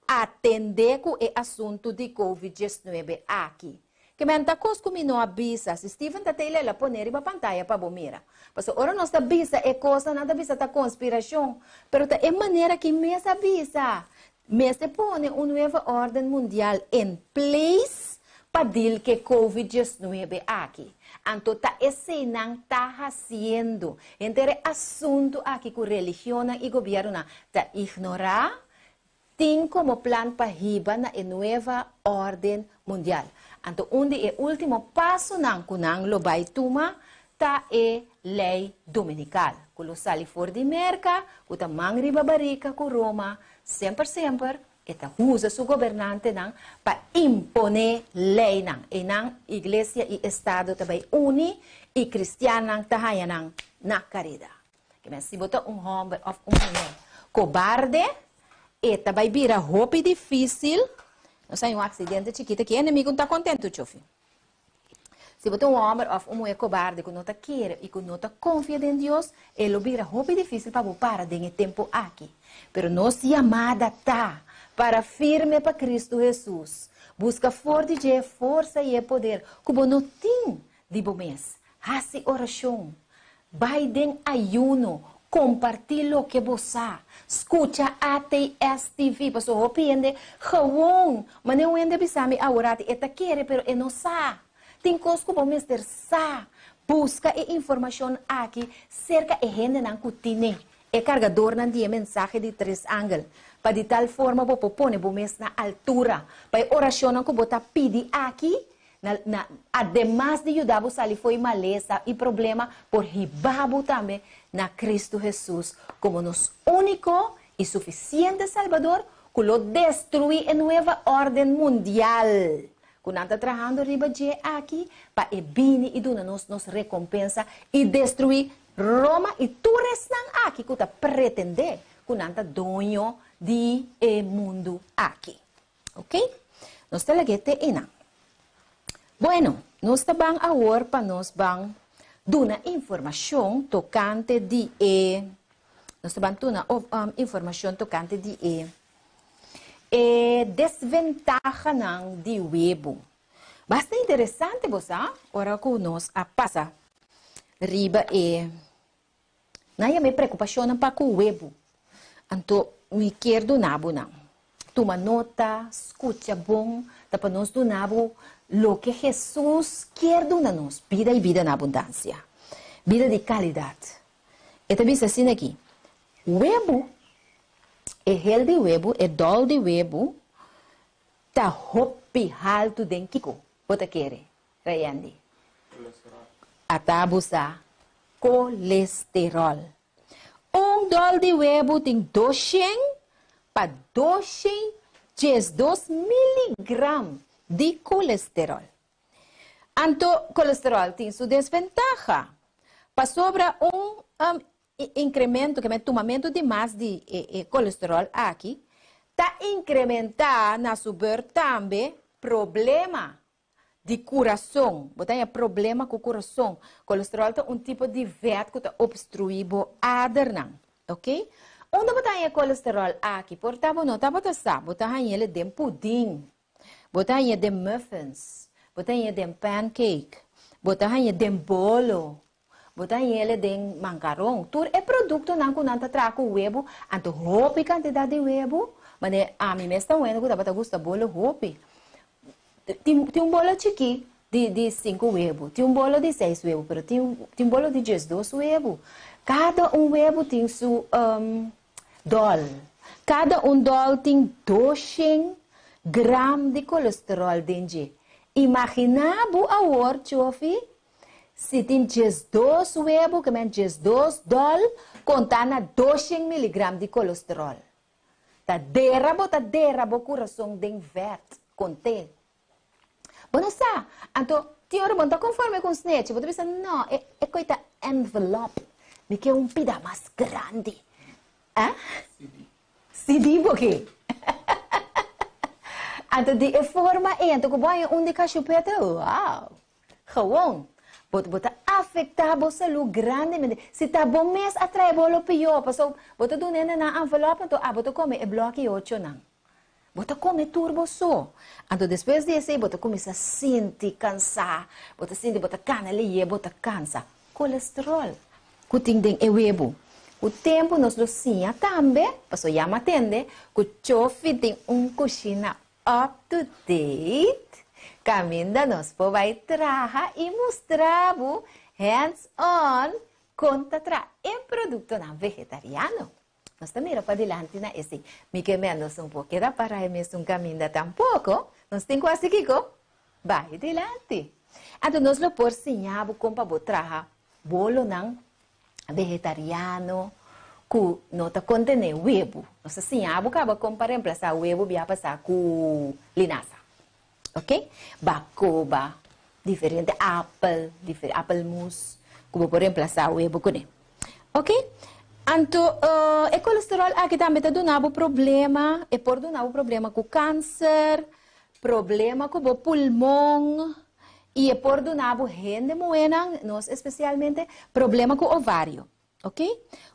atender com o assunto de COVID-19 aqui. Que menta cos que não avisa, se Steven tá tele la poner iba pantalla para bomira. Mas ora nós avisa é coisa nada avisa tá conspiração, pero tá é maneira que mes avisa. Mes se põe uma nova ordem mundial em place para dir que COVID-19 aqui. Então tá esse não tá fazendo. Entre assunto aqui com religião e governo tá ignorar tem como plan para riba na nova ordem mundial. Então, onde é o último passo que nang lo vai tomar, tá é lei dominical. Quando sali fora de merca, quando tá mangri babarica com Roma, sempre, eta usa su governante para imponer lei e nang igreja e estado também uni e cristiano tá na carida. Que se botou homem of mulher cobarde, eta vai virar roupa difícil. Não sai um acidente chiquito que o inimigo não está contente, Chofi. Se você é um homem ou uma mulher cobarde que não está querendo e que não está confiando em Deus, ele vira roupa difícil para você parar de tempo aqui. Mas nossa chamada está para firme para Cristo Jesus. Busca forte de força e poder, como não tem de bom mês. Hace oração. Vai de ayuno. Compartilha o que você escuta ATS TV, para sua opinião, gewoon, mas não é bisami agora eta quer, pero não sabe. Tem coisas que vamos ter sa. Busca informação aqui cerca de gente não cutine. É carregador não dia mensagem de 3 ângulos. Para de tal forma você pone você na altura. Para oração que você pede aqui. Además de ajudar você ali foi maleza e problema por ribabo também na Cristo Jesus como nosso único e suficiente Salvador que lo destruir a nova ordem mundial. Quando está trabalhando riba de aqui para bini e dona nos recompensa e destruir Roma e tu restan aqui que está pretender quando está dono de mundo aqui. Ok? Nós temos que ter Bueno, nós estamos agora para nós dar uma informação tocante de nós estamos dando informação tocante de desventaja de web. Bastante interessante, você. Ora que nós a passa. Riba e... Naya me preocupação para com o web. Então, me quero do nabo, não. Toma nota, escuta bom, tá para nós do nabo, lo que Jesus quer do nós, vida e vida na abundância. Vida de qualidade. E também assim aqui. Web, é healthy web, é dol de web, tá hopi alto den kiko. Bota quere, Rayandi. Atabusa, colesterol. Dol de web tem 200 para 212 miligramas de colesterol. Então, colesterol tem sua desventaja. Para sobra incremento, que é tomamento de mais de colesterol aqui, está incrementar na subir também problema de coração. Botar problema com o coração. Colesterol é um tipo de veto que está obstruindo a aderna. Ok? Onde botar colesterol aqui? Portanto, não está botando botar ele de pudim, botar ele de muffins, botar ele de pancake, botar ele de bolo, botar ele de macarrão. Tudo é produto não que não está trazendo huevo, então hope quantidade de huevo, mas a mim mesmo vendo que está gosta bolo hope. Tem bolo chiqui de 5 huevos, tem bolo de 6 huevos, mas tem bolo de 12 huevos. Cada huevo tem seu dol. Cada dol tem 200 gramas de colesterol dentro. Imagina a hora, Chofi, se tem 12 huevos, que é 12 dol, contando 200 miligramas de colesterol. Tá derrabo o coração de verde, contém. Bom, sa, então, teoria bom, tá conforme com o snatch, você pensa, não, é coisa envelope, me quer pedaço mais grande. Ah? CD por quê? Então, de forma, então, que vai de cachupeta, uau, gewoon, bota afetar a saúde grandemente. Se tá bom mês, atrai bolo pior, passou, bota do nene na envelope, então, bota comer e bloque 8 não. Bota comer turbo só. Então, depois disso, bota começa a sentir cansar, bota cana ali, bota cansa. Colesterol, que tem é webo. O tempo nós lo sim também, passou já me atende, que o chofe tem coxina up to date, caminha nós vai trazer e mostrar hands-on contra em produto não vegetariano. Nós também para adelante na esse, me que menos pouco, era para mesmo caminho tampouco, nós temos quase que vai adelante. Então nós lo por sim, como para trazer bolo não vegetariano, que não está contendo huevo. Nós assim, acaba com para reemplaçar huevo, vai passar com linaza. Ok? Bacoba, diferente apple mousse, que pode reemplaçar huevo com ele. Ok? Então, o colesterol aqui também está dando problema, e por dar problema com câncer, problema com o pulmão, e é por dar gente moena, nós especialmente, problema com o ovário. Ok?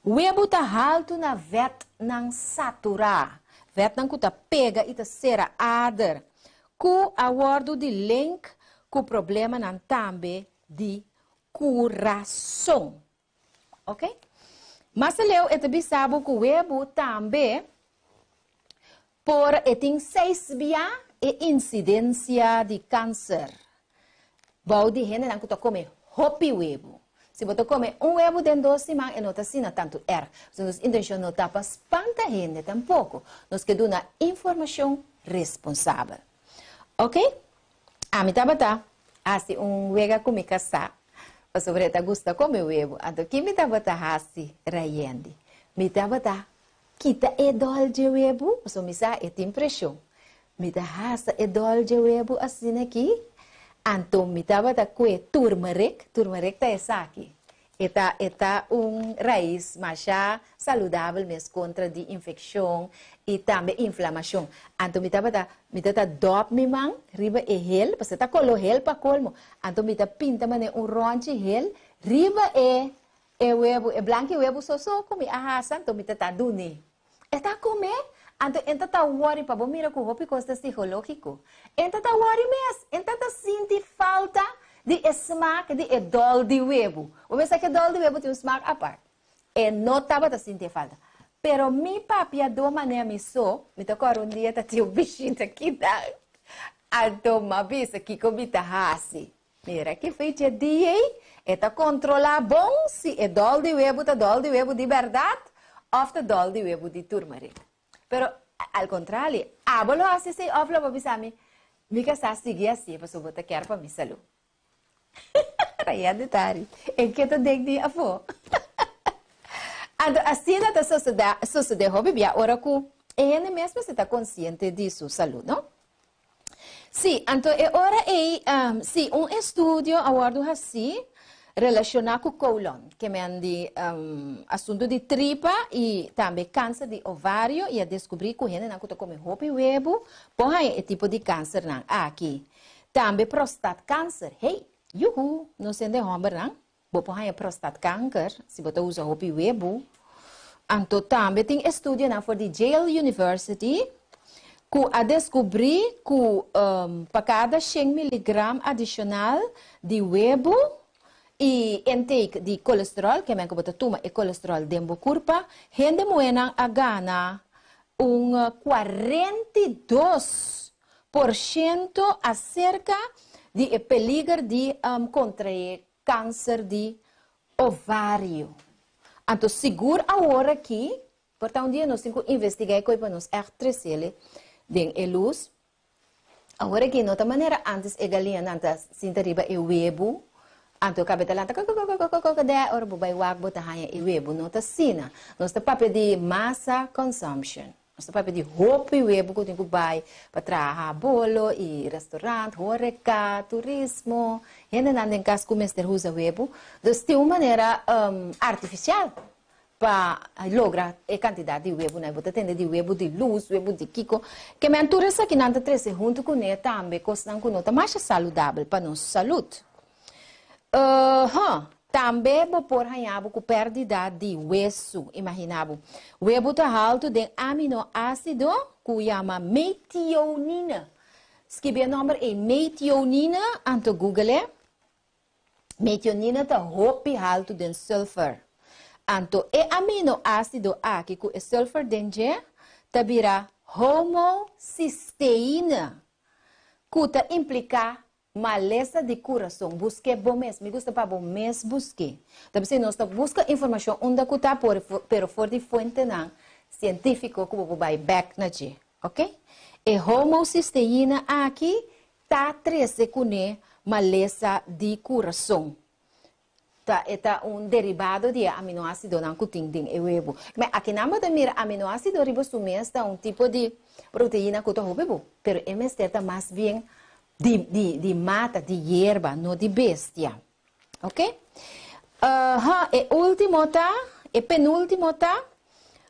O huevo está alto na vet não saturar. Vet não está pega e está sera ader. Com a word de link, com problema não também de coração. Ok? Mas eu também sabe que o huevo também por tem 6 via e incidência de câncer. Bom, de gente não come hopi huevo. Se você come huevo dentro de 2 semanas, não está assim tanto So, nossa intenção não está para espantar a gente tampouco. Nós queremos uma informação responsável. Ok? A mim tá assim, huevo comigo casar. O sobre ta gusta comer huevo. Então, que me estava assim, raiende. Me estava kita é dol de huevo. So, me sa é impressão. Me estava é dol de huevo assim aqui. Então, me estava com turmeric tá essa aqui. Eta raiz mais saudável mesmo contra de infecção e também inflamação. Então, me estava dop me man, riba e hel, porque está colo hel para colmo. Então, me estava pinta mane ronche hel, riba e huevo, e blanco e huevo so come ahasa, então me estava duni. Está comer, Anto, enta tá worry pa, bom mira com hopi costa psicológico. Enta tá worry mes, enta tá senti falta de smaak, de dol de webo. Vamos pensar que dol de webo tem um smaak apart. E não tava tá senti falta. Pero mi papi a do maneira me so, me tocou um dia tá tinha um bichinho aqui da. Anto mabisa que comita hasi. Mira que feita dia, eta controlar bom se é dol de webo de verdade, ou tá dol de webo de turmeric. Pero al contrário, abolo assim se ofla para bisami, me que está seguir assim, para só botar quer para me salu. Raya de tari, em que tu degni a fo. Ando assim da sociedade hobby bia ora ku, ele mesmo se está consciente de sua saúde, não? Sim, então agora sim, estudo aguardo assim relacionado com o colon, que me andi assunto de tripa e também câncer de ovário e a descobrir que gente não come roupa e webo, por aí é tipo de câncer não aqui. Também prostate câncer, hey, yuhu, não sei de homem não, por aí é prostate câncer, se você usa roupa e webo. Então também tem estudo na for de Yale University que a descobrir que para cada 100 mg adicional de webo e intake de colesterol, que é que você toma é colesterol dentro da corpo, gente moena a gana 42% acerca de peligro de contrair câncer de ovário. Então, seguro agora aqui, portanto, um dia nós temos que investigar para nós trazer den luz. Agora aqui, de outra maneira, antes a galinha antes sinta riba e webo, anto cabetalanta ora bubai wag bota hanya e webo nota sina. Nós tá papel de massa consumption. Nós tá papel de roupa e webo que tem que buy para trabalhar bolo e restaurante, horeca, turismo. Ainda não tem caso como este usa webo. Então, tem uma maneira artificial para lograr a quantidade de webo, né? Você tem de webo de luz, webo de kiko, que me antureza que não treze junto com ele também, costam com nota mais saudável para nossa saúde. Também vou pôr ranhabo com perda de hueso, imaginavo. O webo está alto de aminoácido que chama metionina. Escreve o nome é metionina, anto Google. Metionina está roupa alto de sulfur. Anto e aminoácido aqui que é sulfur dentro, tá vira homocisteína, que tá implica maleza de coração. Busque bom mês, me gusta para bom mês busque. Então se nós busca informação onde que tá pero for de fonte não científico que vai back na g, ok? E homocisteína aqui tá 13 com maleza de coração. É derivado de aminoácido não tem em webo. Mas aqui não pode mirar aminoácido ribosomês é tipo de proteína que eu bebo, pero é mais bem de mata, de erva, não de bestia. Ok? E último e penúltimo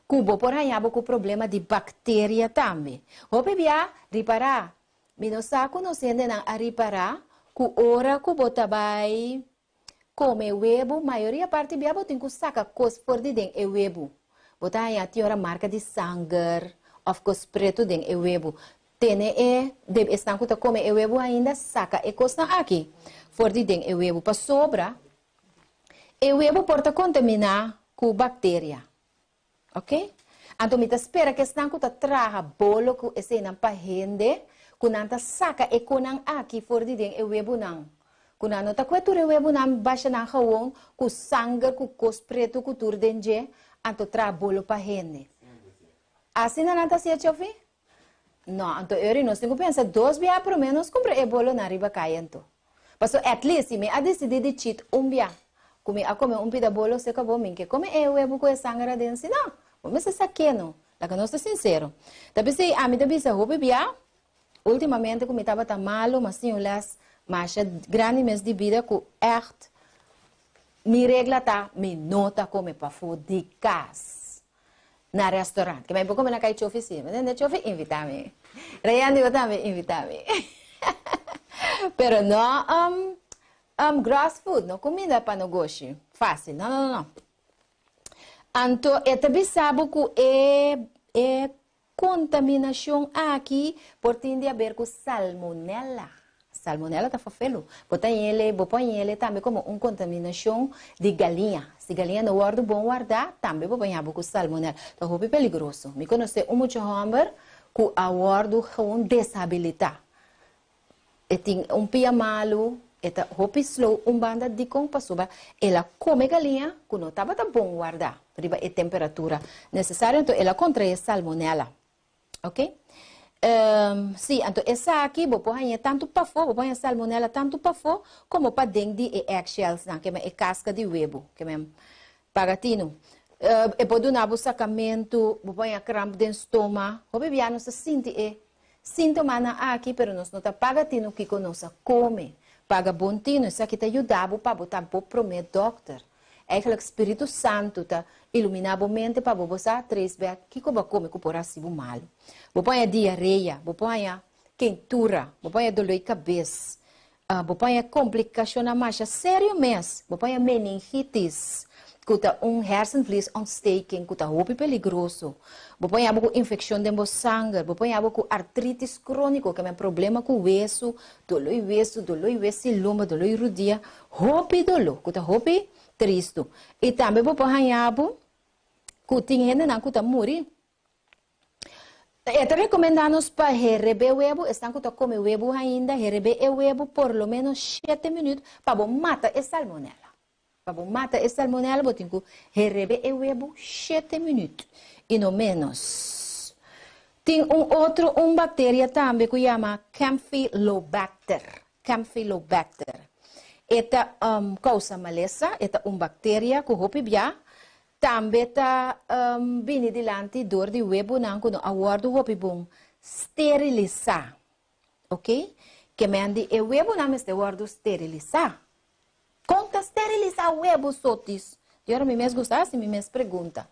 cubo por aí com problema de bactéria também. O bebia reparar, minosaco não sendo a reparar, que ora cubo vai come webo, maioria parte biabo tem que sacar cos for de den e webo. Botar aí a tiora marca de sangue, of cos preto den e webo. Tene deve estar que come e webo ainda saca e cos na aqui. For de den e webo para sobra. E webo porta contaminar com bactéria. Ok? Então me espera que estão que traga bolo que esse não para rende, que não saca e que não aqui for de den e webo não. Quando não está com o webo na baixa na rua, com sangue, com cos preto, com tudo dentro, então traz bolo para rende. Assim não está se chover? Não, então eu não tenho que pensar 2 dias pelo menos comprar bolo na riba caindo. Mas at least me a decidir de cheat bia. Come a comer pida bolo se acabou mim que come webo com sangue dentro, não. Vamos ser saqueno. Lá que nós estamos sincero. Tapi se a mim também se roupa bia. Ultimamente como estava tão malo, mas sim mas grande mês de vida que echt me regla tá me nota come para fora de casa na restaurante que me vou comer na casa de oficina mas na chofe invita-me Rayandi eu também invita-me pero não grass food não comida para negócio fácil não então eu também sabe que é contaminação aqui por tende a ver com salmonella. Salmonella está fafelo. Põe ele também como uma contaminação de galinha. Se galinha não guarda bom guardar, também põe a com salmonella. Então, é perigoso. Me conhece muito homem que a guarda com desabilitar. E tem pia malo, e hopi slow, banda de compasuba, ela come galinha, que não estava bom guardar, riba a temperatura necessária, então ela contrai salmonella. Ok? Sim, então essa aqui, vou pôr tanto para fora, vou pôr salmonella tanto para fora, como para dentro de eggshells, que é casca de huevo, que é pagatino. E pode dar o sacamento, vou pôr crampo dentro do estômago, vou beber, não se sente sintoma aqui, pero nós não está pagatino que nós come. Paga bontino, isso aqui te ajudava para botar por prometer doctor. É que o Espírito Santo tá iluminar a mente para você três vezes que como come que por assim mal. Vou pôr diarreia, vou pôr quentura, vou pôr dor de cabeça, vou pôr complicação na marcha, sério mesmo, vou pôr meningitis, que tá hersenvlies ontsteking, que tá muito perigoso. Vou pôr infecção de sangue, vou pôr com artritis crônico, que é um problema com o hueso, dolor lomba, dolor rodilha, hopi dolor, que tá hopi triste. E também vou pôr que tem gente que tá morrer. Te recomendamos para herebe huevo, estão que tá come huevo ainda, herebe o huevo por lo menos 7 minutos para matar a salmonella. Para matar a salmonella, vou ter que herebe o huevo 7 minutos. E no menos. Tem uma bactéria também que chama Campylobacter. Campylobacter. Esta causa maleza, esta uma bactéria que hopibia, também está vindo delante dor de huevo, não, quando a guarda hopibum sterilizar. Ok? Que mande o huevo não está guarda sterilizar. Conta sterilizar o huevo sotis. Eu me mesmo gostar, se me mesmo pergunta.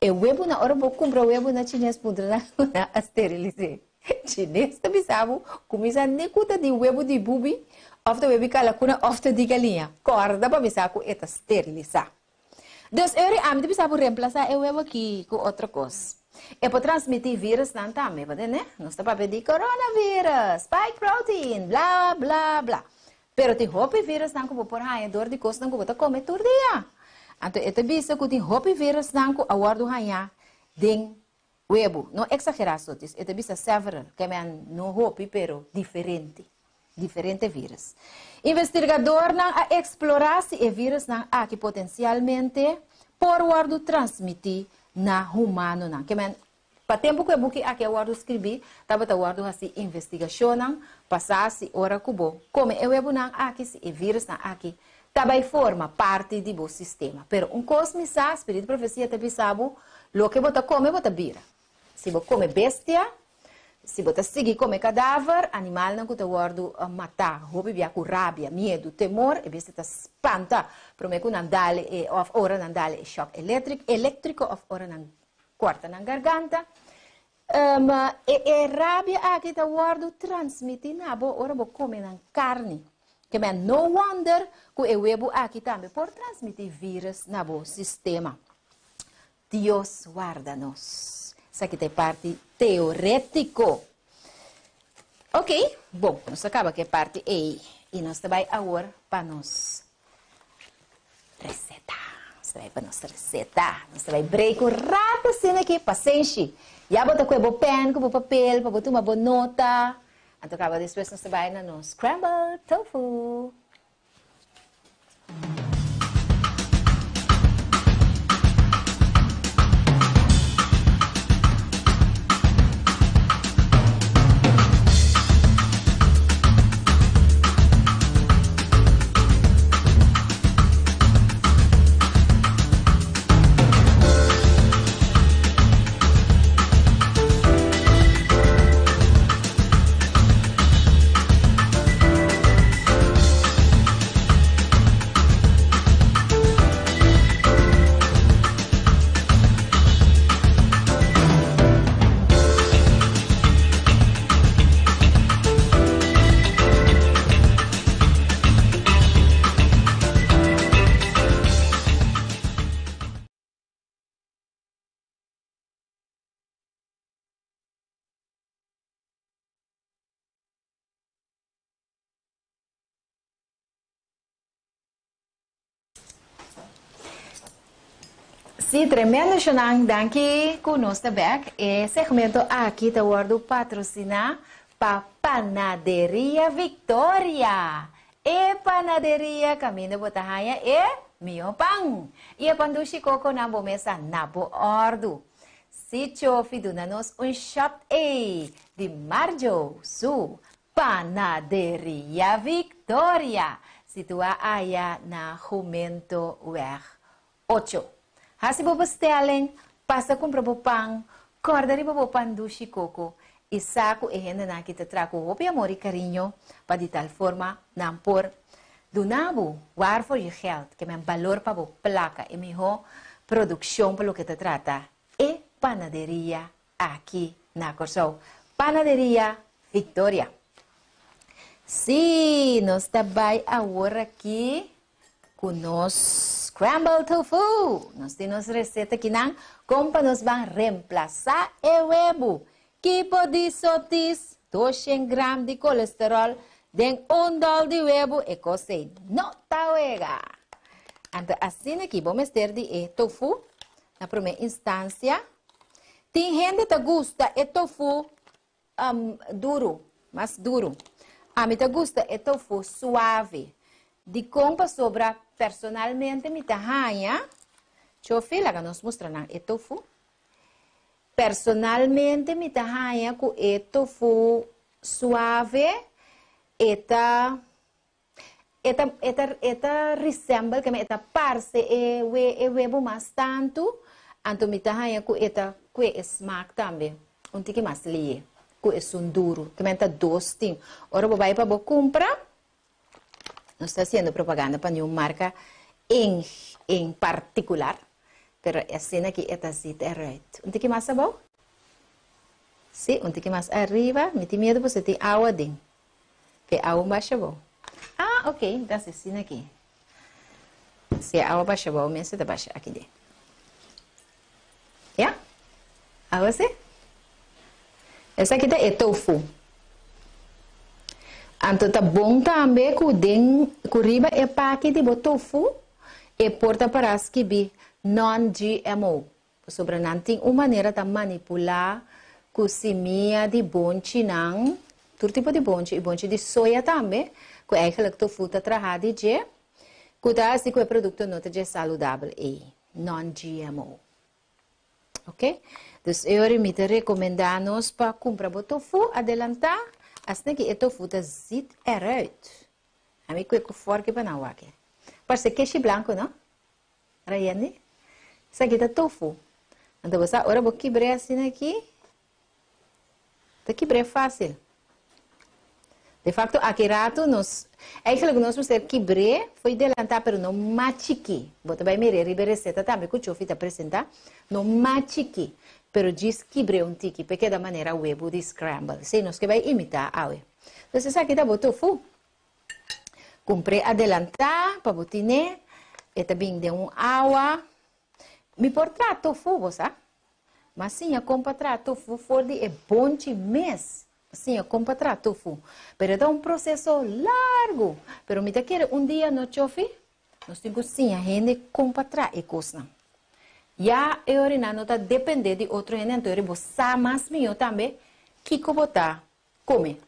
E huevo na hora vou comprar huevo na chinês pudra na esterilizar. Chinês também sabe, começa a necuta de huevo de bubi, ofta huevo cala kuna ofta de galinha. Corda para me saco eta esterilizar. Dus a mim sabe reemplazar o huevo aqui com outra coisa. É para transmitir vírus não também, né? Não está para pedir coronavírus, spike protein, blá blá blá. Pero tem hope vírus não como por aí dor de costa não como tá comer todo dia. Então, esta bisa que tem hopi vírus nanco a guardo hanha den huevo. Não exagerar sotis. Esta bisa several, que não hopi, pero diferente vírus. Investigador não a explorar se o vírus não aqui potencialmente por guardo transmitir na humano não. Que para tempo que eu buque aqui guardo escrever, tava guardo assim investigação não, passar se hora cubo. Como o huevo não aqui se o vírus não aqui também forma parte do sistema. Pero coisa me sabe, espírito de profecia te sabe, o que você come, você vira. Se você come bestia, se você seguir come cadáver, animal não você guarda matar, roupa com rabia, medo, temor, e você está espanta, promete que não dale, of hora não dale choque elétrico, of hora não corta na garganta. E rabia aqui está guarda transmitir na boa, hora você come na carne. Que no wonder que o huevo aqui também por transmitir vírus na bo sistema. Deus guarda-nos. Isso aqui tem parte teorético. Ok? Bom, nós acaba que é parte E. E nós vai agora para nos recetar. Nós vai para nos recetar. Nós vai break rápido assim aqui, paciente. Já bota com o pen, com o papel, para botar uma boa nota. Então, acaba depois nós vai no scrambled tofu. Sim, tremendo, Xanang. Danke conosco back. E segmento aqui está o patrocinar para Panaderia Victoria. E Panaderia Caminho Botahaya e Mio Pang. E a pandushi coco na bomesa na bo ordo. Si chofi dunanos shot A de Marjo Su Panaderia Victoria. Situa aya na Jumento Weg 8. Hasi bo bestellen, passa compra bo pang, cordari bo pandushi coco, e saco e renda na kita traco hopi amor e carinho, para de tal forma, não por donabo, waarvoor je geld, que men valor para bo placa e melhor produção pelo que te trata, e panaderia aqui na Corsou, Panaderia Victoria. Sim, nós trabalhamos agora aqui com nós scrambled tofu. Nós temos receita que não, como nos vão reemplazar o huevo. Tipo de sotis, 200 gramas de colesterol, den $1 de huevo e cose não tauega. Então, assim aqui, vamos ter de tofu, na primeira instância. Tem gente que gosta de tofu duro, mais duro. A mim gosta de tofu suave. De compra sobra personalmente me tahanha. Chofi lá que nós mostramos o tofu. Personalmente me tahanha com o tofu suave. Eta resemble que me eta parse e huevo mais tanto. Anto me tahanha com eta com smaak também. Um tique mais lie. Com o duro. Que me eta dosting. Ora vai para comprar. No está haciendo propaganda para ninguna marca en particular, pero escena aquí está así, right. Un tique más abajo. Sí, un tique más arriba. Me tiene miedo pues de agua ding. Que agua baja abajo. Ah, ok, entonces escena aquí. Si agua baja abajo, me se te baja aquí de. ¿Ya? Agua sí. Essa aqui é tofu. Então tá bom também que riba é paque de tofu e porta para as que bi non-GMO. Sobre não tem uma maneira de manipular com semia de bonche não, todo tipo de bonche, e bonche de soja também, que é aquele tofu tá trabalhado de, que tá assim que é produto não é saudável e non-GMO. Ok? Então eu me recomendamos para comprar tofu, adelantar. Assim que o tofu está zit eruit. A mim que é forte para não aqui. Parece queijo branco, não? Rayane? Isso aqui é tofu. Então você agora vou quebrar assim aqui. Tá quebrar fácil. De facto, aqui rato nós, aquilo que nós vamos quebrar foi adelantar, pero não machique. Bota vai me receita também que o chofi está apresentar. Não machique. Pero diz quebrei um tique, porque da maneira o huevo de scramble. Se nós que vai imitar a huevo. Então, aqui tá o tofu. Comprei adelantar para botiné. E também de água. Me portar tofu, você? Mas sim, eu compro tofu for de bom mês. Sim, eu compro tofu. Pero é processo largo. Pero me quer dia no chofi. Nós temos sim, a gente compra e coisa. Já eu não está depender de outro gente, então eu vou mais meu também que botar come.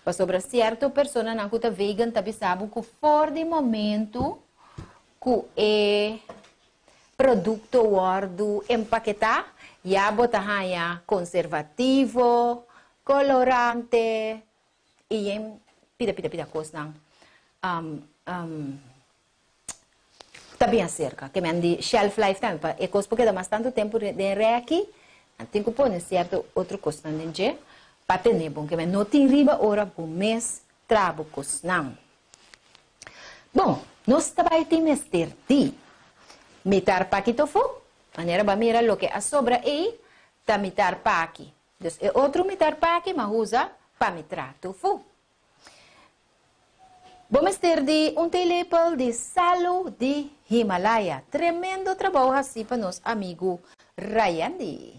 Para sobre certa pessoa não que está vegan, também sabe que for de momento que é produto guardo empaquetar, já botar conservativo, colorante e em pida coisa também acerca, que me de shelf life também, é coisa porque dá mais tanto tempo de aqui, tem que pôr certo outro coisa também, para ter bom, que me não tem riba hora por mês, trabalho coisa não. Bom, nós também temos ter de mitar paqui tofu, maneira para mirar o que a sobra aí, tá mitar paqui. Então, é outro mitar paqui, mas usa para mitar tofu. Vamos ter de telepel de salo de Himalaya. Tremendo trabalho assim para nosso amigo Rayandi.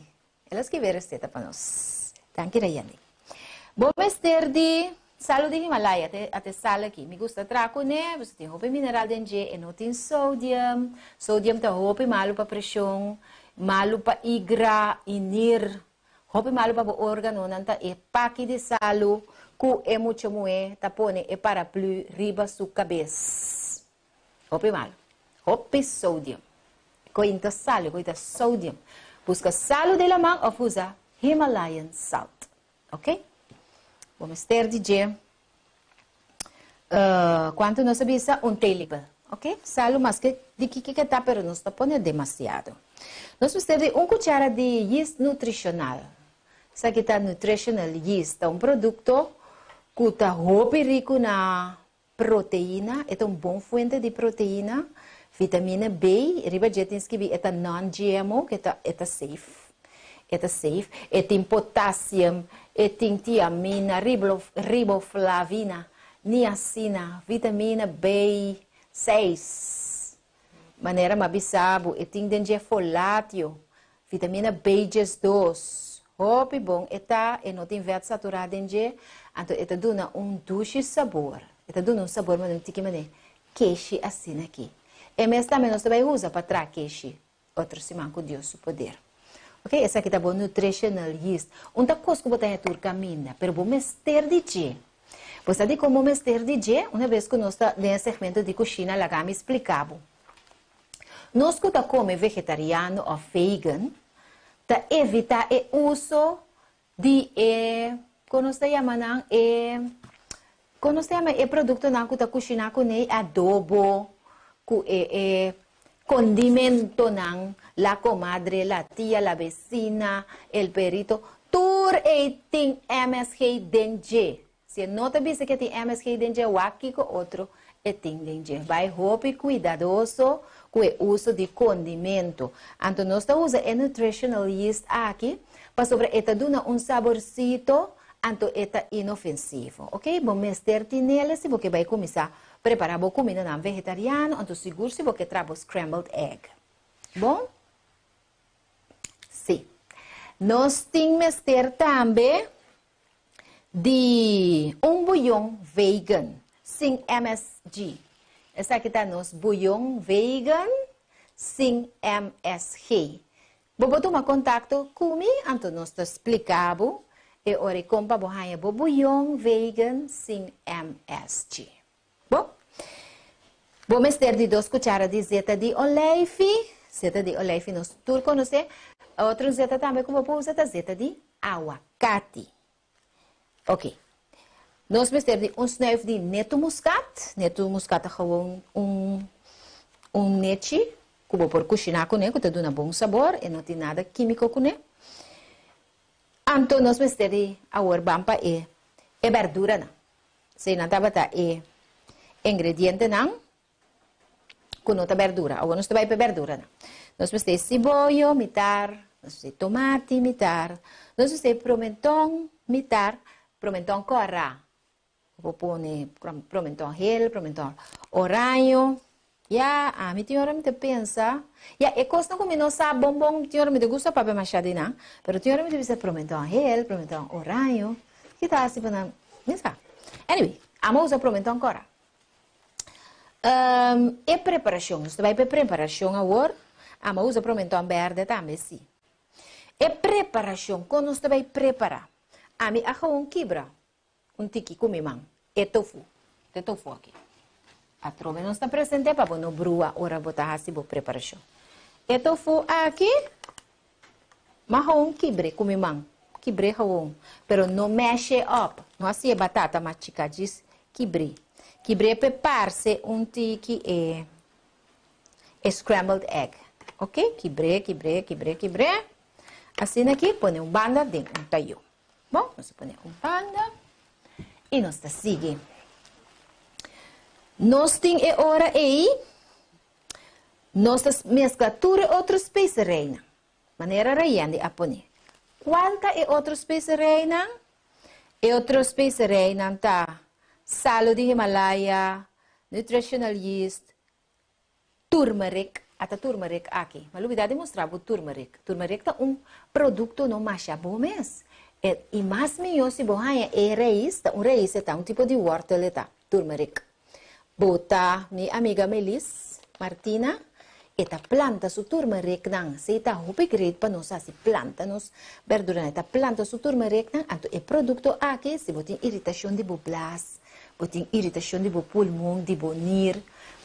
Elas que vê receita para nós. Thank you, Rayandi. Vamos ter de salo de Himalaya, até sal aqui. Me gusta traco, né? Você tem roupa mineral dentro e não tem sódio. Sódio tá roupa malo para pressão, malo para igra, inir. Roupa malo para órgão, não tá e paque de salo, que é muito moe, tá pone e paraplu riba sua cabeça. Roupa malo. Roupa sódio. Cointa sal, cointa sódio. Busca salo de la mão ou usa Himalayan salt. Ok? Vamos ter de quanto nós sabemos table, ok? Salo mas que de que tá, pero não está pondo demasiado. Nós vamos ter cuchara de yeast nutricional. Isso aqui tá nutritional yeast, é produto que está rico na proteína, é bom fonte de proteína, vitamina B, riba jetins que é non-GMO, que é safe. É safe, tem potássio, tem tiamina, riboflavina, niacina, vitamina B6. Maneira mabisabo, tem dentro folato, vitamina B2. Hope bom, não tem verde saturado dentro, então dá doce sabor. Dá sabor, mas não tem que maneira. Queixe assim aqui. E mesmo também nós também usa para trazer queixe. Outro semana com Deus o poder. Ok, essa aqui tá bom, nutritional yeast. Uma coisa que botar é tur caminha, pero bom mester de je. Você sabe como mester de je? Uma vez que nós está nesse segmento de cozinha, lá me explicava. Nós que tá come vegetariano ou vegan, tá evita o uso de como se chama não produto não que tá cozinha com adobo, que condimento não, la comadre, la tía, la vecina, el perito, tur tem MSG dentro. Se não te diz que tem MSG dentro, o aqui com outro tem dentro. Vai roupa cuidadoso com o uso de condimento. Então nós usamos nutritional yeast aqui para sobre esta duna saborcito, então é inofensivo, ok? Bom, mester nele se você vai começar a preparar a comida não vegetariana, então seguro se você trabalha scrambled egg. Bom? Sim. Nós temos mester também de bouillon vegan, sem MSG. Essa aqui está nos bouillon vegan, sem MSG. Vou tomar contato comigo, então nós te explicamos. E ora compra bohanha bouillon vegan sem MSG. Bom, vamos ter de 2 cucharadas de zeta de olive. Zeta de olive nós tudo conhece. Outro zeta também como vou usar zeta de aguacate. Ok. Nós vamos ter de snuif de neto muscat. Neto muscat é nete que vou por cozinhar com ele, que te dá um bom sabor e não tem nada químico com ele. Então, nós vamos ter a bampa e verdura, não. Se não estava ingrediente, não, com outra verdura. Agora, nós vai para verdura, não. Nós vamos ter cebola, mitar, nós vamos ter tomate, mitar, nós vamos ter pimentão, mitar, pimentão corra. Vou pôr pimentão gel, pimentão oranho. A minha senhora me pensa, é coisa como não sabe bombom, senhora me gusta para machado não, pero senhora me pensa pimentão gel, pimentão oranho, que tá assim para não sabe. Anyway, amo usar pimentão cora. E preparação, você vai para preparação agora, amo usar pimentão verde também sim. E preparação, quando você vai preparar, a mim acho quebra, tiki comimang, e tofu aqui. A trova não está presente para não brua ora botar assim boa preparação. E tofu aqui, marrom quibre comimang, quibre rão, pero não mexe up, não assim é batata machica diz quibre. Quibre prepara-se tiki e scrambled egg, ok? Quibre. Assim aqui põe banda dentro taio. Bom, nós põe banda e nós está seguindo. Nós temos hora aí, nós mesclamos outras especiarias, maneira raiante a pôr. Qual é outra especiaria? É outra especiaria tá salo de Himalaya, nutritional yeast, turmeric, até turmeric aqui. Mas eu vou mostrar o turmeric. Turmeric é produto não macha bom mês. E mais melhor se você é raiz, raiz é um tipo de hortelã, turmeric. Bota minha amiga Melis Martina, eta planta su turmeric nang, se eta hopi great para nós assim planta nos verdura eta planta su turmeric nang, anto é produto aqui se botin irritação de bublas, botin irritação de bo pulmão, de bonir,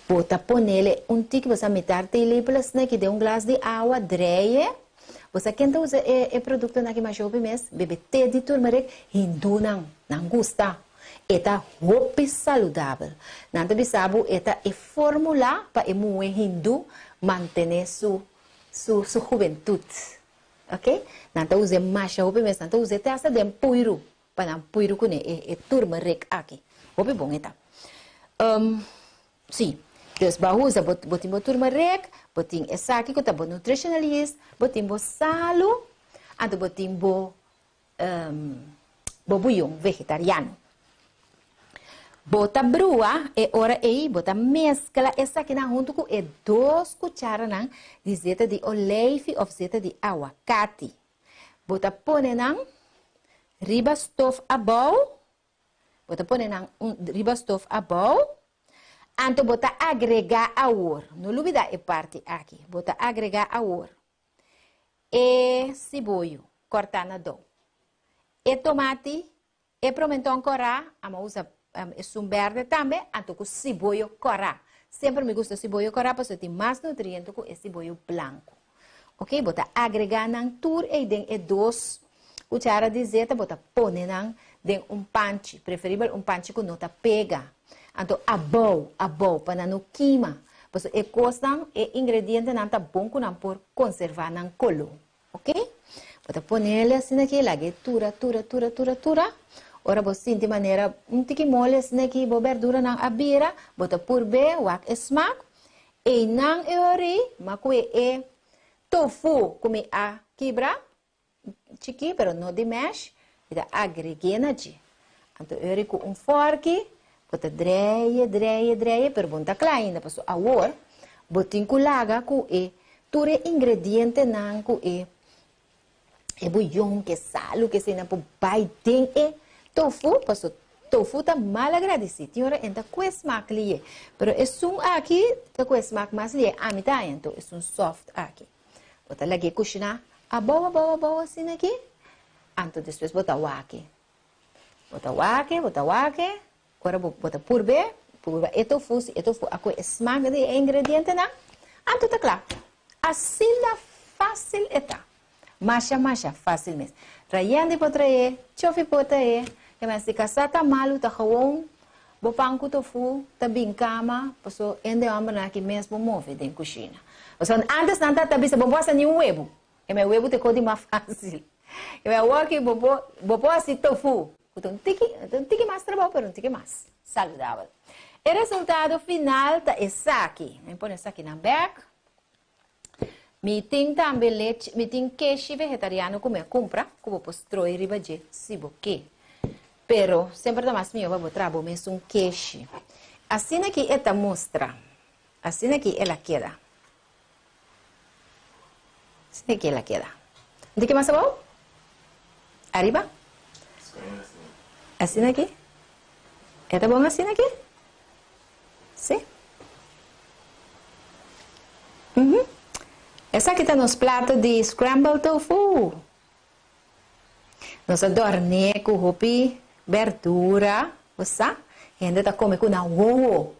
bota ponele tique você meter tele plus né que dê glass de água dreie. Você quem usa é produto na que mais hopi mes, bebe té de turmeric, hindu nang gusta. Eta hopi saudável. Nanta bisabu eta é fórmula para emu hindu manter su juventude. Ok? Nanta usa masha hopi mes, nanta usa testa de puiru para não puiru com é turmeric aqui. Hopi bom eta. Sim. Dus bahuza botin bo turmeric, botin essa aqui que tá bo nutritionalist, botin bo salu, anto botin bo bouillon vegetariano. Bota brua e ora aí, bota mescla essa aqui na junto com 2 cucharadas de zeta de oleive ou zeta de aguacate. Bota põe nang riba stove a bowl. Bota põe nang riba stove a bowl. Anto bota agregar a or. Não olvida a parte aqui. Bota agregar a or. E cebola cortada do. E tomate e pimentão corá, ama usa é verde também, anto com cebola corá. Sempre me gusta cebola corá, porque tem mais nutrientes com esse cebola branco. Ok? Bota agregar nang tur e den 2 cucharadas de zeta, bota pôr nang den panche, preferível panche com nota pega. Anto a bowl, para não queima. Porque é coisa, é ingrediente não tá bom com não por conservar nang colo. Ok? Bota pôr nele assim aqui, lage tura. Ora você sente maneira tique mole assim aqui, bo verdura nang abira, bota por be, wak smaak. E nang eori, makue e tofu, come a quebra, chiqui, pero não de mesh, e da agreguei na de. Anto eori com forque, bota dreie, pero bom tá claro ainda, passou a war, botin culaga com e, ture ingrediente nang com e bouillon, que salo, que se não por bai tem e tofu, passou tofu tá mal agradecido, tinha hora ainda com smaak lie, pero é aqui, tá com smaak mais lie, a mitad, então é soft aqui. Bota lagi cozinhar, a boa assim aqui, anto depois bota wake. Bota wake, agora bota purbe, e tofu, ako smaak de ingrediente na, anto tá claro. Assim da fácil eta. Masha, fácil mesmo. Traiande po traye, chofi po traye, que mas se casar tá malo, tá gewoon, bopang ko tofu, tá bincama, paso ende amba na que mesmo move den cozinha. Paso antes não tá tabi sa bobosa ni huevo, que meu huevo te codi mais fácil. Que meu waki bobo assim tofu, um tique mais trabalho, pero um tique mais saudável. O resultado final tá esse aqui. Eu ponho esse aqui na bag. Me tem também leite, me tem queijo vegetariano como compra, como posso troir riba de siboque. Pero sempre tá mais melhor para botar mesmo um queijo. Assim aqui esta mostra. Assim aqui ela queda. Assim aqui ela queda. De que mais bom? Arriba? Assim aqui? É bom assim aqui? Sim? Essa aqui está nos pratos de scrambled tofu. Nós adornamos com hopi, verdura, você? A gente está comendo com ovo.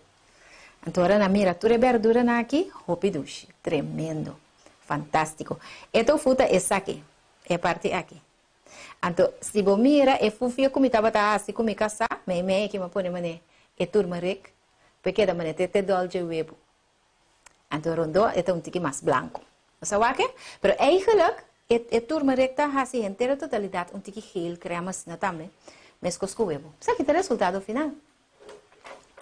Então, agora na miratura verdura aqui, hopi duche. Tremendo. Fantástico. E tofu é essa aqui. É a parte aqui. Então, se você mira, é fufia como estava assim, como caça, meio que me põe mané, é turmeric, porque da mané te dolce huevo. Então, rondo é um tique mais branco. Você sabe? Pero eigenlijk, é turmeric tá assim, inteira totalidade, um tique gel, crema assim também, mescos com huevo. Sabe que é o resultado final?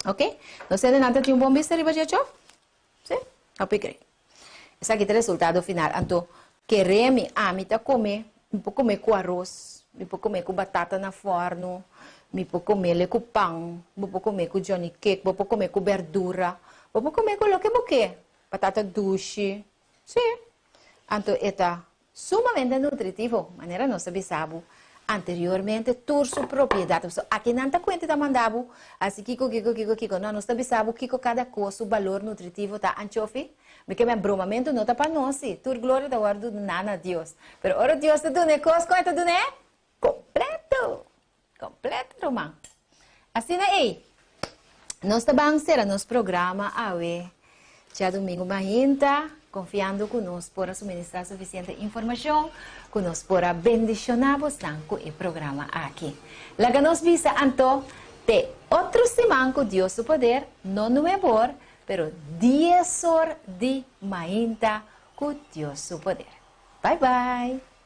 Ok? Não sei de nada, tem bom bicho arriba de chão? Sim? Opicrei. Esse aqui é o resultado final. Então, queremos a mim comer, me pode comer com arroz, me pode comer com batata na forno, me pode comer com pão, me pode comer com johnny cake, me pode comer com verdura, me pode comer com o que você quer. Batata doce. Sim. Então, é sumamente nutritivo. Maneira nossa bisabo. anteriormente toda su propiedad. So, aquí não está cuenta da mandabo, assim Kiko, não, nós também sabe Kiko cada coisa, o valor nutritivo tá anchofi, porque meu bromamento não tá para nós, tur glória da guarda do nana Deus. Pero ora Deus te dune coisa, quanto dune? Completo, Romão. Assim aí, nós também será nosso programa, já domingo mahinta, confiando que nós para suministrar suficiente informação, que nós para bendicionarmos com o programa aqui. Laga nos visa anto de outro semana com Deus o poder, não nuevo, pero 10 horas de mahinta com Deus o poder. Bye bye.